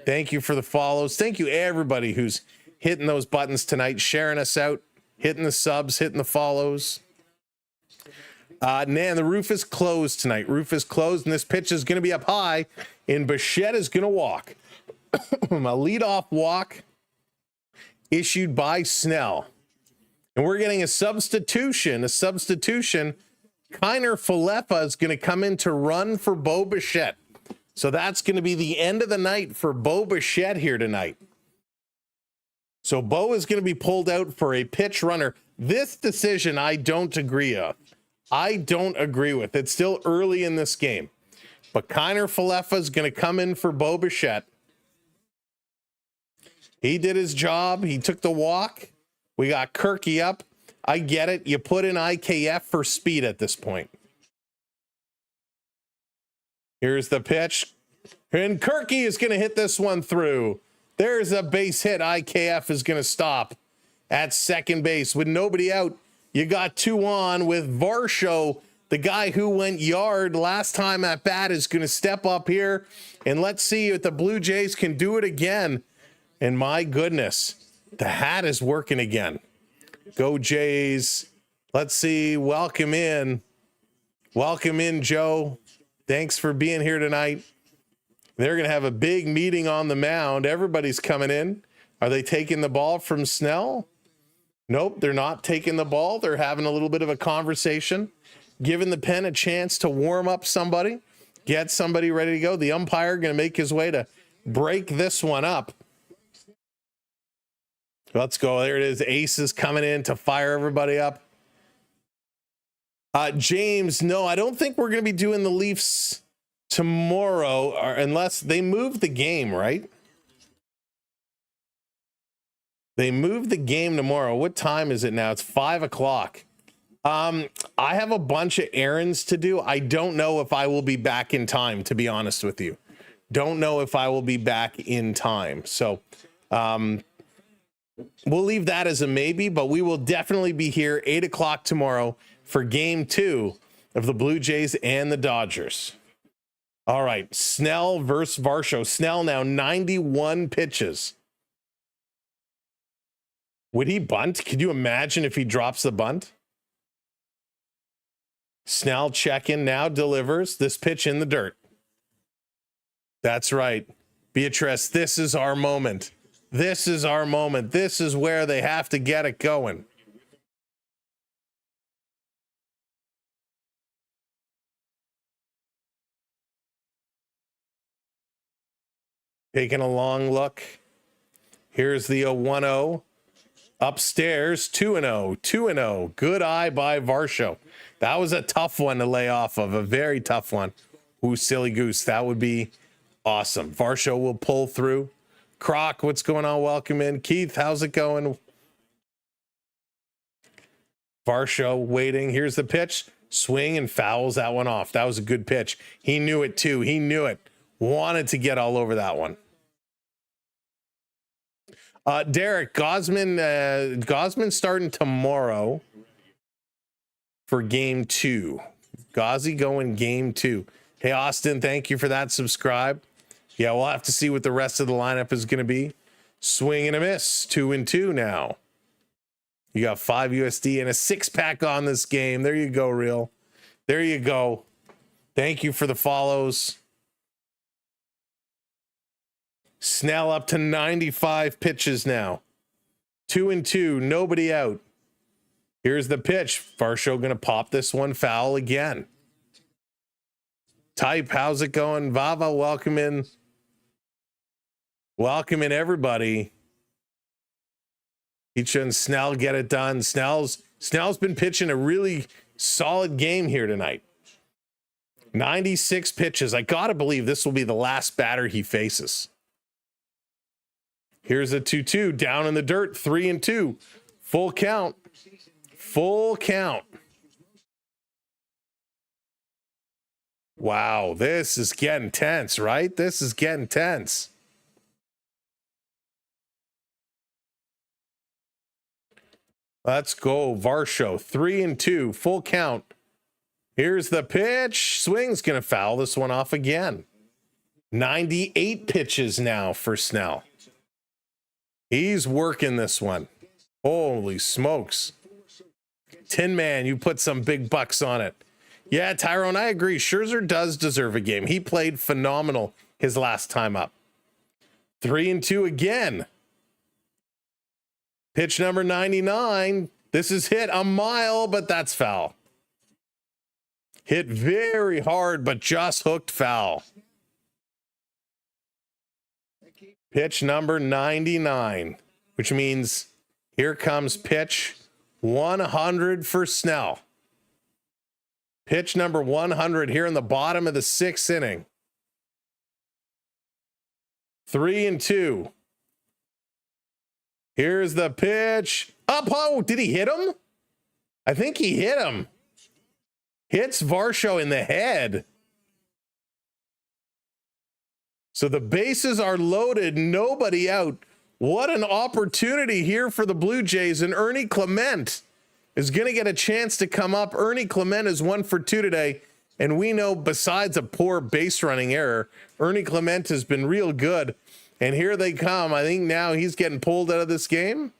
Thank you for the follows. Thank you everybody who's hitting those buttons tonight, sharing us out, hitting the subs, hitting the follows. Nan, the roof is closed tonight. Roof is closed, and this pitch is going to be up high, and Bichette is going to walk. A leadoff walk issued by Snell. And we're getting a substitution. Kiner Falefa is going to come in to run for Bo Bichette. So that's going to be the end of the night for Bo Bichette here tonight. So Bo is going to be pulled out for a pitch runner. This decision I don't agree with. It's still early in this game. But Kiner Falefa is going to come in for Bo Bichette. He did his job. He took the walk. We got Kirky up. I get it. You put in IKF for speed at this point. Here's the pitch. And Kirky is going to hit this one through. There's a base hit. IKF is going to stop at second base with nobody out. You got 2 on with Varsho, the guy who went yard last time at bat, is going to step up here. And let's see if the Blue Jays can do it again. And my goodness, the hat is working again. Go Jays. Let's see. Welcome in. Welcome in, Joe. Thanks for being here tonight. They're going to have a big meeting on the mound. Everybody's coming in. Are they taking the ball from Snell? Nope, they're not taking the ball. They're having a little bit of a conversation, giving the pen a chance to warm up somebody, get somebody ready to go. The umpire going to make his way to break this one up. Let's go. There it is. Ace is coming in to fire everybody up. James, no, I don't think we're going to be doing the Leafs tomorrow, or unless they move the game, right? They moved the game tomorrow. What time is it now? It's 5 o'clock. I have a bunch of errands to do. I don't know if I will be back in time, to be honest with you. Don't know if I will be back in time. So we'll leave that as a maybe, but we will definitely be here 8 o'clock tomorrow for game 2 of the Blue Jays and the Dodgers. All right, Snell versus Varsho. Snell now 91 pitches. Would he bunt? Could you imagine if he drops the bunt? Snell check-in now, delivers this pitch in the dirt. That's right. Beatrice, this is our moment. This is our moment. This is where they have to get it going. Taking a long look. Here's the 1-0. Upstairs, 2-0, 2-0. Good eye by Varsho. That was a tough one to lay off of, a very tough one. Ooh, silly goose. That would be awesome. Varsho will pull through. Croc, what's going on? Welcome in. Keith, how's it going? Varsho waiting. Here's the pitch. Swing and fouls that one off. That was a good pitch. He knew it too. He knew it. Wanted to get all over that one. Derek, Gosman starting tomorrow for game 2. Gauzy going game 2. Hey, Austin, thank you for that subscribe. Yeah, we'll have to see what the rest of the lineup is going to be. Swing and a miss. 2-2 now. You got 5 USD and a 6-pack on this game. There you go, Real. There you go. Thank you for the follows. Snell up to 95 pitches now. 2-2, nobody out. Here's the pitch. Varsho going to pop this one foul again. Type, how's it going? Vava, welcome in. Welcome in, everybody. Icha and Snell get it done. Snell's been pitching a really solid game here tonight. 96 pitches. I got to believe this will be the last batter he faces. Here's a 2-2 down in the dirt, 3-2. Full count. Full count. Wow, this is getting tense, right? This is getting tense. Let's go, Varsho. 3-2, full count. Here's the pitch. Swing's going to foul this one off again. 98 pitches now for Snell. He's working this one. Holy smokes. Tin Man, you put some big bucks on it. Yeah, Tyrone, I agree. Scherzer does deserve a game. He played phenomenal his last time up. 3-2 again. Pitch number 99. This is hit a mile, but that's foul. Hit very hard, but just hooked foul. Pitch number 99, which means here comes pitch 100 for Snell. Pitch number 100 here in the bottom of the 6th inning. 3-2. Here's the pitch. Up. Oh, did he hit him? I think he hit him. Hits Varsho in the head. So the bases are loaded, nobody out. What an opportunity here for the Blue Jays, and Ernie Clement is going to get a chance to come up. Ernie Clement is 1 for 2 today, and we know besides a poor base running error, Ernie Clement has been real good. And here they come. I think now he's getting pulled out of this game.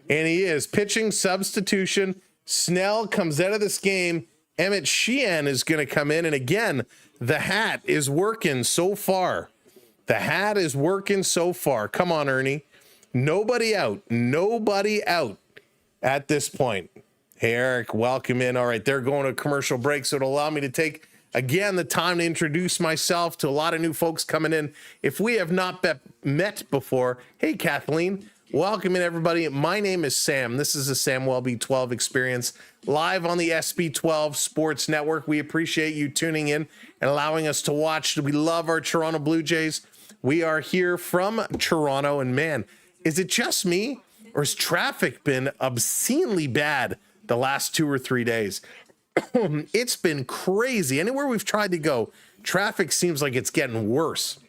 And he is. Pitching substitution. Snell comes out of this game. Emmett Sheehan is going to come in, and again, the hat is working so far. The hat is working so far. Come on, Ernie. Nobody out. Nobody out at this point. Hey, Eric, welcome in. All right, they're going to a commercial break, so it'll allow me to take, again, the time to introduce myself to a lot of new folks coming in. If we have not met before, hey, Kathleen, welcome in, everybody. My name is Sam. This is a Sam Welby 12 experience live on the SB12 Sports Network. We appreciate you tuning in and allowing us to watch. We love our Toronto Blue Jays. We are here from Toronto, and man, is it just me, or has traffic been obscenely bad the last 2 or 3 days? It's been crazy. Anywhere we've tried to go, traffic seems like it's getting worse.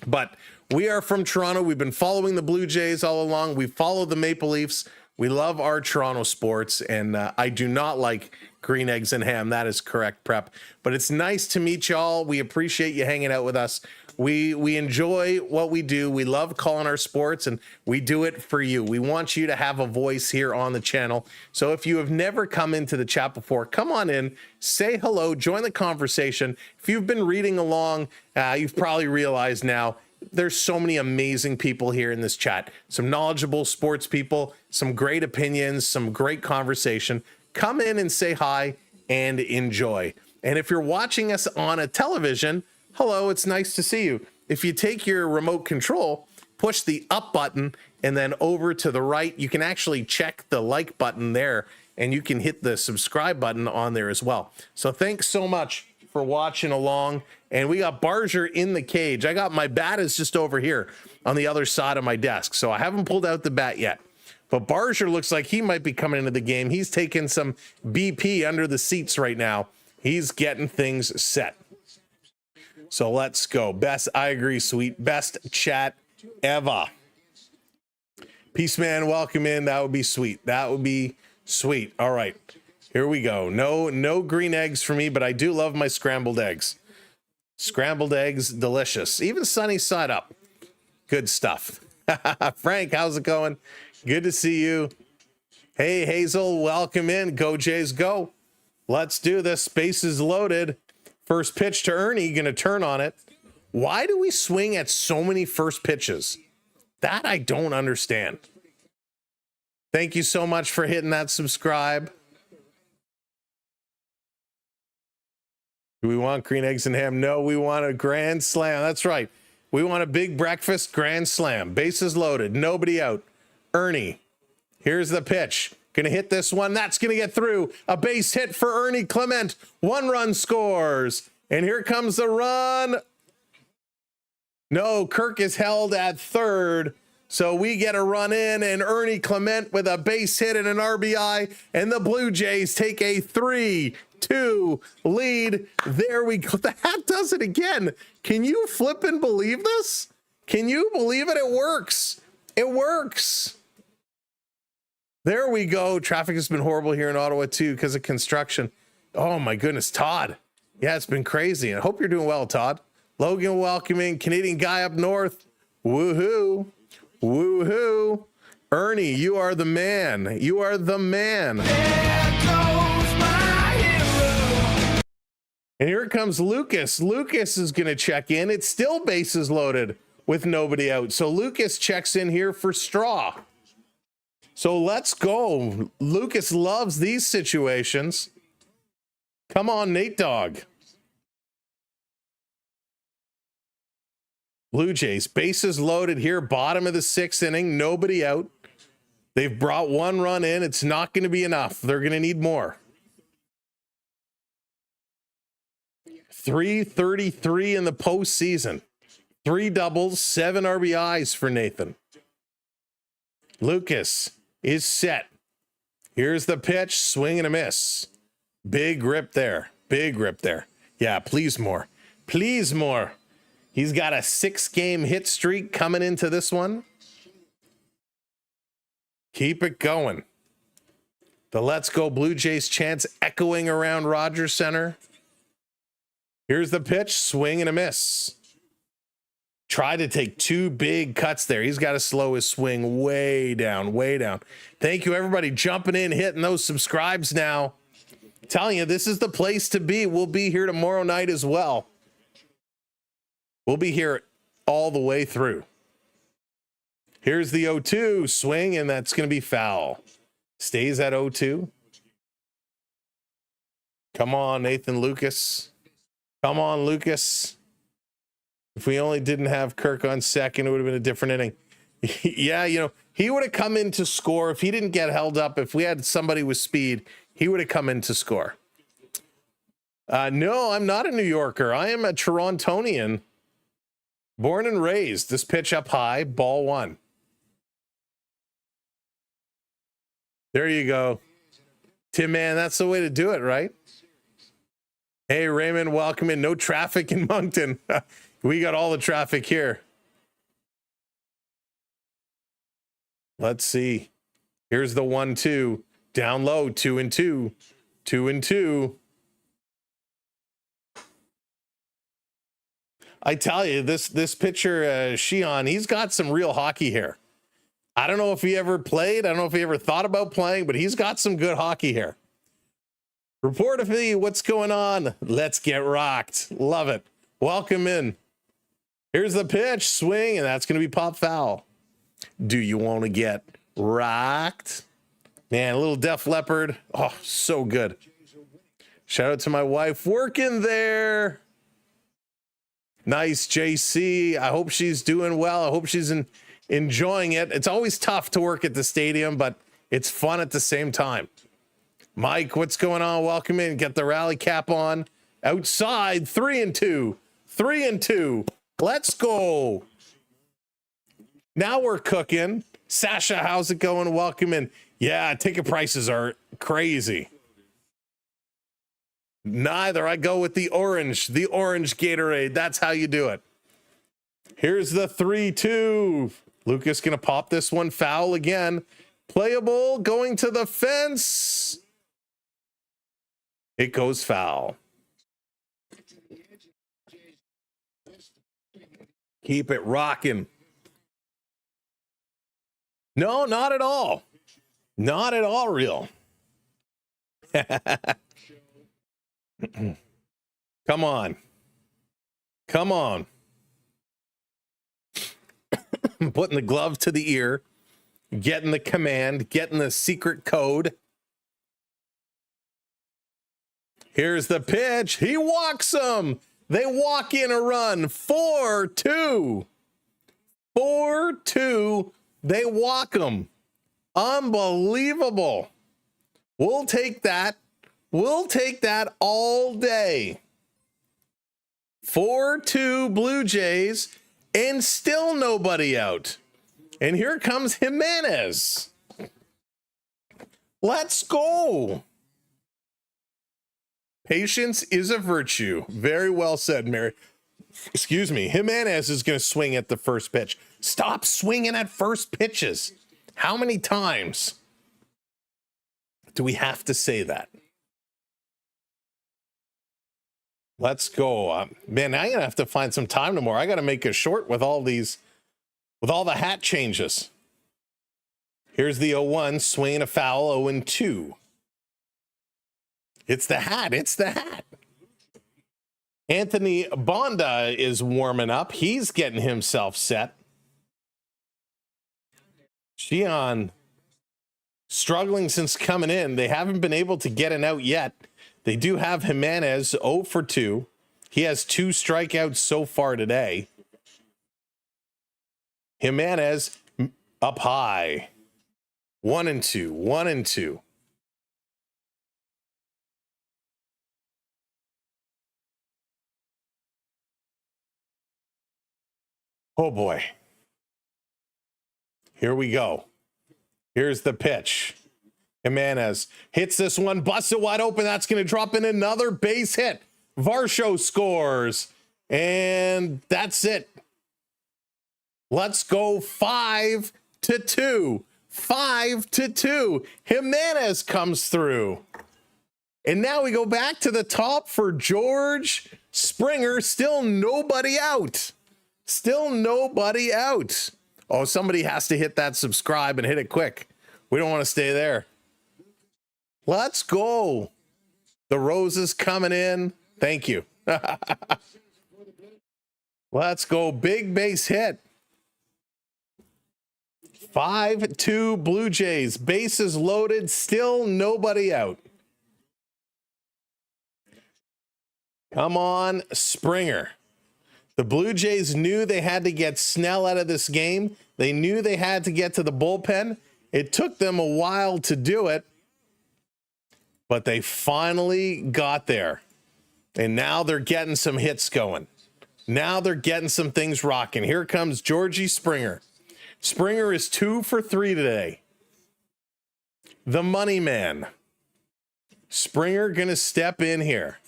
But we are from Toronto. We've been following the Blue Jays all along. We follow the Maple Leafs. We love our Toronto sports, and I do not like green eggs and ham. That is correct, Prep. But it's nice to meet y'all. We appreciate you hanging out with us. We enjoy what we do. We love calling our sports, and we do it for you. We want you to have a voice here on the channel. So if you have never come into the chat before, come on in, say hello, join the conversation. If you've been reading along, you've probably realized now there's so many amazing people here in this chat. Some knowledgeable sports people, some great opinions, some great conversation. Come in and say hi and enjoy. And if you're watching us on a television, hello, it's nice to see you. If you take your remote control, push the up button and then over to the right, you can actually check the like button there, and you can hit the subscribe button on there as well. So thanks so much for watching along. And we got Barger in the cage. I got my bat is just over here on the other side of my desk, so I haven't pulled out the bat yet. But Barger looks like he might be coming into the game. He's taking some BP under the seats right now. He's getting things set. So let's go. Best, I agree, sweet. Best chat ever. Peace, man. Welcome in. That would be sweet. That would be sweet. All right. Here we go. No green eggs for me, but I do love my scrambled eggs. Scrambled eggs, delicious. Even sunny side up. Good stuff. Frank, how's it going? Good to see you. Hey, Hazel, welcome in. Go Jays, go. Let's do this. Space is loaded. First pitch to Ernie, going to turn on it. Why do we swing at so many first pitches? That I don't understand. Thank you so much for hitting that subscribe. Do we want green eggs and ham? No, we want a grand slam. That's right. We want a big breakfast grand slam. Bases loaded. Nobody out. Ernie, here's the pitch. Going to hit this one. That's going to get through. A base hit for Ernie Clement. 1 run scores. And here comes the run. No, Kirk is held at third. So we get a run in, and Ernie Clement with a base hit and an RBI. And the Blue Jays take a 3-2 lead. There we go. The hat does it again. Can you flip and believe this? Can you believe it? It works. It works. There we go. Traffic has been horrible here in Ottawa too because of construction. Oh my goodness, Todd. Yeah, it's been crazy. I hope you're doing well, Todd. Logan welcoming Canadian guy up north. Woohoo. Woohoo. Ernie, you are the man. You are the man. And here comes Lucas. Lucas is going to check in. It's still bases loaded with nobody out. So Lucas checks in here for Straw. So let's go. Lucas loves these situations. Come on, Nate Dogg. Blue Jays, bases loaded here, bottom of the 6th inning, nobody out. They've brought 1 run in. It's not going to be enough. They're going to need more. 333 in the postseason. 3 doubles, 7 RBIs for Nathan. Lucas is set. Here's the pitch, swing and a miss. Big rip there. Big rip there. Yeah, please more. Please more. He's got a 6-game hit streak coming into this one. Keep it going. The Let's Go Blue Jays chants echoing around Rogers Center. Here's the pitch, swing and a miss. Try to take 2 big cuts there. He's got to slow his swing way down, way down. Thank you, everybody, jumping in, hitting those subscribes now. Telling you, this is the place to be. We'll be here tomorrow night as well. We'll be here all the way through. Here's the 0-2 swing, and that's going to be foul. Stays at 0-2. Come on, Nathan Lucas. Come on, Lucas. If we only didn't have Kirk on second, it would have been a different inning. Yeah, you know, he would have come in to score if he didn't get held up. If we had somebody with speed, he would have come in to score. No, I'm not a New Yorker. I am a Torontonian. Born and raised. This pitch up high, ball 1. There you go. Tim, man, that's the way to do it, right? Hey, Raymond, welcome in. No traffic in Moncton. We got all the traffic here. Let's see. Here's the 1-2. Down low, 2-2. 2-2. I tell you, this pitcher, Sheehan, he's got some real hockey here. I don't know if he ever played. I don't know if he ever thought about playing, but he's got some good hockey here. Report of me, what's going on? Let's get rocked. Love it. Welcome in. Here's the pitch, swing, and that's going to be pop foul. Do you want to get rocked? Man, a little Def Leppard. Oh, so good. Shout out to my wife working there. Nice, JC. I hope she's doing well. I hope she's enjoying it. It's always tough to work at the stadium, but it's fun at the same time. Mike, what's going on? Welcome in. Get the rally cap on. Outside, 3-2. 3-2. Let's go. Now we're cooking. Sasha, how's it going? Welcome in. Yeah, ticket prices are crazy. Neither. I go with the orange Gatorade. That's how you do it. Here's the 3-2. Lucas going to pop this one. Foul again. Playable, going to the fence. It goes foul. Keep it rocking. No, not at all. Not at all real. Come on. Come on. Putting the glove to the ear, getting the command, getting the secret code. Here's the pitch. He walks him. They walk in a run. 4-2. 4-2. They walk him. Unbelievable. We'll take that. We'll take that all day. 4-2 Blue Jays, and still nobody out. And here comes Jimenez. Let's go. Patience is a virtue. Very well said, Mary. Excuse me. Jimenez is going to swing at the first pitch. Stop swinging at first pitches. How many times? Do we have to say that? Let's go. Man, I'm going to have to find some time tomorrow. I got to make a short with all these, with all the hat changes. Here's the 0-1, swinging a foul, 0-2. It's the hat. It's the hat. Anthony Bonda is warming up. He's getting himself set. Xian struggling since coming in. They haven't been able to get an out yet. They do have Jimenez 0 for 2. He has 2 strikeouts so far today. Jimenez up high. 1-2, 1-2. Oh boy. Here we go. Here's the pitch. Jimenez hits this one, busts it wide open. That's going to drop in another base hit. Varsho scores. And that's it. Let's go 5-2. 5-2. Jimenez comes through. And now we go back to the top for George Springer. Still nobody out. Still nobody out. Oh, somebody has to hit that subscribe and hit it quick. We don't want to stay there. Let's go. The roses coming in. Thank you. Let's go. Big base hit. 5-2 Blue Jays. Bases loaded. Still nobody out. Come on, Springer. The Blue Jays knew they had to get Snell out of this game. They knew they had to get to the bullpen. It took them a while to do it, but they finally got there. And now they're getting some hits going. Now they're getting some things rocking. Here comes Georgie Springer. Springer is 2 for 3 today. The money man. Springer gonna step in here.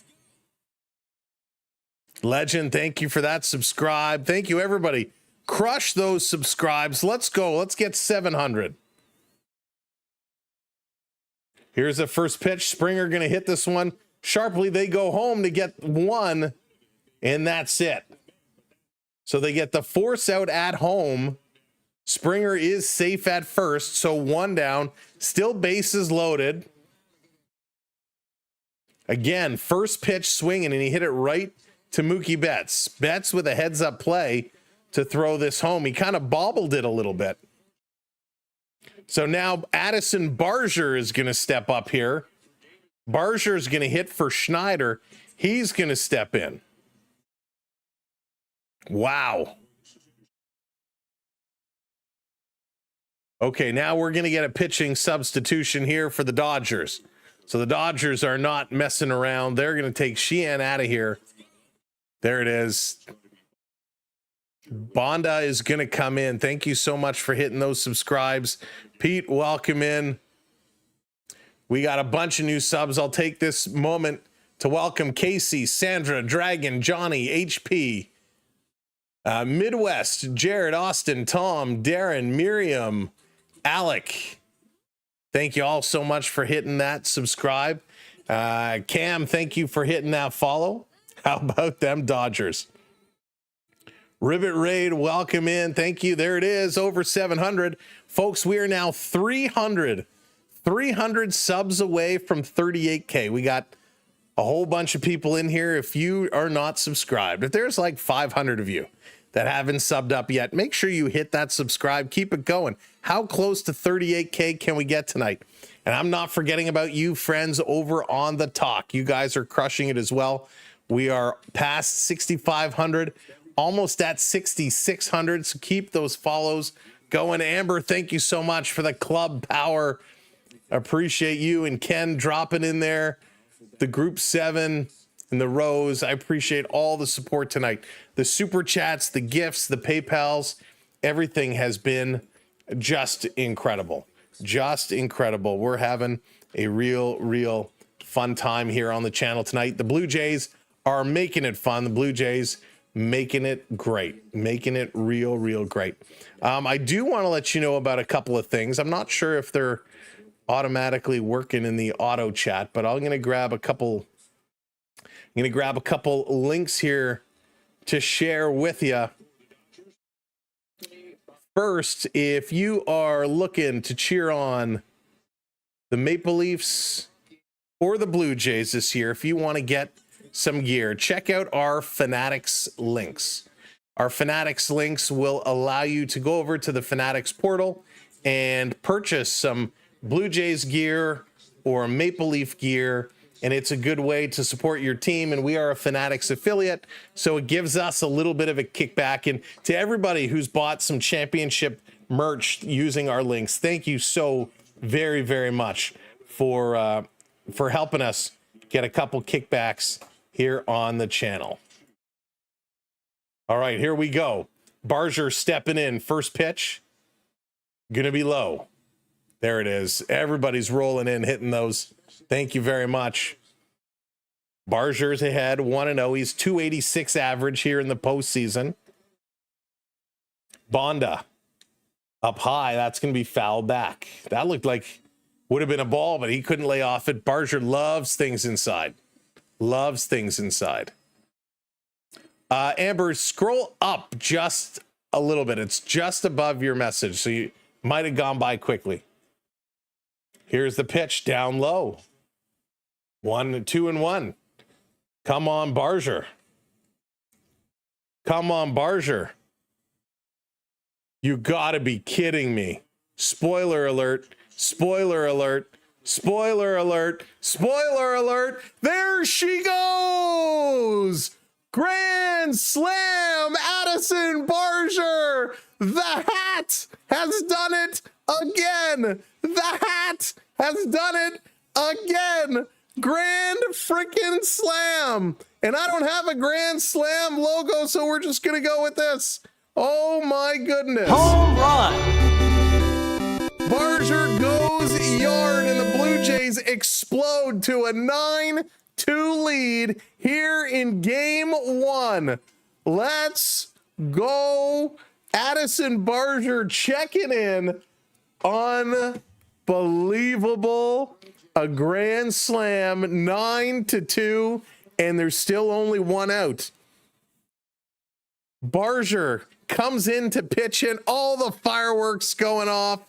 Legend, thank you for that subscribe. Thank you, everybody. Crush those subscribes. Let's go. Let's get 700. Here's the first pitch. Springer going to hit this one sharply. They go home to get 1, and that's it. So they get the force out at home. Springer is safe at first, so 1 down. Still bases loaded. Again, first pitch swinging, and he hit it right to Mookie Betts. Betts with a heads-up play to throw this home. He kind of bobbled it a little bit. So now Addison Barger is going to step up here. Barger is going to hit for Schneider. He's going to step in. Wow. Okay, now we're going to get a pitching substitution here for the Dodgers. So the Dodgers are not messing around. They're going to take Sheehan out of here. There it is. Bonda is going to come in. Thank you so much for hitting those subscribes. Pete, welcome in. We got a bunch of new subs. I'll take this moment to welcome Casey, Sandra, Dragon, Johnny, HP, Midwest, Jared, Austin, Tom, Darren, Miriam, Alec. Thank you all so much for hitting that subscribe. Cam, thank you for hitting that follow. How about them Dodgers? Ribbit Raid, welcome in. Thank you. There it is, over 700. Folks, we are now 300 subs away from 38K. We got a whole bunch of people in here. If you are not subscribed, if there's like 500 of you that haven't subbed up yet, make sure you hit that subscribe. Keep it going. How close to 38K can we get tonight? And I'm not forgetting about you friends over on the talk. You guys are crushing it as well. We are past 6,500. Almost at 6,600. So keep those follows going. Amber, thank you so much for the club power. Appreciate you and Ken dropping in there. The group 7 and the Rose. I appreciate all the support tonight. The super chats, the gifts, the PayPals, everything has been just incredible. Just incredible. We're having a real fun time here on the channel tonight. The Blue Jays are making it fun. The Blue Jays making it great, making it real great. I do want to let you know about a couple of things. I'm not sure if they're automatically working in the auto chat, but I'm going to grab a couple. I'm going to grab a couple links here to share with you. First, if you are looking to cheer on the Maple Leafs or the Blue Jays this year, if you want to get some gear, check out our Fanatics links. Our Fanatics links will allow you to go over to the Fanatics portal and purchase some Blue Jays gear or Maple Leaf gear, and it's a good way to support your team. And we are a Fanatics affiliate, so it gives us a little bit of a kickback. And to everybody who's bought some championship merch using our links, thank you so very, very much for helping us get a couple kickbacks here on the channel. All right, here we go. Barger stepping in. First pitch, gonna be low. There it is. Everybody's rolling in, hitting those. Thank you very much. Barger's ahead, 1-0. He's 286 average here in the postseason. Bonda up high. That's going to be fouled back. That looked like would have been a ball, but he couldn't lay off it. Barger loves things inside. Loves things inside. Amber, scroll up just a little bit. It's just above your message, so you might have gone by quickly. Here's the pitch down low. 1-2-1. Come on, Barger. Come on, Barger. You gotta be kidding me. Spoiler alert. Spoiler alert. Spoiler alert. Spoiler alert. There she goes. Grand slam, Addison Barger. The hat has done it again. The hat has done it again. Grand freaking slam. And I don't have a Grand Slam logo, so we're just going to go with this. Oh my goodness. Home run. Barger goes yard, and the Blue Jays explode to a 9-2 lead here in game one. Let's go. Addison Barger checking in. Unbelievable. A grand slam, 9-2, and there's still only one out. Barger comes in to pitch in, all the fireworks going off.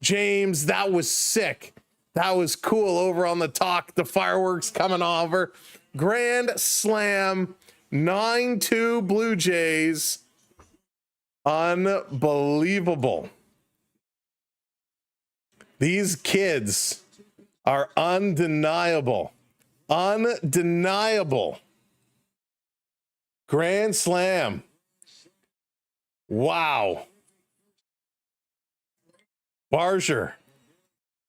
James, that was sick. That was cool over on the talk, the fireworks coming over. Grand slam, 9-2 Blue Jays. Unbelievable. These kids are undeniable. Undeniable. Grand slam. Wow. Barger.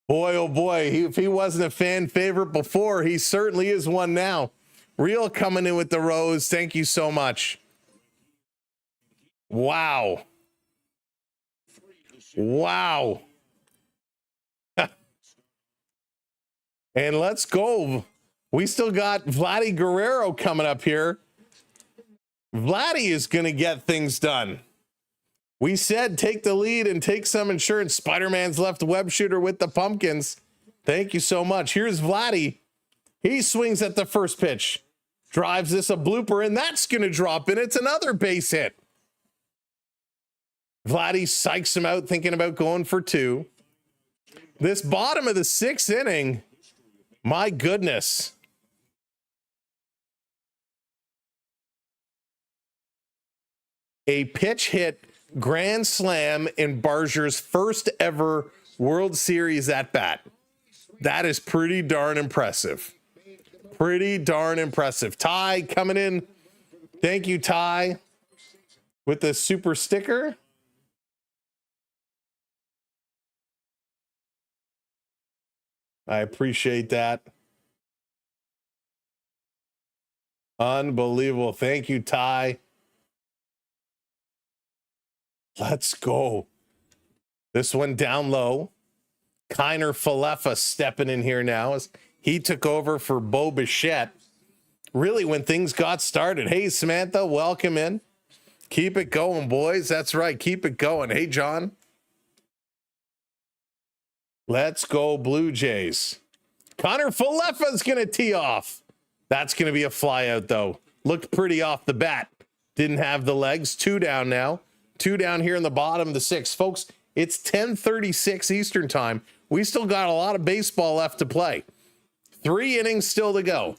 Boy, oh boy, if he wasn't a fan favorite before, he certainly is one now. Real coming in with the rose. Thank you so much. Wow. Wow. And let's go. We still got Vladdy Guerrero coming up here. Vladdy is going to get things done. We said take the lead and take some insurance. Spider-Man's left web shooter with the pumpkins. Thank you so much. Here's Vladdy. He swings at the first pitch. Drives this a blooper, and that's going to drop in. It's another base hit. Vladdy psychs him out, thinking about going for two. This bottom of the sixth inning, my goodness. A pitch hit grand slam in Barger's first ever World Series at bat. That is pretty darn impressive. Pretty darn impressive. Ty coming in. Thank you, Ty, with the super sticker. I appreciate that. Unbelievable. Thank you, Ty. Let's go. This one down low. Kiner Falefa stepping in here now as he took over for Bo Bichette. Really, when things got started. Hey, Samantha, welcome in. Keep it going, boys. That's right. Keep it going. Hey, John. Let's go Blue Jays. Connor Falefa's going to tee off. That's going to be a fly out, though. Looked pretty off the bat. Didn't have the legs. 2 down now. 2 down here in the bottom of the 6th. Folks, it's 10:36 Eastern time. We still got a lot of baseball left to play. 3 innings still to go.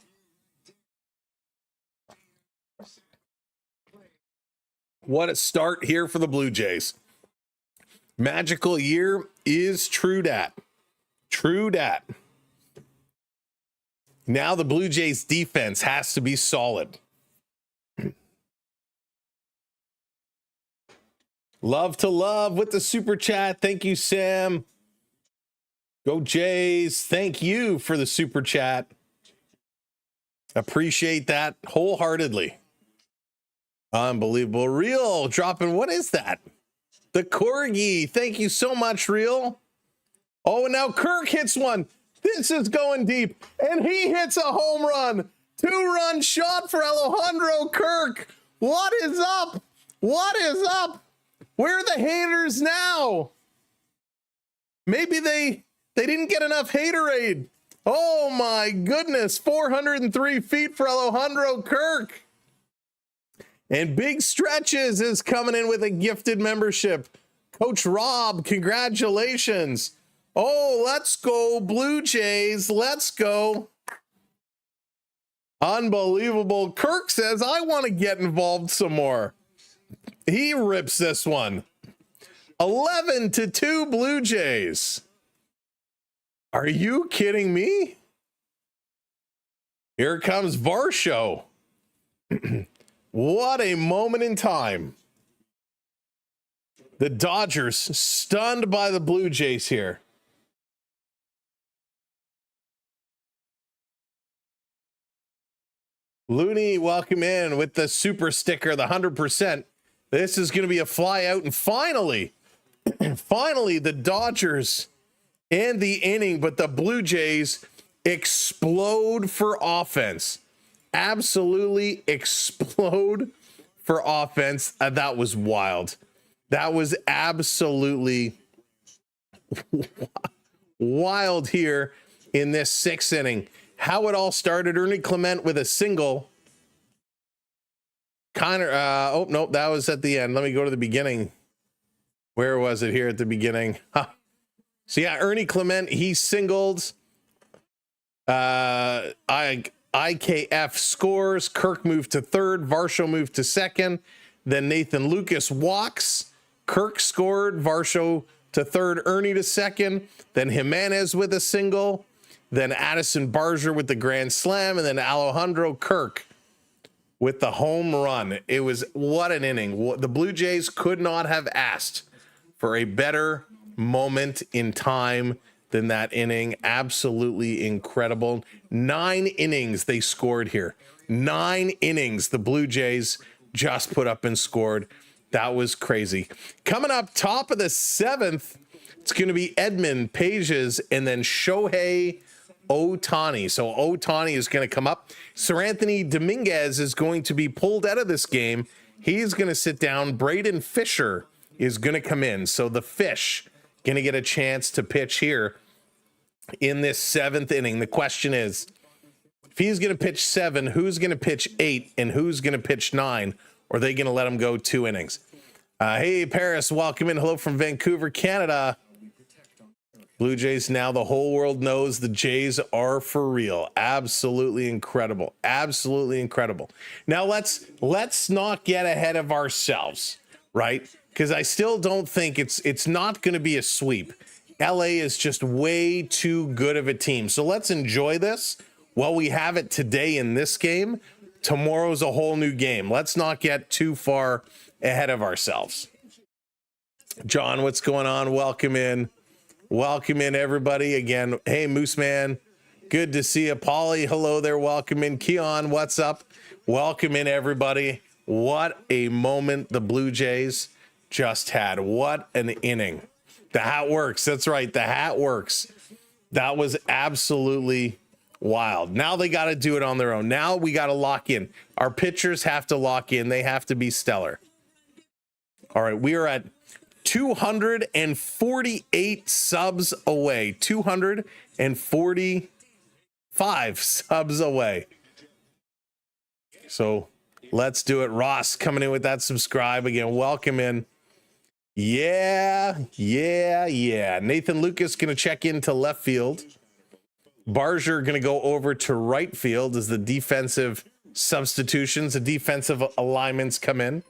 What a start here for the Blue Jays. Magical year is true dat. True dat. Now the Blue Jays defense has to be solid. Love to love with the super chat. Thank you, Sam. Go Jays. Thank you for the super chat. Appreciate that wholeheartedly. Unbelievable. Real dropping. What is that? The Corgi. Thank you so much, Real. Oh, and now Kirk hits one. This is going deep. And he hits a home run. 2-run shot for Alejandro Kirk. What is up? What is up? Where are the haters now? Maybe they didn't get enough haterade. Oh my goodness. 403 feet for Alejandro Kirk. And Big Stretches is coming in with a gifted membership. Coach Rob, congratulations. Oh, let's go Blue Jays. Let's go. Unbelievable. Kirk says, I want to get involved some more. He rips this one. 11-2 Blue Jays. Are you kidding me? Here comes Varsho. What a moment in time. The Dodgers stunned by the Blue Jays here. Looney, welcome in with the super sticker, the 100%. This is going to be a fly out. And finally, finally, the Dodgers end the inning, but the Blue Jays explode for offense. Absolutely explode for offense. That was wild. That was absolutely wild here in this 6th inning. How it all started, Ernie Clement with a single. Connor, oh, no, that was at the end. Let me go to the beginning. Where was it here at the beginning? Huh. So, yeah, Ernie Clement, he singled. IKF scores. Kirk moved to 3rd. Varsho moved to 2nd. Then Nathan Lucas walks. Kirk scored. Varsho to 3rd. Ernie to 2nd. Then Jimenez with a single. Then Addison Barger with the grand slam. And then Alejandro Kirk with the home run. It was, what an inning. The Blue Jays could not have asked for a better moment in time than that inning. Absolutely incredible. 9 innings they scored here. 9 innings the Blue Jays just put up and scored. That was crazy. Coming up top of the 7th, it's going to be Edmund Pages and then Shohei Ohtani. So Ohtani is going to come up. Sir Anthony Dominguez is going to be pulled out of this game. He's going to sit down. Braden Fisher is going to come in. So the Fish going to get a chance to pitch here in this 7th inning. The question is, if he's going to pitch 7, who's going to pitch 8 and who's going to pitch 9? Or are they going to let him go 2 innings? Hey, Paris, welcome in. Hello from Vancouver, Canada. Blue Jays, now the whole world knows the Jays are for real. Absolutely incredible. Absolutely incredible. Now let's not get ahead of ourselves, right? Because I still don't think it's not going to be a sweep. LA is just way too good of a team. So let's enjoy this while we have it today in this game. Tomorrow's a whole new game. Let's not get too far ahead of ourselves. John, what's going on? Welcome in. Welcome in, everybody. Again, hey, Moose Man. Good to see you. Polly, hello there. Welcome in. Keon, what's up? Welcome in, everybody. What a moment the Blue Jays just had. What an inning. The hat works. That's right. The hat works. That was absolutely wild. Now they got to do it on their own. Now we got to lock in. Our pitchers have to lock in. They have to be stellar. All right. We are at 248 subs away. 245 subs away. So let's do it. Ross coming in with that subscribe again. Welcome in. Yeah. Nathan Lucas going to check into left field. Barger going to go over to right field as the defensive substitutions, the defensive alignments come in.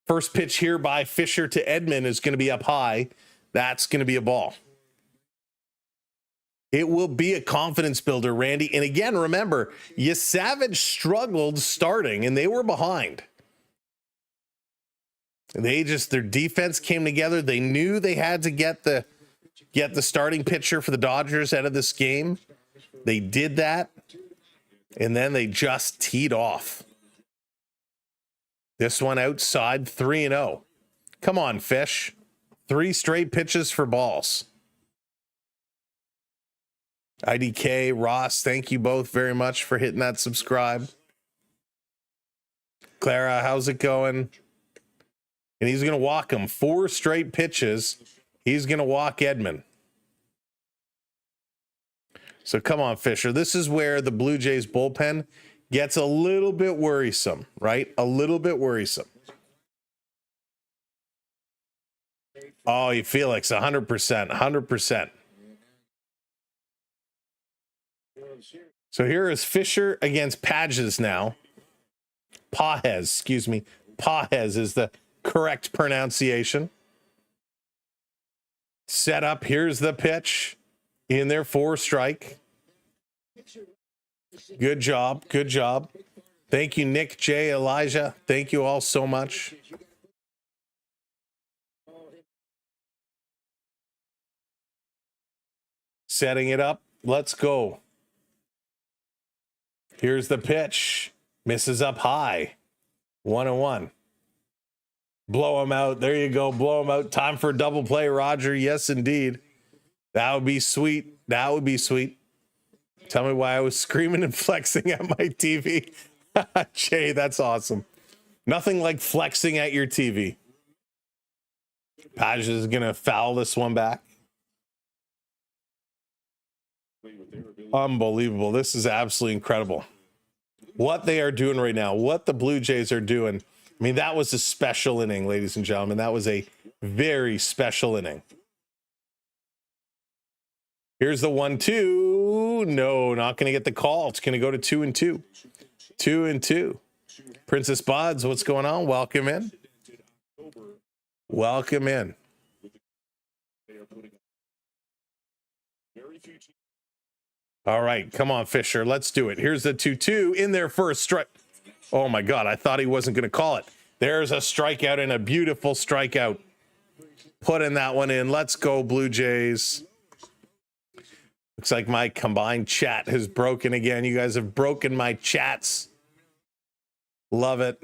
First pitch here by Fisher to Edman is going to be up high. That's going to be a ball. It will be a confidence builder, Randy. And again, remember, Yesavage struggled starting and they were behind. Their defense came together. They knew they had to get the starting pitcher for the Dodgers out of this game. They did that. And then they just teed off. This one outside, 3-0. Come on, Fish. 3 straight pitches for balls. IDK, Ross, thank you both very much for hitting that subscribe. Clara, how's it going? And he's going to walk him. 4 straight pitches. He's going to walk Edman. So come on, Fisher. This is where the Blue Jays bullpen gets a little bit worrisome, right? A little bit worrisome. Oh, Felix, 100%, 100%. So here is Fisher against Pages now. Pages, excuse me. Pages is the correct pronunciation. Set up. Here's the pitch in there for strike. Good job. Good job. Thank you, Nick, Jay, Elijah. Thank you all so much. Setting it up. Let's go. Here's the pitch. Misses up high. 1-1. Blow him out. There you go. Blow him out. Time for a double play, Roger. Yes, indeed. That would be sweet. That would be sweet. Tell me why I was screaming and flexing at my TV. Jay, that's awesome. Nothing like flexing at your TV. Page is going to foul this one back. Unbelievable. This is absolutely incredible. What they are doing right now, what the Blue Jays are doing. I mean, that was a special inning, ladies and gentlemen. That was a very special inning. Here's the 1-2. No, not going to get the call. It's going to go to 2-2. 2-2. Princess Buds, what's going on? Welcome in. Welcome in. All right, come on, Fisher. Let's do it. Here's the 2-2 in there for a strike. Oh, my God. I thought he wasn't going to call it. There's a strikeout and a beautiful strikeout. Putting that one in. Let's go, Blue Jays. Looks like my combined chat has broken again. You guys have broken my chats. Love it.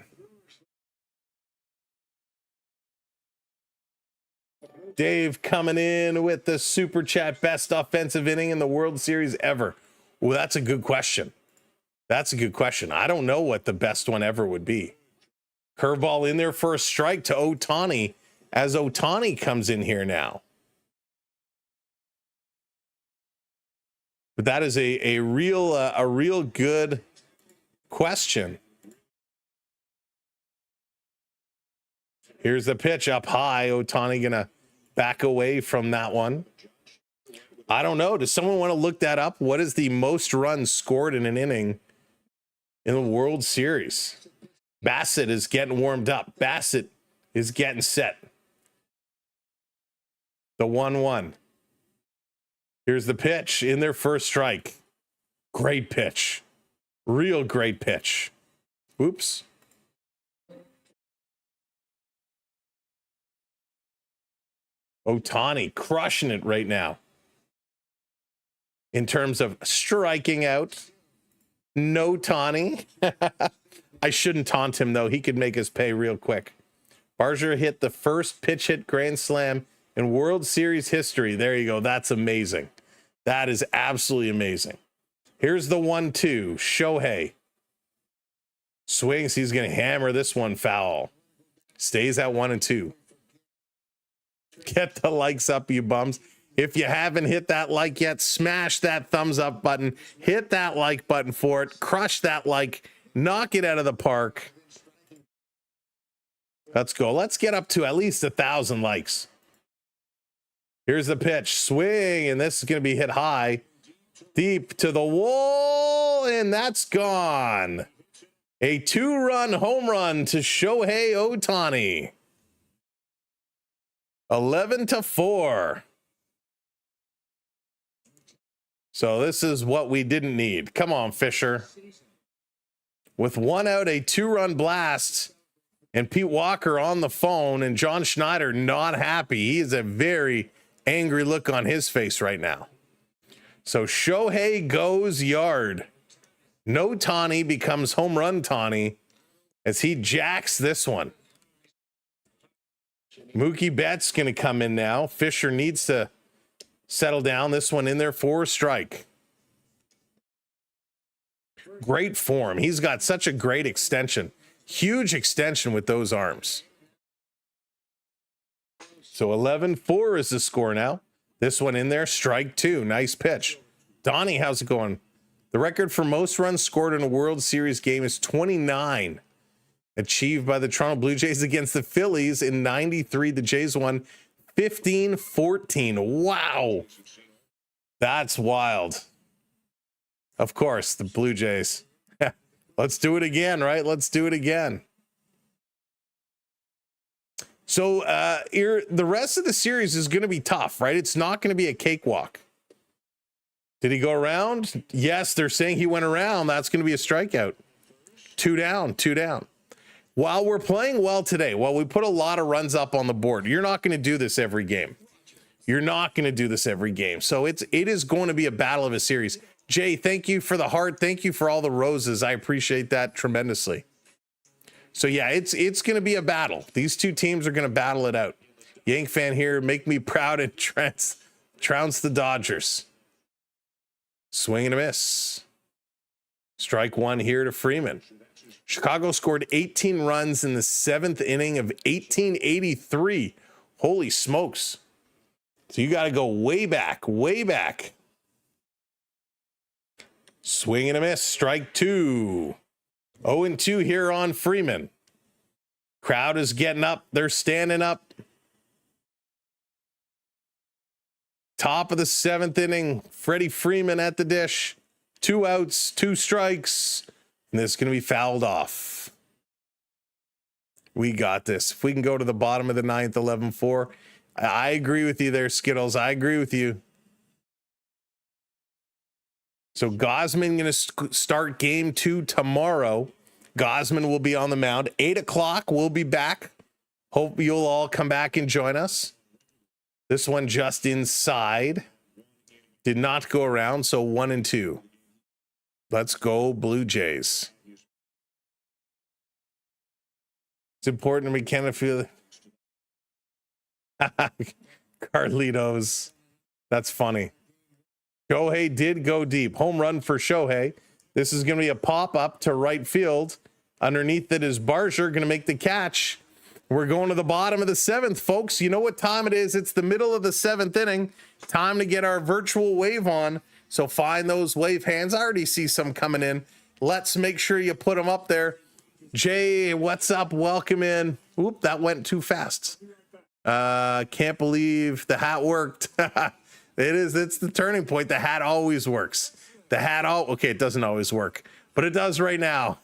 Dave coming in with the super chat. Best offensive inning in the World Series ever. Well, that's a good question. That's a good question. I don't know what the best one ever would be. Curveball in there for a strike to Ohtani as Ohtani comes in here now. But that is a real good question. Here's the pitch up high. Ohtani gonna back away from that one. I don't know. Does someone want to look that up? What is the most runs scored in an inning in the World Series? Bassett is getting warmed up. Bassett is getting set. The 1-1. Here's the pitch in their first strike. Great pitch. Real great pitch. Oops. Ohtani crushing it right now. In terms of striking out. No Tawny. I shouldn't taunt him, though. He could make us pay real quick. Barger hit the first pitch hit grand slam in World Series history. There you go. That's amazing. That is absolutely amazing. Here's the 1-2. Shohei. Swings. He's going to hammer this one foul. Stays at 1-2. Get the likes up, you bums. If you haven't hit that like yet, smash that thumbs up button. Hit that like button for it. Crush that like. Knock it out of the park. Let's go. Let's get up to at least 1,000 likes. Here's the pitch. Swing, and this is going to be hit high. Deep to the wall, and that's gone. A 2-run home run to Shohei Ohtani. 11-4. So this is what we didn't need. Come on, Fisher. With 1 out, a 2-run blast, and Pete Walker on the phone, and John Schneider not happy. He is a very angry look on his face right now. So Shohei goes yard. No Tani becomes home run Tani as he jacks this one. Mookie Betts going to come in now. Fisher needs to settle down. This one in there for a strike. Great form. He's got such a great extension. Huge extension with those arms. So 11-4 is the score now. This one in there, strike 2. Nice pitch. Donnie, how's it going? The record for most runs scored in a World Series game is 29. Achieved by the Toronto Blue Jays against the Phillies in 93. The Jays won 15-14. Wow. That's wild. Of course, the Blue Jays. Let's do it again, right? Let's do it again. So the rest of the series is going to be tough, right? It's not going to be a cakewalk. Did he go around? Yes, they're saying he went around. That's going to be a strikeout. 2 down, 2 down. While we're playing well today, while we put a lot of runs up on the board, you're not going to do this every game. You're not going to do this every game. So it is going to be a battle of a series. Jay, thank you for the heart. Thank you for all the roses. I appreciate that tremendously. So yeah, it's going to be a battle. These two teams are going to battle it out. Yank fan here, make me proud and trounce the Dodgers. Swing and a miss. Strike 1 here to Freeman. Chicago scored 18 runs in the 7th inning of 1883. Holy smokes. So you got to go way back, way back. Swing and a miss. Strike 2. 0-2 here on Freeman. Crowd is getting up. They're standing up. Top of the 7th inning. Freddie Freeman at the dish. 2 outs, 2 strikes. And this is going to be fouled off. We got this. If we can go to the bottom of the 9th, 11-4. I agree with you there, Skittles. I agree with you. So Gosman going to start game 2 tomorrow. Gosman will be on the mound. 8 o'clock, we'll be back. Hope you'll all come back and join us. This one just inside. Did not go around, so 1-2. Let's go Blue Jays. It's important we can't feel Carlitos. That's funny. Shohei did go deep. Home run for Shohei. This is going to be a pop-up to right field. Underneath it is Barsher going to make the catch. We're going to the bottom of the 7th, folks. You know what time it is. It's the middle of the 7th inning. Time to get our virtual wave on. So find those wave hands. I already see some coming in. Let's make sure you put them up there. Jay, what's up? Welcome in. Oop, that went too fast. Can't believe the hat worked. It's the turning point. The hat always works. Okay, it doesn't always work, but it does right now.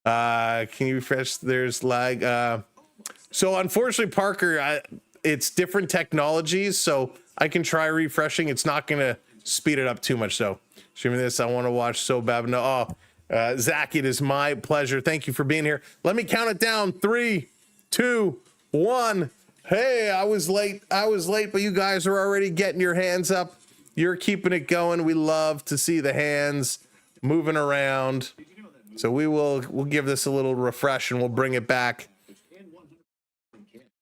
Can you refresh? There's lag. So unfortunately, Parker, it's different technologies, so I can try refreshing. It's not going to speed it up too much, though. Streaming this, I want to watch so bad. No, Zach, it is my pleasure. Thank you for being here. Let me count it down. 3, 2, 1. Hey, I was late, but you guys are already getting your hands up. You're keeping it going. We love to see the hands moving around. So we'll give this a little refresh and we'll bring it back.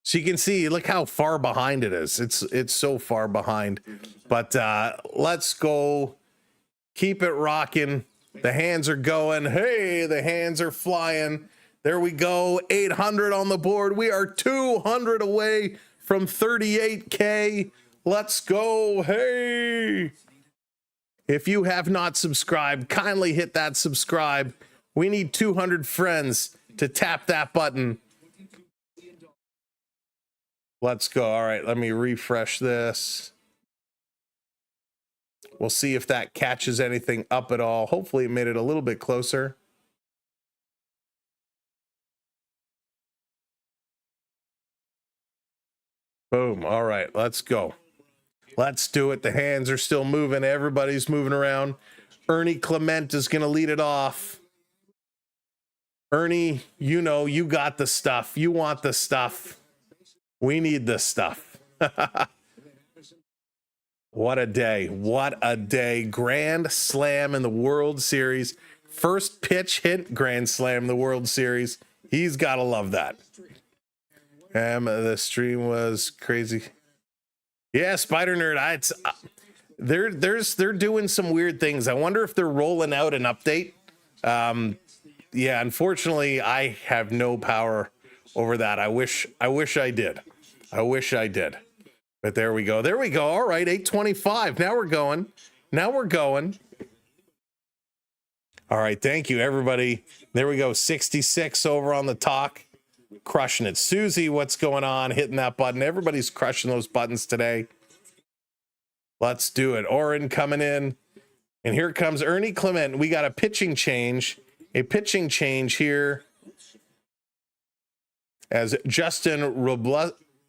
So you can see, look how far behind it is. It's so far behind. But let's go. Keep it rocking. The hands are going. Hey, the hands are flying. There we go. 800 on the board. We are 200 away from 38K. Let's go. Hey. If you have not subscribed, kindly hit that subscribe. We need 200 friends to tap that button. Let's go. All right, let me refresh this. We'll see if that catches anything up at all. Hopefully it made it a little bit closer. Boom. All right, let's go. Let's do it. The hands are still moving. Everybody's moving around. Ernie Clement is going to lead it off. Ernie, you know, you got the stuff. You want the stuff. We need the stuff. What a day. What a day. Grand Slam in the World Series. First pitch hit Grand Slam in the World Series. He's got to love that. The stream was crazy. Yeah, Spider Nerd. They're doing some weird things. I wonder if they're rolling out an update. Yeah, unfortunately, I have no power over that. I wish I did. I wish I did. But there we go. There we go. All right, 825. Now we're going. Now we're going. All right, thank you, everybody. There we go. 66 over on the talk. Crushing it. Susie, what's going on? Hitting that button. Everybody's crushing those buttons today. Let's do it. Oren coming in. And here comes Ernie Clement. We got a pitching change. A pitching change here as Justin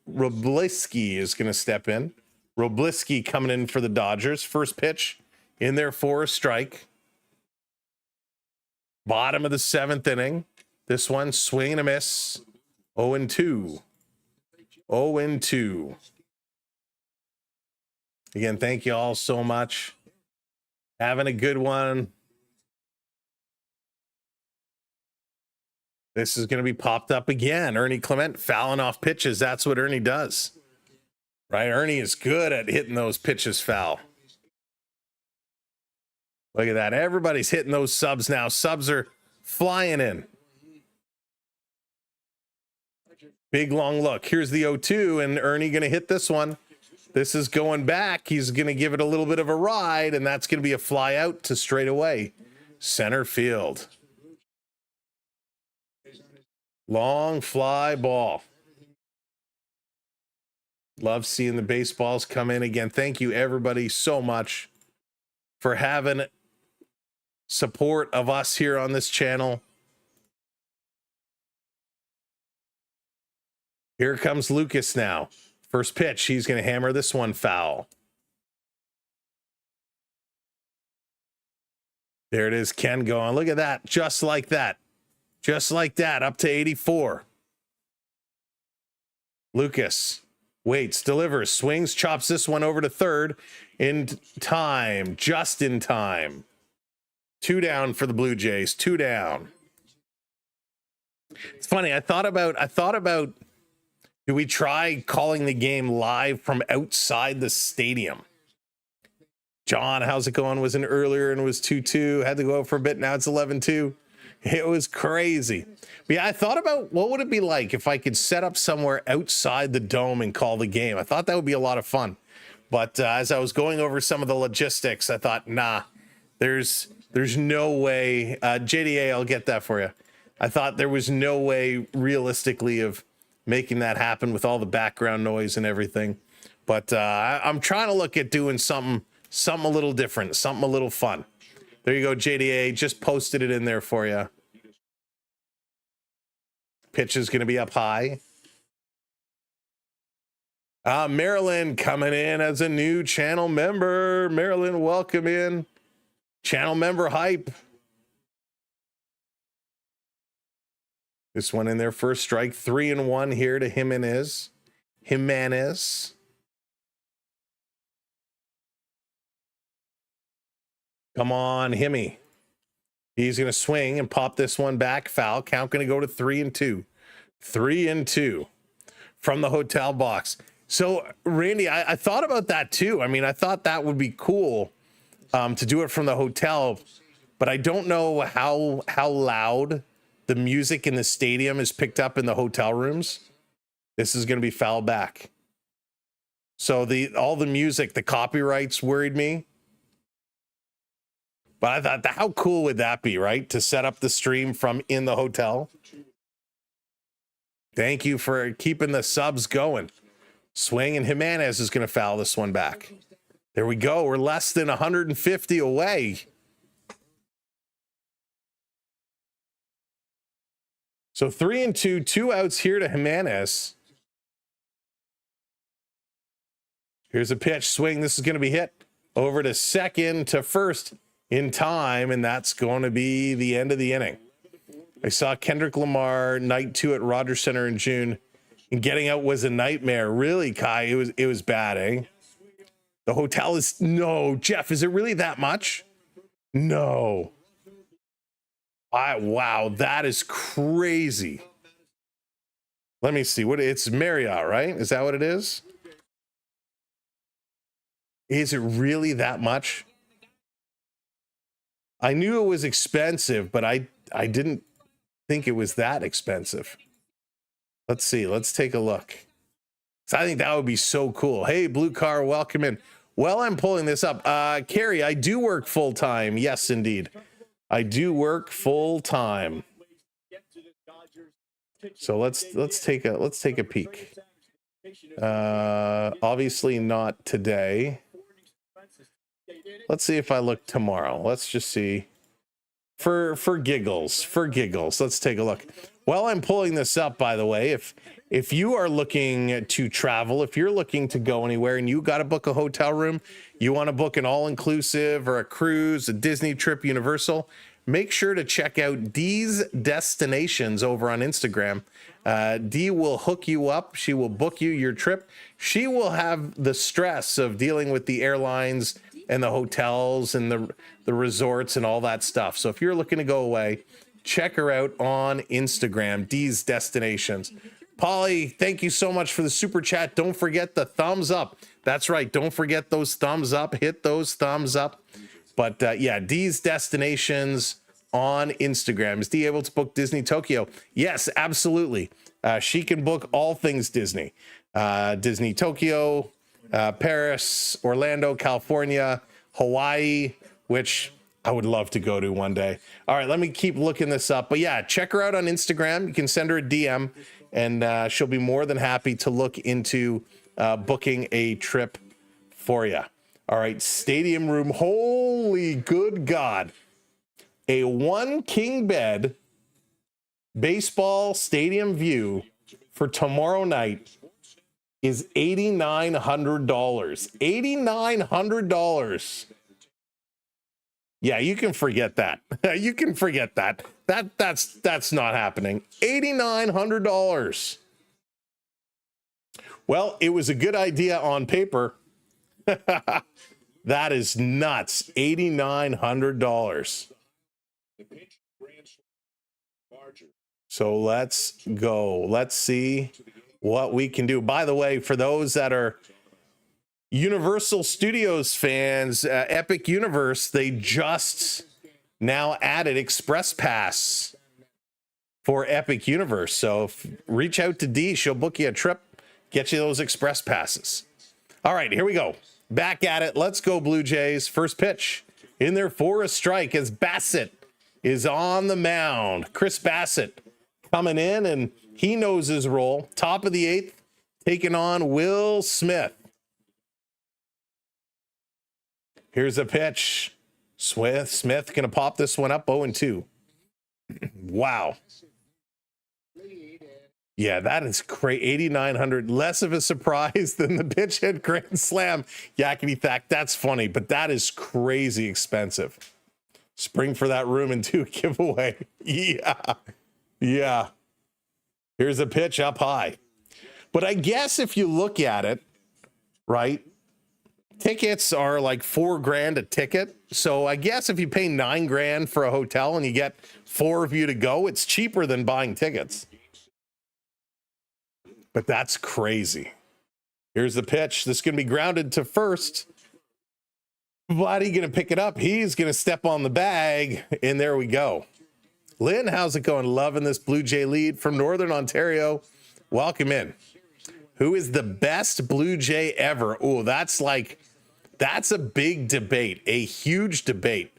Robleski is going to step in. Robleski coming in for the Dodgers. First pitch in there for a strike. Bottom of the 7th inning. This one, swing and a miss. 0-2. 0-2. Again, thank you all so much. Having a good one. This is going to be popped up again. Ernie Clement fouling off pitches. That's what Ernie does. Right? Ernie is good at hitting those pitches foul. Look at that. Everybody's hitting those subs now. Subs are flying in. Big long look. Here's the 0-2, and Ernie going to hit this one. This is going back. He's going to give it a little bit of a ride, and that's going to be a fly out to straight away. Center field. Long fly ball. Love seeing the baseballs come in again. Thank you, everybody, so much for having support of us here on this channel. Here comes Lucas now. First pitch, he's going to hammer this one foul. There it is, Ken going. Look at that, just like that. Just like that, up to 84. Lucas waits, delivers, swings, chops this one over to third in time, just in time. 2 down for the Blue Jays, 2 down. It's funny, I thought about do we try calling the game live from outside the stadium? John, how's it going? Was in earlier and was 2-2. Had to go out for a bit. Now it's 11-2. It was crazy. But yeah, I thought about what would it be like if I could set up somewhere outside the dome and call the game. I thought that would be a lot of fun. But as I was going over some of the logistics, I thought, nah, there's no way. JDA, I'll get that for you. I thought there was no way realistically of making that happen with all the background noise and everything. But I'm trying to look at doing something a little different, something a little fun. There you go, JDA. Just posted it in there for you. Pitch is going to be up high. Marilyn coming in as a new channel member. Marilyn, welcome in. Channel member hype. This one in there, first strike, 3-1 here to Jimenez. Come on, Himmy. He's going to swing and pop this one back. Foul. Count going to go to 3-2. 3-2 from the hotel box. So, Randy, I thought about that too. I mean, I thought that would be cool to do it from the hotel, but I don't know how loud the music in the stadium is picked up in the hotel rooms, this is going to be fouled back. So all the music, the copyrights worried me. But I thought, how cool would that be, right? To set up the stream from in the hotel. Thank you for keeping the subs going. Swing, and Jimenez is going to foul this one back. There we go. We're less than 150 away. So 3-2, 2 outs here to Jimenez. Here's a pitch, swing. This is going to be hit over to second, to first in time, and that's going to be the end of the inning. I saw Kendrick Lamar night 2 at Rogers Center in June, and getting out was a nightmare. Really, Kai, it was bad, eh? The hotel is, no, Jeff, is it really that much? No. Wow, that is crazy. Let me see, it's Marriott, right? Is that what it is? Is it really that much? I knew it was expensive, but I didn't think it was that expensive. Let's see. Let's take a look. So I think that would be so cool. Hey, Blue Car, welcome in. Well, I'm pulling this up. Carrie, I do work full time. Yes, indeed. I do work full time. So let's take a peek. Obviously not today. Let's see if I look tomorrow. Let's just see. For giggles. Let's take a look. While I'm pulling this up, by the way, if you are looking to travel, if you're looking to go anywhere and you got to book a hotel room, you want to book an all-inclusive or a cruise, a Disney trip, Universal, make sure to check out Dee's Destinations over on Instagram. Dee will hook you up. She will book you your trip. She will have the stress of dealing with the airlines and the hotels and the resorts and all that stuff. So if you're looking to go away, check her out on Instagram, Dee's Destinations. Polly, thank you so much for the super chat. Don't forget the thumbs up. That's right. Don't forget those thumbs up. Hit those thumbs up. But yeah, Dee's Destinations on Instagram. Is Dee able to book Disney Tokyo? Yes, absolutely. She can book all things Disney. Disney Tokyo, Paris, Orlando, California, Hawaii, which I would love to go to one day. All right, let me keep looking this up. But yeah, check her out on Instagram. You can send her a DM, and she'll be more than happy to look into booking a trip for you. All right, stadium room. Holy good God. A 1 king bed baseball stadium view for tomorrow night is $8,900. $8,900. Yeah, you can forget that. You can forget that. That's not happening. $8,900. Well, it was a good idea on paper. That is nuts. $8,900. So let's go. Let's see what we can do. By the way, for those that are Universal Studios fans, Epic Universe, they just now added Express Pass for Epic Universe. So reach out to Dee. She'll book you a trip, get you those Express Passes. All right, here we go. Back at it. Let's go, Blue Jays. First pitch in there for a strike as Bassett is on the mound. Chris Bassett coming in, and he knows his role. Top of the 8th, taking on Will Smith. Here's a pitch. Smith going to pop this one up 0-2. Wow. Yeah, that is crazy. 8,900. Less of a surprise than the pitch hit grand slam. Yakety thack. That's funny, but that is crazy expensive. Spring for that room and 2 giveaway. Yeah. Here's a pitch up high. But I guess if you look at it, right, tickets are like $4,000 a ticket. So I guess if you pay $9,000 for a hotel and you get 4 of you to go, it's cheaper than buying tickets. But that's crazy. Here's the pitch. This is going to be grounded to first. Vladdy going to pick it up. He's going to step on the bag, and there we go. Lynn, how's it going? Loving this Blue Jay lead from Northern Ontario. Welcome in. Who is the best Blue Jay ever? Oh, that's a big debate, a huge debate.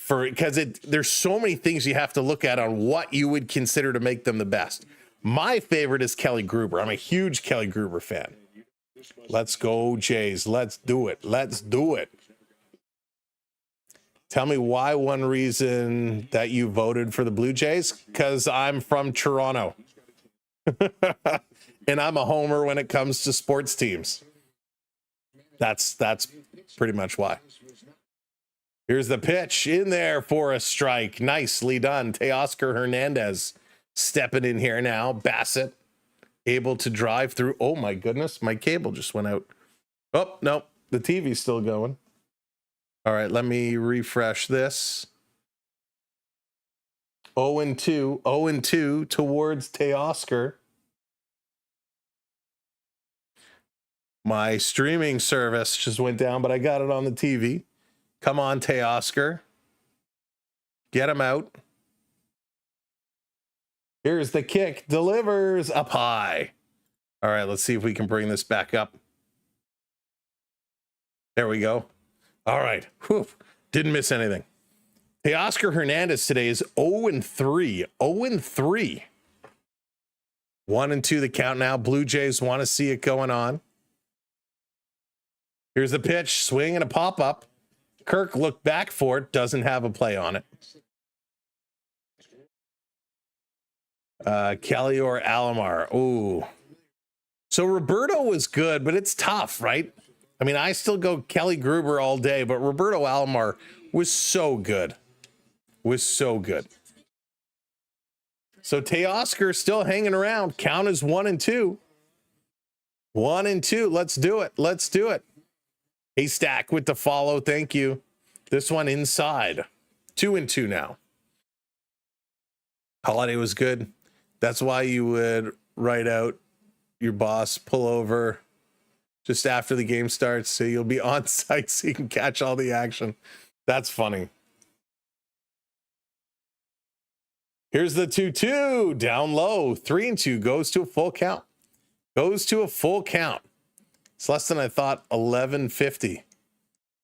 Because there's so many things you have to look at on what you would consider to make them the best. My favorite is Kelly Gruber. I'm a huge Kelly Gruber fan. Let's go, Jays. Let's do it. Let's do it. Tell me why one reason that you voted for the Blue Jays? Because I'm from Toronto. And I'm a homer when it comes to sports teams. That's pretty much why. Here's the pitch in there for a strike. Nicely done. Teoscar Hernandez stepping in here now. Bassett able to drive through. Oh my goodness, my cable just went out. Oh, no, the TV's still going. All right, let me refresh this. 0-2, 0-2 towards Teoscar. My streaming service just went down, but I got it on the TV. Come on, Teoscar. Get him out. Here's the kick. Delivers up high. All right, let's see if we can bring this back up. There we go. All right. Whew. Didn't miss anything. Teoscar Hernandez today is 0-3. 0-3. 1-2 the count now. Blue Jays want to see it going on. Here's the pitch. Swing and a pop-up. Kirk looked back for it. Doesn't have a play on it. Kelly or Alomar. Ooh. So Roberto was good, but it's tough, right? I mean, I still go Kelly Gruber all day, but Roberto Alomar was so good. Was so good. So Teoscar still hanging around. Count is 1-2. 1-2. Let's do it. Let's do it. Haystack with the follow. Thank you. This one inside. 2-2 now. Holiday was good. That's why you would write out your boss, pull over just after the game starts so you'll be on site so you can catch all the action. That's funny. Here's the 2-2 down low. 3-2 goes to a full count. Goes to a full count. It's less than I thought. 1150.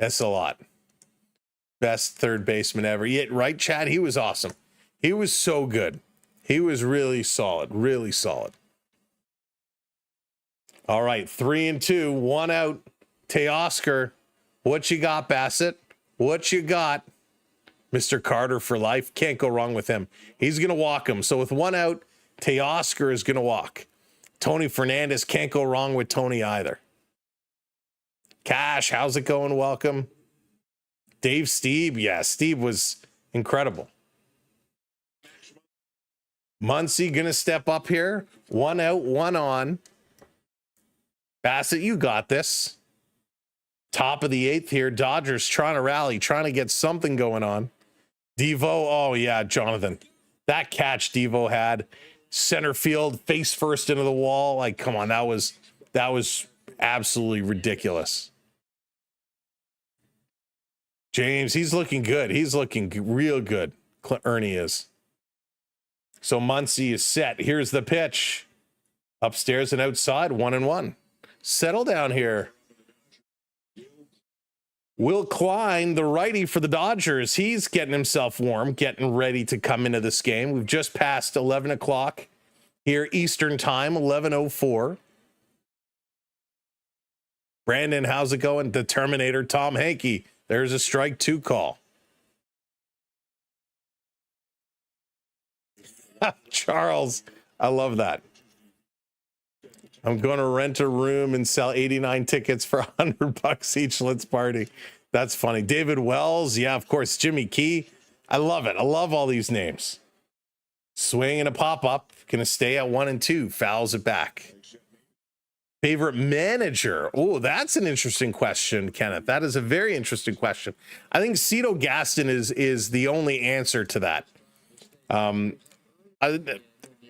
That's a lot. Best third baseman ever. Yeah, right, Chad? He was awesome. He was so good. He was really solid. Really solid. All right, 3-2, 1 out. Teoscar, what you got, Bassett? What you got? Mr. Carter for life. Can't go wrong with him. He's going to walk him. So with 1 out, Teoscar is going to walk. Tony Fernandez, can't go wrong with Tony either. Cash, how's it going? Welcome. Dave Steve. Yeah, Steve was incredible. Muncy going to step up here. 1 out, 1 on. Bassett, you got this. Top of the 8th here. Dodgers trying to rally, trying to get something going on. Devo, oh yeah, Jonathan. That catch Devo had. Center field, face first into the wall. Like, come on, that was absolutely ridiculous. James, he's looking good. He's looking real good. Ernie is. So Muncy is set. Here's the pitch. Upstairs and outside, 1-1. Settle down here. Will Klein, the righty for the Dodgers, he's getting himself warm, getting ready to come into this game. We've just passed 11 o'clock here Eastern time, 11:04. Brandon, how's it going? The Terminator, Tom Hankey. There's a strike 2 call. Charles, I love that. I'm going to rent a room and sell 89 tickets for $100 each. Let's party. That's funny. David Wells. Yeah, of course. Jimmy Key. I love it. I love all these names. Swing and a pop-up. Going to stay at 1-2. Fouls it back. Favorite manager. Oh, that's an interesting question, Kenneth. That is a very interesting question. I think Cito Gaston is the only answer to that.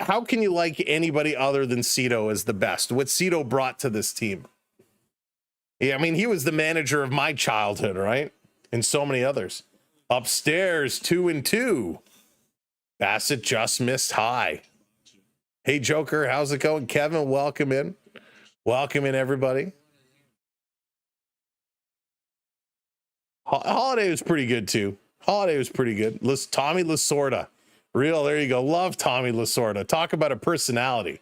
How can you like anybody other than Cito as the best? What Cito brought to this team. Yeah, I mean, he was the manager of my childhood, right? And so many others. Upstairs, 2-2. Bassett just missed high. Hey, Joker, how's it going? Kevin, welcome in. Welcome in, everybody. Holiday was pretty good, too. Holiday was pretty good. Tommy Lasorda. Real, there you go. Love Tommy Lasorda. Talk about a personality.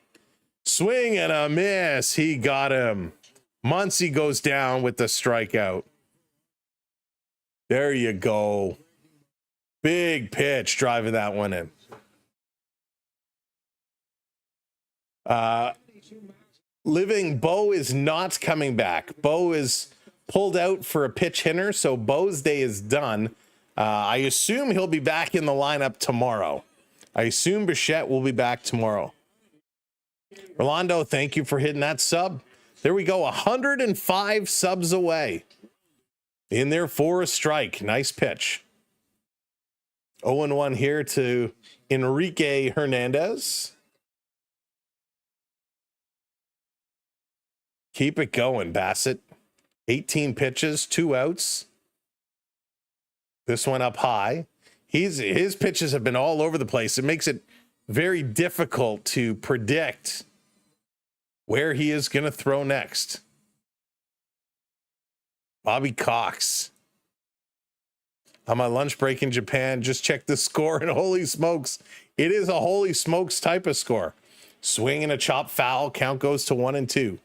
Swing and a miss. He got him. Muncy goes down with the strikeout. There you go. Big pitch driving that one in. Living Bo is not coming back. Bo is pulled out for a pitch hitter, so Bo's day is done. I assume he'll be back in the lineup tomorrow. I assume Bichette will be back tomorrow. Rolando, thank you for hitting that sub. There we go, 105 subs away. In there for a strike. Nice pitch. 0-1 here to Enrique Hernandez. Keep it going, Bassett. 18 pitches, 2 outs. This one up high. His pitches have been all over the place. It makes it very difficult to predict where he is going to throw next. Bobby Cox. On my lunch break in Japan, just check the score, and holy smokes, it is a holy smokes type of score. Swing and a chop foul. Count goes to 1-2.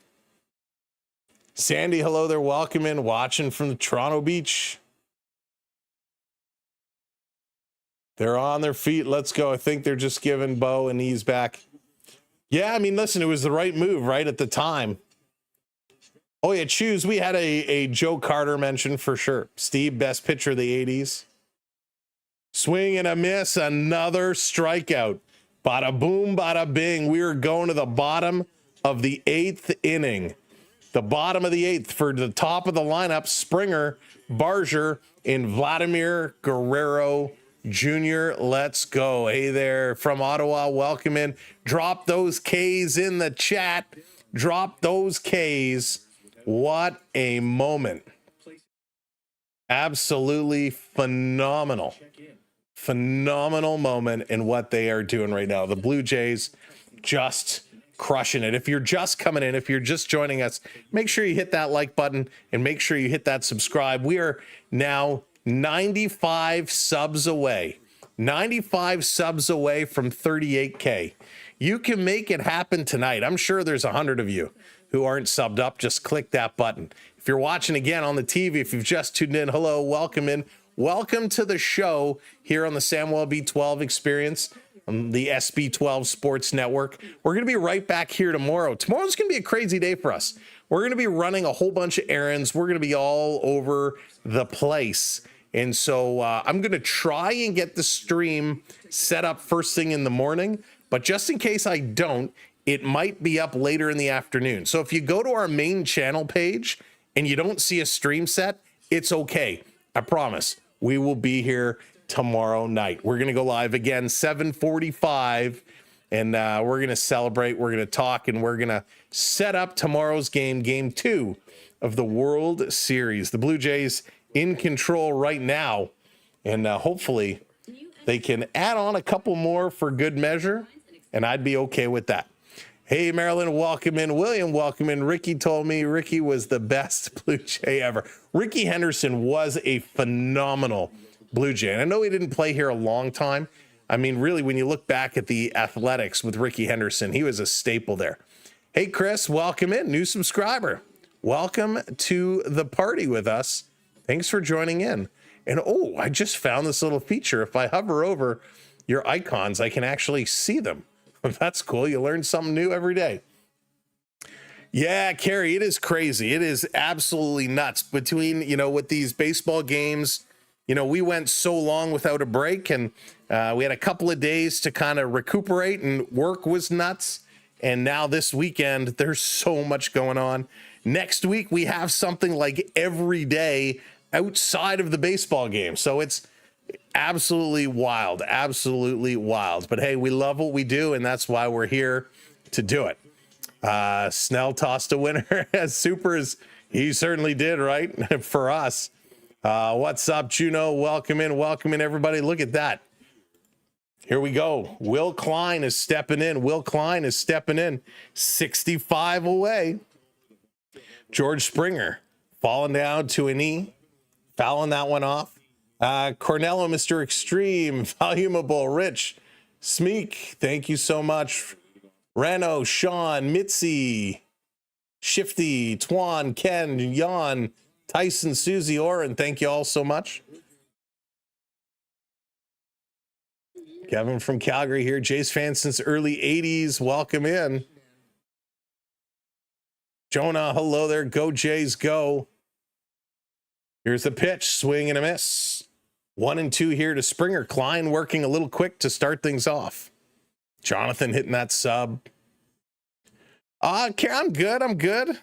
Sandy, hello there. Welcome in. Watching from the Toronto Beach. They're on their feet. Let's go. I think they're just giving Bo a knees back. Yeah, I mean, listen, it was the right move right at the time. Oh, yeah, choose. We had a Joe Carter mention for sure. Steve, best pitcher of the 80s. Swing and a miss. Another strikeout. Bada boom, bada bing. We are going to the bottom of the 8th inning. The bottom of the 8th for the top of the lineup, Springer, Barger, and Vladimir Guerrero Jr. Let's go. Hey there from Ottawa. Welcome in. Drop those Ks in the chat. Drop those Ks. What a moment. Absolutely phenomenal. Phenomenal moment in what they are doing right now. The Blue Jays just crushing it. If you're just coming in, if you're just joining us, make sure you hit that like button and make sure you hit that subscribe. We are now 95 subs away. 95 subs away from 38K. You can make it happen tonight. I'm sure there's 100 of you who aren't subbed up. Just click that button. If you're watching again on the TV, if you've just tuned in, hello, welcome in. Welcome to the show here on the Samuel B12 Experience. The SB12 Sports Network. We're going to be right back here tomorrow. Tomorrow's going to be a crazy day for us. We're going to be running a whole bunch of errands. We're going to be all over the place. And so I'm going to try and get the stream set up first thing in the morning. But just in case I don't, it might be up later in the afternoon. So if you go to our main channel page and you don't see a stream set, it's okay. I promise. We will be here tomorrow night. We're going to go live again, 7:45, and we're going to celebrate, we're going to talk, and we're going to set up tomorrow's game, game 2 of the World Series. The Blue Jays in control right now, and hopefully they can add on a couple more for good measure, and I'd be okay with that. Hey, Marilyn, welcome in. William, welcome in. Ricky told me Ricky was the best Blue Jay ever. Ricky Henderson was a phenomenal Blue Jay. And I know he didn't play here a long time. I mean, really, when you look back at the Athletics with Ricky Henderson, he was a staple there. Hey, Chris, welcome in. New subscriber. Welcome to the party with us. Thanks for joining in. And oh, I just found this little feature. If I hover over your icons, I can actually see them. That's cool. You learn something new every day. Yeah, Carrie, it is crazy. It is absolutely nuts between, with these baseball games. We went so long without a break, and we had a couple of days to kind of recuperate, and work was nuts. And now this weekend, there's so much going on. Next week, we have something like every day outside of the baseball game. So it's absolutely wild, absolutely wild. But hey, we love what we do, and that's why we're here to do it. Snell tossed a winner as supers. He certainly did, right? For us. What's up, Juno? Welcome in, everybody. Look at that. Here we go. Will Klein is stepping in. Will Klein is stepping in. 65 away. George Springer falling down to a knee, fouling that one off. Cornello, Mr. Extreme, Valuable, Rich, Smeek, thank you so much. Reno, Sean, Mitzi, Shifty, Twan, Ken, Jan, Tyson, Susie, Oren, thank you all so much. Kevin from Calgary here. Jays fan since early 80s. Welcome in. Jonah, hello there. Go Jays, go. Here's the pitch. Swing and a miss. 1-2 here to Springer. Klein working a little quick to start things off. Jonathan hitting that sub. I'm good. I'm good.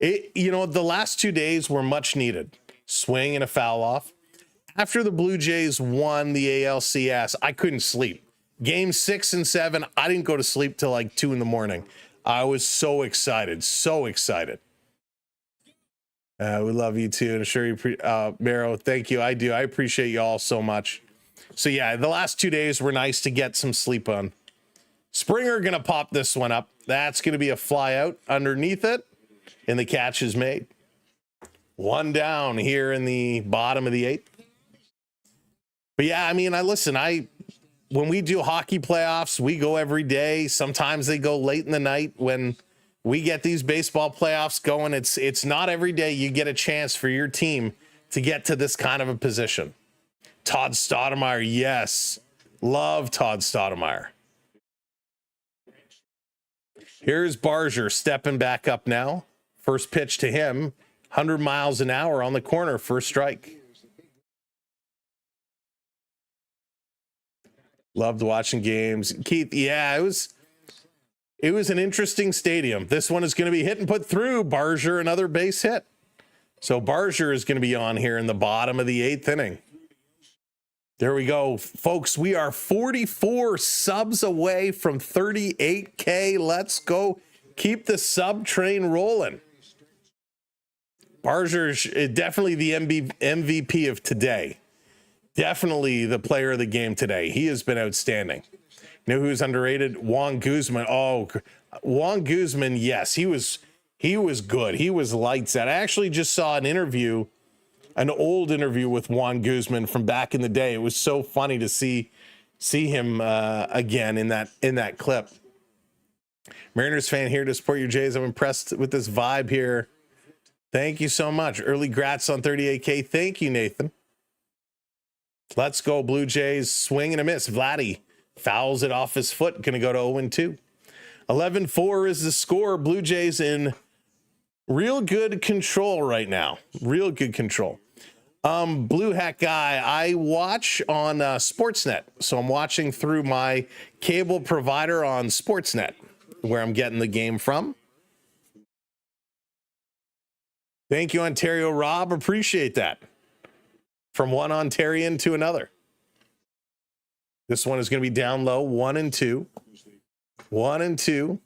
The last 2 days were much needed. Swing and a foul off. After the Blue Jays won the ALCS, I couldn't sleep. Game 6 and 7, I didn't go to sleep till like 2 a.m. I was so excited. So excited. We love you too. And I'm sure you, Mero, thank you. I do. I appreciate you all so much. So yeah, the last 2 days were nice to get some sleep on. Springer going to pop this one up. That's going to be a fly out underneath it. And the catch is made. One down here in the bottom of the 8th. But yeah, I mean, when we do hockey playoffs, we go every day. Sometimes they go late in the night. When we get these baseball playoffs going, it's not every day you get a chance for your team to get to this kind of a position. Todd Stoudemire, yes. Love Todd Stoudemire. Here's Barger stepping back up now. First pitch to him, 100 miles an hour on the corner, first strike. Loved watching games. Keith, yeah, it was an interesting stadium. This one is going to be hit and put through. Barger, another base hit. So Barger is going to be on here in the bottom of the 8th inning. There we go, folks. We are 44 subs away from 38K. Let's go. Keep the sub train rolling. Barger is definitely the MVP of today. Definitely the player of the game today. He has been outstanding. You know who's underrated? Juan Guzman. Oh, Juan Guzman. Yes, he was good. He was lights out. I actually just saw an old interview with Juan Guzman from back in the day. It was so funny to see him again in that clip. Mariners fan here to support your Jays. I'm impressed with this vibe here. Thank you so much. Early grats on 38K. Thank you, Nathan. Let's go, Blue Jays. Swing and a miss. Vladdy fouls it off his foot. Going to go to 0-2. 11-4 is the score. Blue Jays in real good control right now. Real good control. Blue Hat Guy, I watch on Sportsnet. So I'm watching through my cable provider on Sportsnet, where I'm getting the game from. Thank you, Ontario Rob. Appreciate that. From one Ontarian to another. This one is going to be down low. 1-2. 1-2.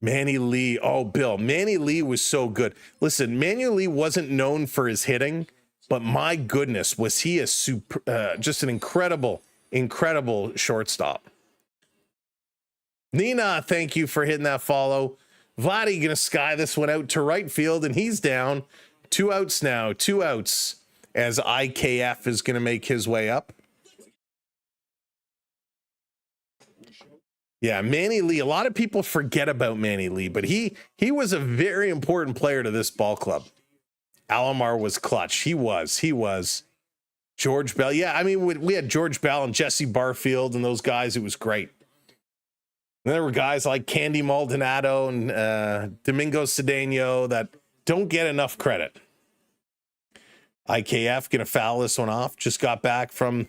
Manny Lee. Oh, Bill. Manny Lee was so good. Listen, Manny Lee wasn't known for his hitting, but my goodness, was he just an incredible shortstop. Nina, thank you for hitting that follow. Vladdy going to sky this one out to right field, and he's down. 2 outs now. 2 outs as IKF is going to make his way up. Yeah, Manny Lee. A lot of people forget about Manny Lee, but he was a very important player to this ball club. Alomar was clutch. He was. George Bell. Yeah, I mean, we had George Bell and Jesse Barfield and those guys. It was great. And there were guys like Candy Maldonado and Domingo Cedeno that don't get enough credit. IKF going to foul this one off. Just got back from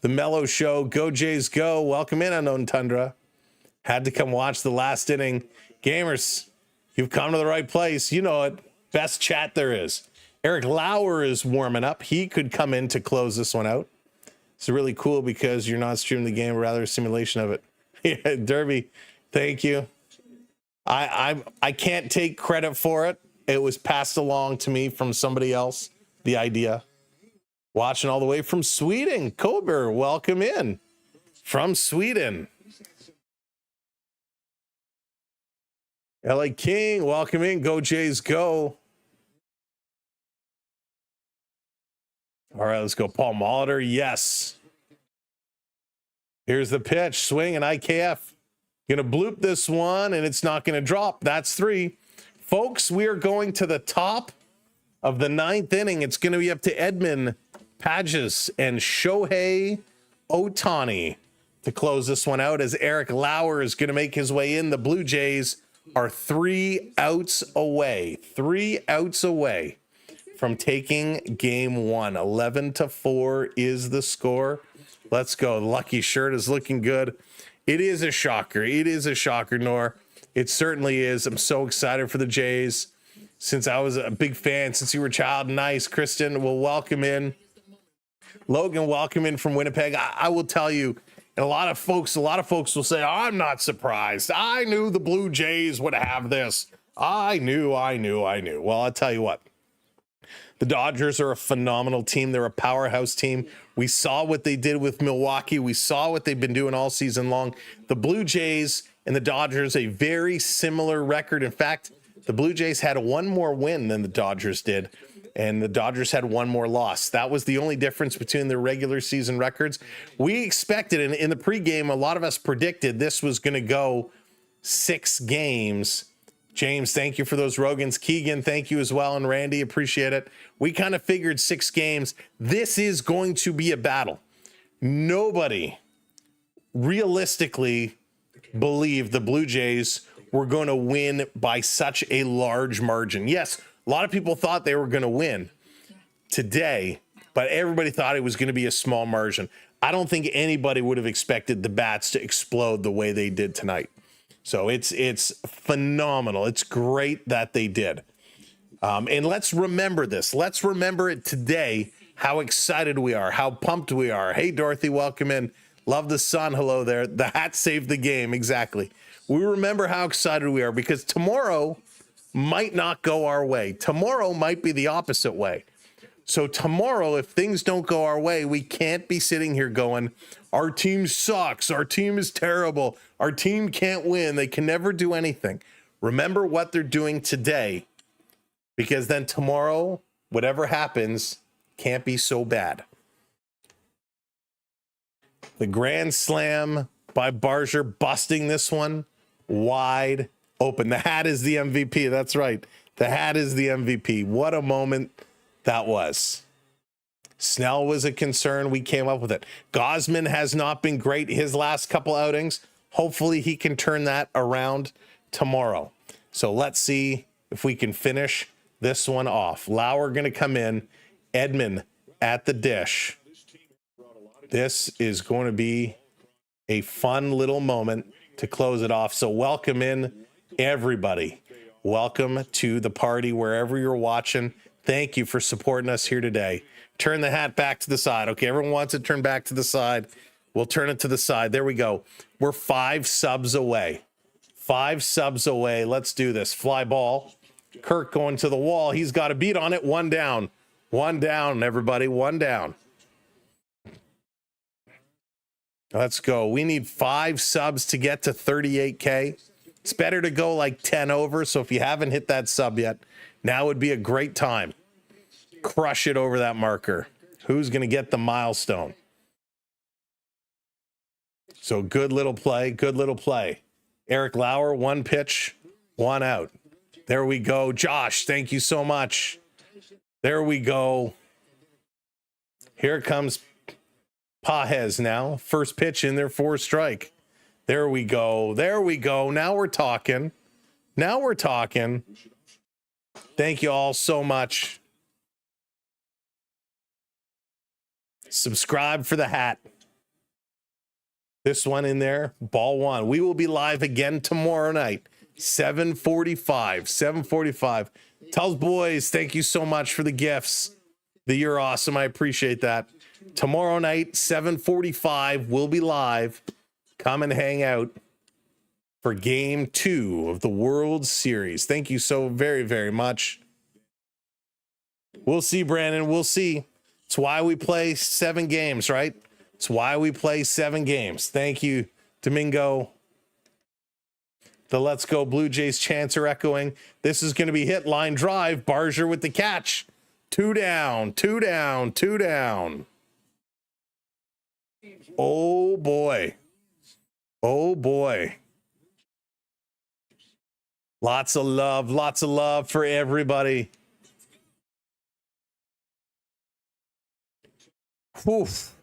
the Mellow Show. Go Jays, go. Welcome in, Unknown Tundra. Had to come watch the last inning. Gamers, you've come to the right place. You know it. Best chat there is. Eric Lauer is warming up. He could come in to close this one out. It's really cool because you're not streaming the game, rather a simulation of it. Yeah, Derby, thank you. I can't take credit for it. It was passed along to me from somebody else, the idea. Watching all the way from Sweden. Kober, welcome in from Sweden. LA King, welcome in. Go Jays, go. All right, let's go. Paul Molitor, yes. Here's the pitch. Swing and IKF. Gonna bloop this one, and it's not gonna drop. That's 3. Folks, we are going to the top of the 9th inning. It's gonna be up to Edmund Pages and Shohei Ohtani to close this one out as Eric Lauer is gonna make his way in. The Blue Jays are 3 outs away. 3 outs away from taking game 1. 11-4 is the score. Let's go. The lucky shirt is looking good. It is a shocker. It is a shocker, Nor. It certainly is. I'm so excited for the Jays. Since I was a big fan, since you were a child. Nice. Kristen will welcome in. Logan, welcome in from Winnipeg. I will tell you, and a lot of folks will say, oh, I'm not surprised. I knew the Blue Jays would have this. I knew. Well, I'll tell you what. The Dodgers are a phenomenal team. They're a powerhouse team. We saw what they did with Milwaukee. We saw what they've been doing all season long. The Blue Jays and the Dodgers, a very similar record. In fact, the Blue Jays had 1 more win than the Dodgers did, and the Dodgers had 1 more loss. That was the only difference between their regular season records. We expected, in the pregame, a lot of us predicted this was going to go 6 games. James, thank you for those Rogans. Keegan, thank you as well. And Randy, appreciate it. We kind of figured 6 games. This is going to be a battle. Nobody realistically believed the Blue Jays were going to win by such a large margin. Yes, a lot of people thought they were going to win today, but everybody thought it was going to be a small margin. I don't think anybody would have expected the bats to explode the way they did tonight. So it's phenomenal. It's great that they did. And let's remember this. Let's remember it today, how excited we are, how pumped we are. Hey, Dorothy, welcome in. Love the sun. Hello there. The hat saved the game. Exactly. We remember how excited we are because tomorrow might not go our way. Tomorrow might be the opposite way. So tomorrow, if things don't go our way, we can't be sitting here going, our team sucks. Our team is terrible. Our team can't win. They can never do anything. Remember what they're doing today, because then tomorrow, whatever happens, can't be so bad. The grand slam by Barger, busting this one wide open. The hat is the MVP. That's right. The hat is the MVP. What a moment that was. Snell was a concern. We came up with it. Gosman has not been great his last couple outings. Hopefully he can turn that around tomorrow. So let's see if we can finish this one off. Lauer going to come in. Edmund at the dish. This is going to be a fun little moment to close it off. So welcome in, everybody. Welcome to the party wherever you're watching. Thank you for supporting us here today. Turn the hat back to the side. Okay, everyone wants it turned back to the side. We'll turn it to the side. There we go. We're 5 subs away. 5 subs away. Let's do this. Fly ball. Kirk going to the wall. He's got a beat on it. 1 down. 1 down, everybody. 1 down. Let's go. We need 5 subs to get to 38K. It's better to go like 10 over. So if you haven't hit that sub yet, now would be a great time. Crush it over that marker. Who's going to get the milestone? So good little play. Good little play. Eric Lauer, 1 pitch, 1 out. There we go. Josh, thank you so much. There we go. Here comes Pajes now. First pitch in there, 4 strike. There we go. There we go. Now we're talking. Now we're talking. Thank you all so much. Subscribe for the hat. This one in there, ball 1. We will be live again tomorrow night, 7:45. 7:45. Tells boys, thank you so much for the gifts. You're awesome. I appreciate that. Tomorrow night, 7:45, we'll be live. Come and hang out for game 2 of the World Series. Thank you so very, very much. We'll see, Brandon. We'll see. It's why we play 7 games, right? It's why we play 7 games. Thank you, Domingo. The Let's Go Blue Jays chants are echoing. This is going to be hit, line drive. Barger with the catch. 2 down, 2 down, 2 down. Oh, boy. Oh, boy. Lots of love for everybody. Oof.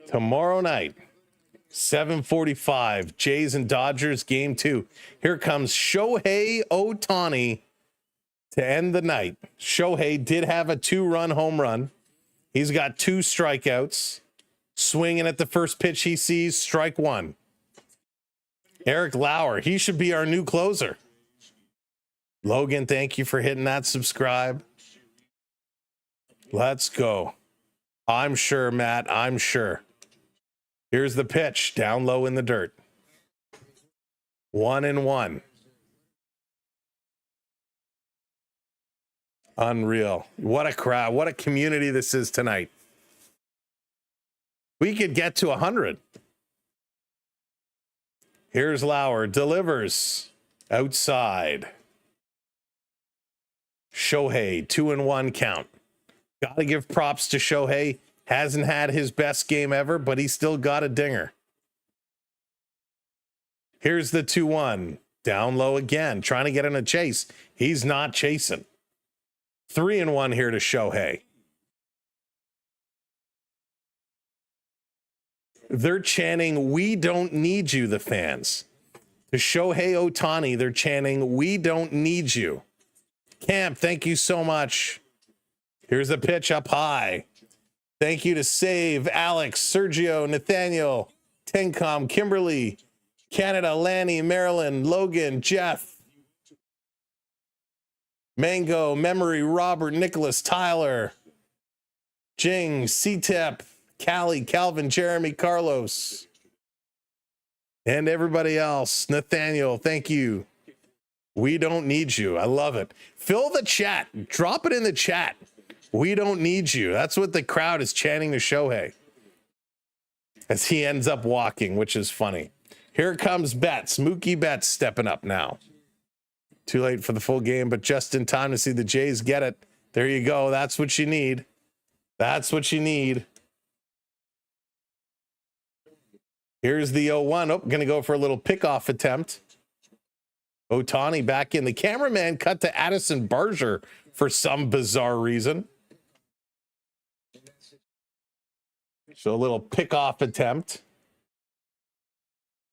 Tomorrow night, 7:45, Jays and Dodgers game 2. Here comes Shohei Ohtani to end the night. Shohei did have a 2-run home run. He's got 2 strikeouts. Swinging at the first pitch he sees, strike 1. Eric Lauer, he should be our new closer. Logan, thank you for hitting that subscribe. Let's go. I'm sure, Matt. I'm sure. Here's the pitch, down low in the dirt. 1-1. Unreal. What a crowd. What a community this is tonight. We could get to 100. Here's Lauer. Delivers. Outside. Shohei, 2-1 count. Got to give props to Shohei. Hasn't had his best game ever, but he still got a dinger. Here's the 2-1. Down low again, trying to get in a chase. He's not chasing. 3-1 here to Shohei. They're chanting, "We don't need you," the fans. To Shohei Ohtani, they're chanting, "We don't need you." Camp, thank you so much. Here's the pitch up high. Thank you to Save, Alex, Sergio, Nathaniel, Tencom, Kimberly, Canada, Lanny, Marilyn, Logan, Jeff, Mango, Memory, Robert, Nicholas, Tyler, Jing, CTEP, Callie, Calvin, Jeremy, Carlos, and everybody else. Nathaniel, thank you. We don't need you. I love it. Fill the chat. Drop it in the chat. We don't need you. That's what the crowd is chanting to Shohei as he ends up walking, which is funny. Here comes Betts. Mookie Betts stepping up now. Too late for the full game, but just in time to see the Jays get it. There you go. That's what you need. That's what you need. Here's the 0-1. Oh, going to go for a little pickoff attempt. Ohtani back in. The cameraman cut to Addison Barger for some bizarre reason. So a little pickoff attempt.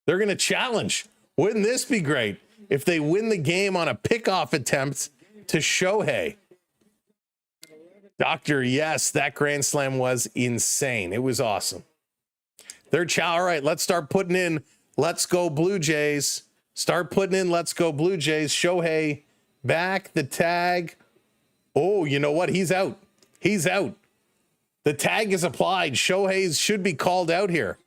They're going to challenge. Wouldn't this be great if they win the game on a pickoff attempt to Shohei? Doctor, yes, that grand slam was insane. It was awesome. They're all right, let's start putting in Let's Go Blue Jays. Start putting in Let's Go Blue Jays. Shohei back, the tag. Oh, you know what? He's out. He's out. The tag is applied. Shohei should be called out here.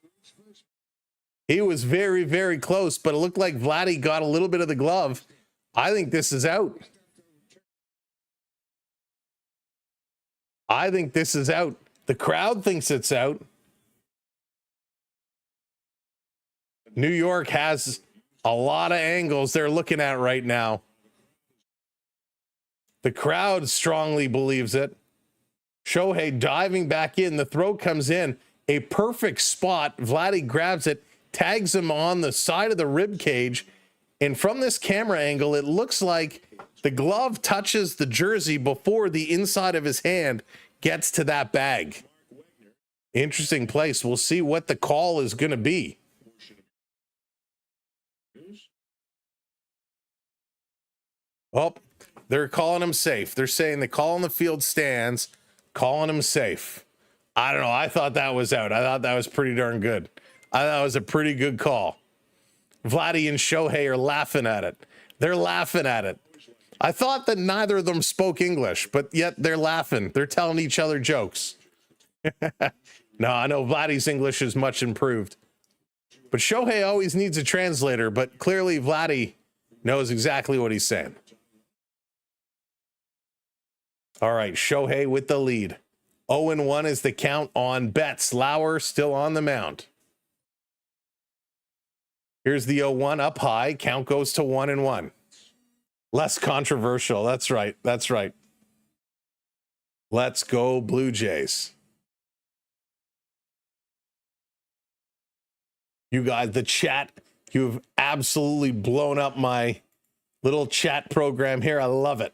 He was very, very close, but it looked like Vladdy got a little bit of the glove. I think this is out. I think this is out. The crowd thinks it's out. New York has a lot of angles they're looking at right now. The crowd strongly believes it. Shohei diving back in. The throw comes in. A perfect spot. Vladdy grabs it, tags him on the side of the rib cage. And from this camera angle, it looks like the glove touches the jersey before the inside of his hand gets to that bag. Interesting place. We'll see what the call is going to be. Oh, they're calling him safe. They're saying the call on the field stands, calling him safe. I don't know. I thought that was out. I thought that was pretty darn good. I thought it was a pretty good call. Vladdy and Shohei are laughing at it. They're laughing at it. I thought that neither of them spoke English, but yet they're laughing. They're telling each other jokes. No, I know Vladdy's English is much improved. But Shohei always needs a translator, but clearly Vladdy knows exactly what he's saying. All right, Shohei with the lead. 0-1 is the count on bets. Lauer still on the mound. Here's the 0-1 up high. Count goes to 1-1. Less controversial. That's right. That's right. Let's go Blue Jays. You guys, the chat, you've absolutely blown up my little chat program here. I love it.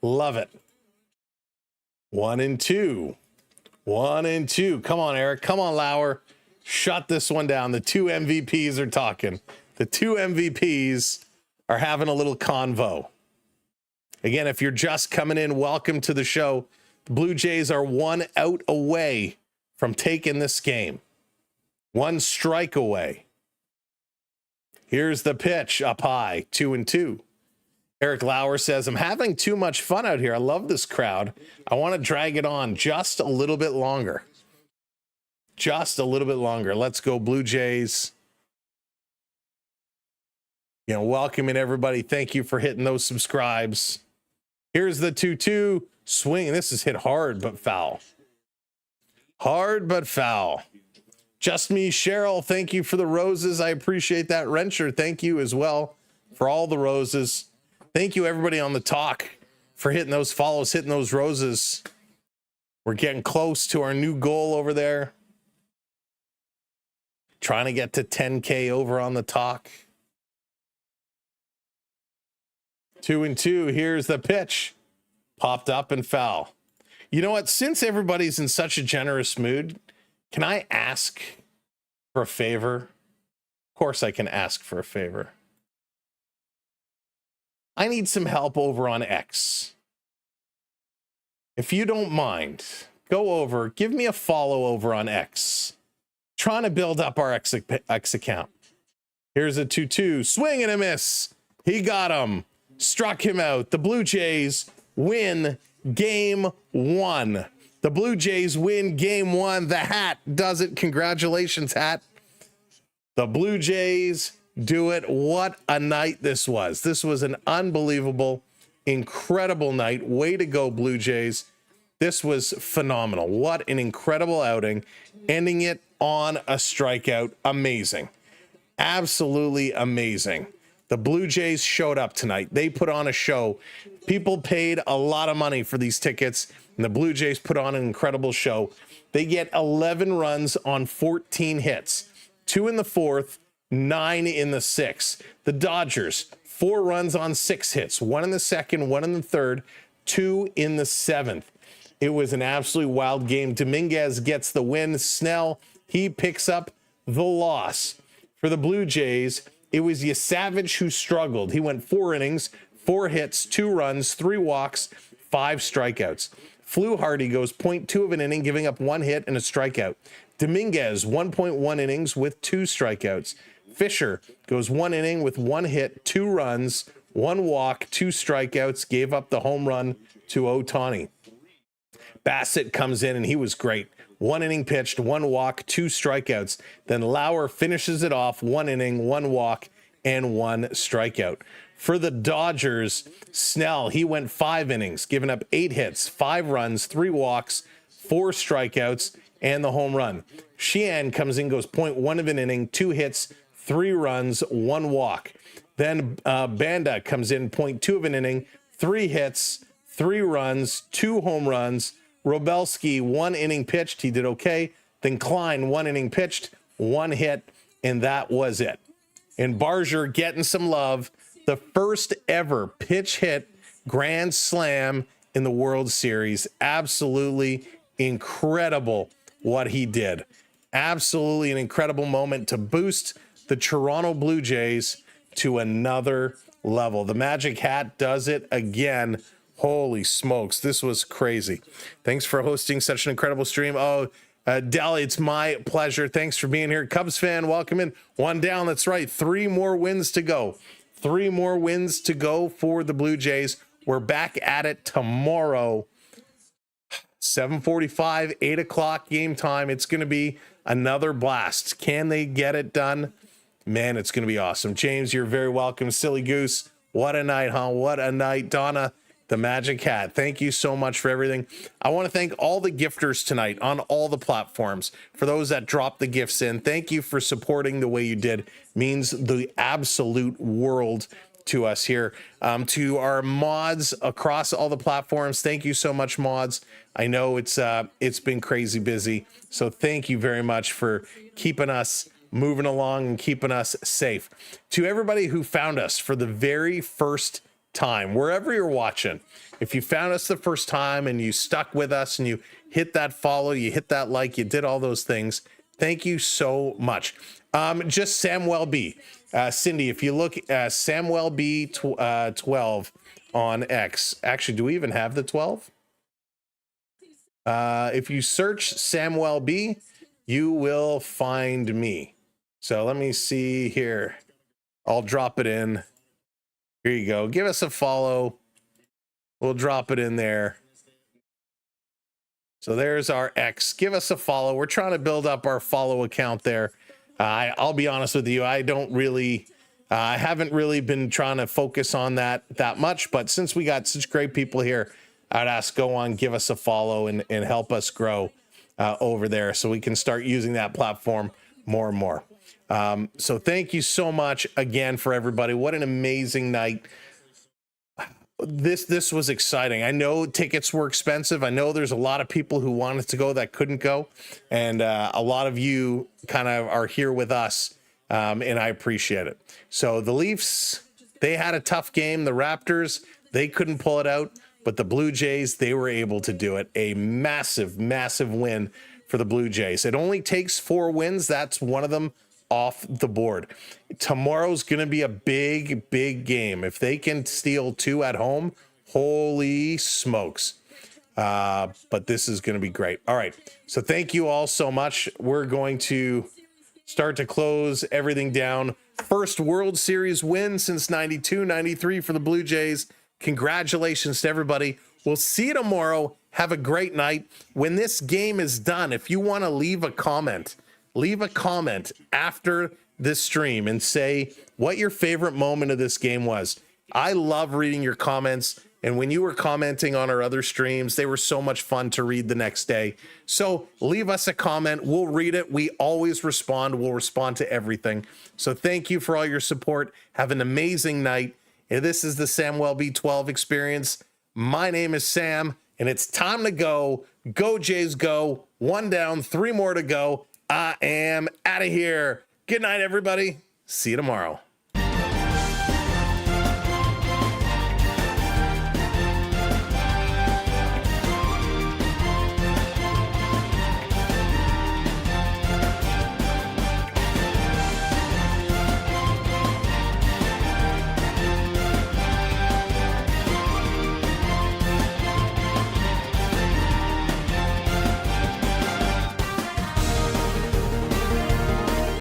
Love it. 1-2. 1-2. Come on, Eric. Come on, Lauer. Shut this one down. The two MVPs are talking. The two MVPs are having a little convo. Again, if you're just coming in, welcome to the show. The Blue Jays are 1 out away from taking this game. 1 strike away. Here's the pitch up high, 2-2. Eric Lauer says, I'm having too much fun out here. I love this crowd. I want to drag it on just a little bit longer. Just a little bit longer. Let's go Blue Jays. You know, welcoming everybody. Thank you for hitting those subscribes. Here's the 2-2 swing. This is hit hard, but foul. Hard, but foul. Just me, Cheryl. Thank you for the roses. I appreciate that. Wrencher, thank you as well for all the roses. Thank you, everybody on the talk, for hitting those follows, hitting those roses. We're getting close to our new goal over there. Trying to get to 10K over on the talk. 2-2. Here's the pitch. Popped up and foul. You know what? Since everybody's in such a generous mood, can I ask for a favor? Of course I can ask for a favor. I need some help over on X. If you don't mind, go over, give me a follow over on X. Trying to build up our X account. Here's a 2-2. Swing and a miss. He got him. Struck him out. The Blue Jays win game 1. The Blue Jays win game 1. The hat does it. Congratulations, hat. The Blue Jays do it. What a night this was. This was an unbelievable, incredible night. Way to go, Blue Jays. This was phenomenal. What an incredible outing. Ending it on a strikeout. Amazing. Absolutely amazing. The Blue Jays showed up tonight. They put on a show. People paid a lot of money for these tickets, and the Blue Jays put on an incredible show. They get 11 runs on 14 hits, 2 in the 4th, 9 in the 6th. The Dodgers, 4 runs on 6 hits, 1 in the 2nd, 1 in the 3rd, 2 in the 7th. It was an absolutely wild game. Dominguez gets the win. Snell, he picks up the loss. For the Blue Jays, it was Yesavage who struggled. He went 4 innings, 4 hits, 2 runs, 3 walks, 5 strikeouts. Fluharty goes 0.2 of an inning, giving up 1 hit and a strikeout. Dominguez, 1.1 innings with 2 strikeouts. Fisher goes 1 inning with 1 hit, 2 runs, 1 walk, 2 strikeouts, gave up the home run to Ohtani. Bassett comes in and he was great. 1 inning pitched, 1 walk, 2 strikeouts. Then Lauer finishes it off, 1 inning, 1 walk, and 1 strikeout. For the Dodgers, Snell, he went 5 innings, giving up 8 hits, 5 runs, 3 walks, 4 strikeouts, and the home run. Sheehan comes in, goes 0.1 of an inning, 2 hits, 3 runs, 1 walk. Then Banda comes in, 0.2 of an inning, 3 hits, 3 runs, 2 home runs. Robelski, 1 inning pitched. He did okay. Then Klein, 1 inning pitched, 1 hit, and that was it. And Barger getting some love. The first ever pitch hit grand slam in the World Series. Absolutely incredible what he did. Absolutely an incredible moment to boost the Toronto Blue Jays to another level. The Magic Hat does it again. Holy smokes, this was crazy. Thanks for hosting such an incredible stream. Dell, it's my pleasure. Thanks for being here. Cubs fan, welcome in. 1 down, that's right. 3 more wins to go. 3 more wins to go for the Blue Jays. We're back at it tomorrow. 7:45, 8 o'clock game time. It's going to be another blast. Can they get it done? Man, it's going to be awesome. James, you're very welcome. Silly Goose, what a night, huh? What a night. Donna, The Magic Hat. Thank you so much for everything. I want to thank all the gifters tonight on all the platforms. For those that dropped the gifts in, thank you for supporting the way you did. Means the absolute world to us here. To our mods across all the platforms, thank you so much, mods. I know it's been crazy busy, so thank you very much for keeping us moving along and keeping us safe. To everybody who found us for the very first time, wherever you're watching, if you found us the first time and you stuck with us and you hit that follow, you hit that like, you did all those things, thank you so much. Just Samuel B. Cindy, if you look at Samuel B 12 on X, actually, do we even have the 12? If you search Samuel B, you will find me. So let me see here. I'll drop it in. Here you go. Give us a follow. We'll drop it in there. So there's our X. Give us a follow. We're trying to build up our follow account there. I'll be honest with you. I haven't really been trying to focus on that much, but since we got such great people here, I'd ask, go on, give us a follow and help us grow over there so we can start using that platform more and more. So thank you so much again for everybody. What an amazing night. This was exciting. I know tickets were expensive. I know there's a lot of people who wanted to go that couldn't go. And a lot of you kind of are here with us. And I appreciate it. So the Leafs, they had a tough game. The Raptors, they couldn't pull it out. But the Blue Jays, they were able to do it. A massive, massive win for the Blue Jays. It only takes 4 wins. That's one of them off the board. Tomorrow's going to be a big, big game. If they can steal 2 at home, holy smokes. But this is going to be great. All right. So thank you all so much. We're going to start to close everything down. First World Series win since 92, 93 for the Blue Jays. Congratulations to everybody. We'll see you tomorrow. Have a great night. When this game is done, if you want to leave a comment after this stream and say what your favorite moment of this game was. I love reading your comments. And when you were commenting on our other streams, they were so much fun to read the next day. So leave us a comment. We'll read it. We always respond. We'll respond to everything. So thank you for all your support. Have an amazing night. And this is the Samuel B12 experience. My name is Sam, and it's time to go. Go Jays, go. 1 down, 3 more to go. I am out of here. Good night, everybody. See you tomorrow.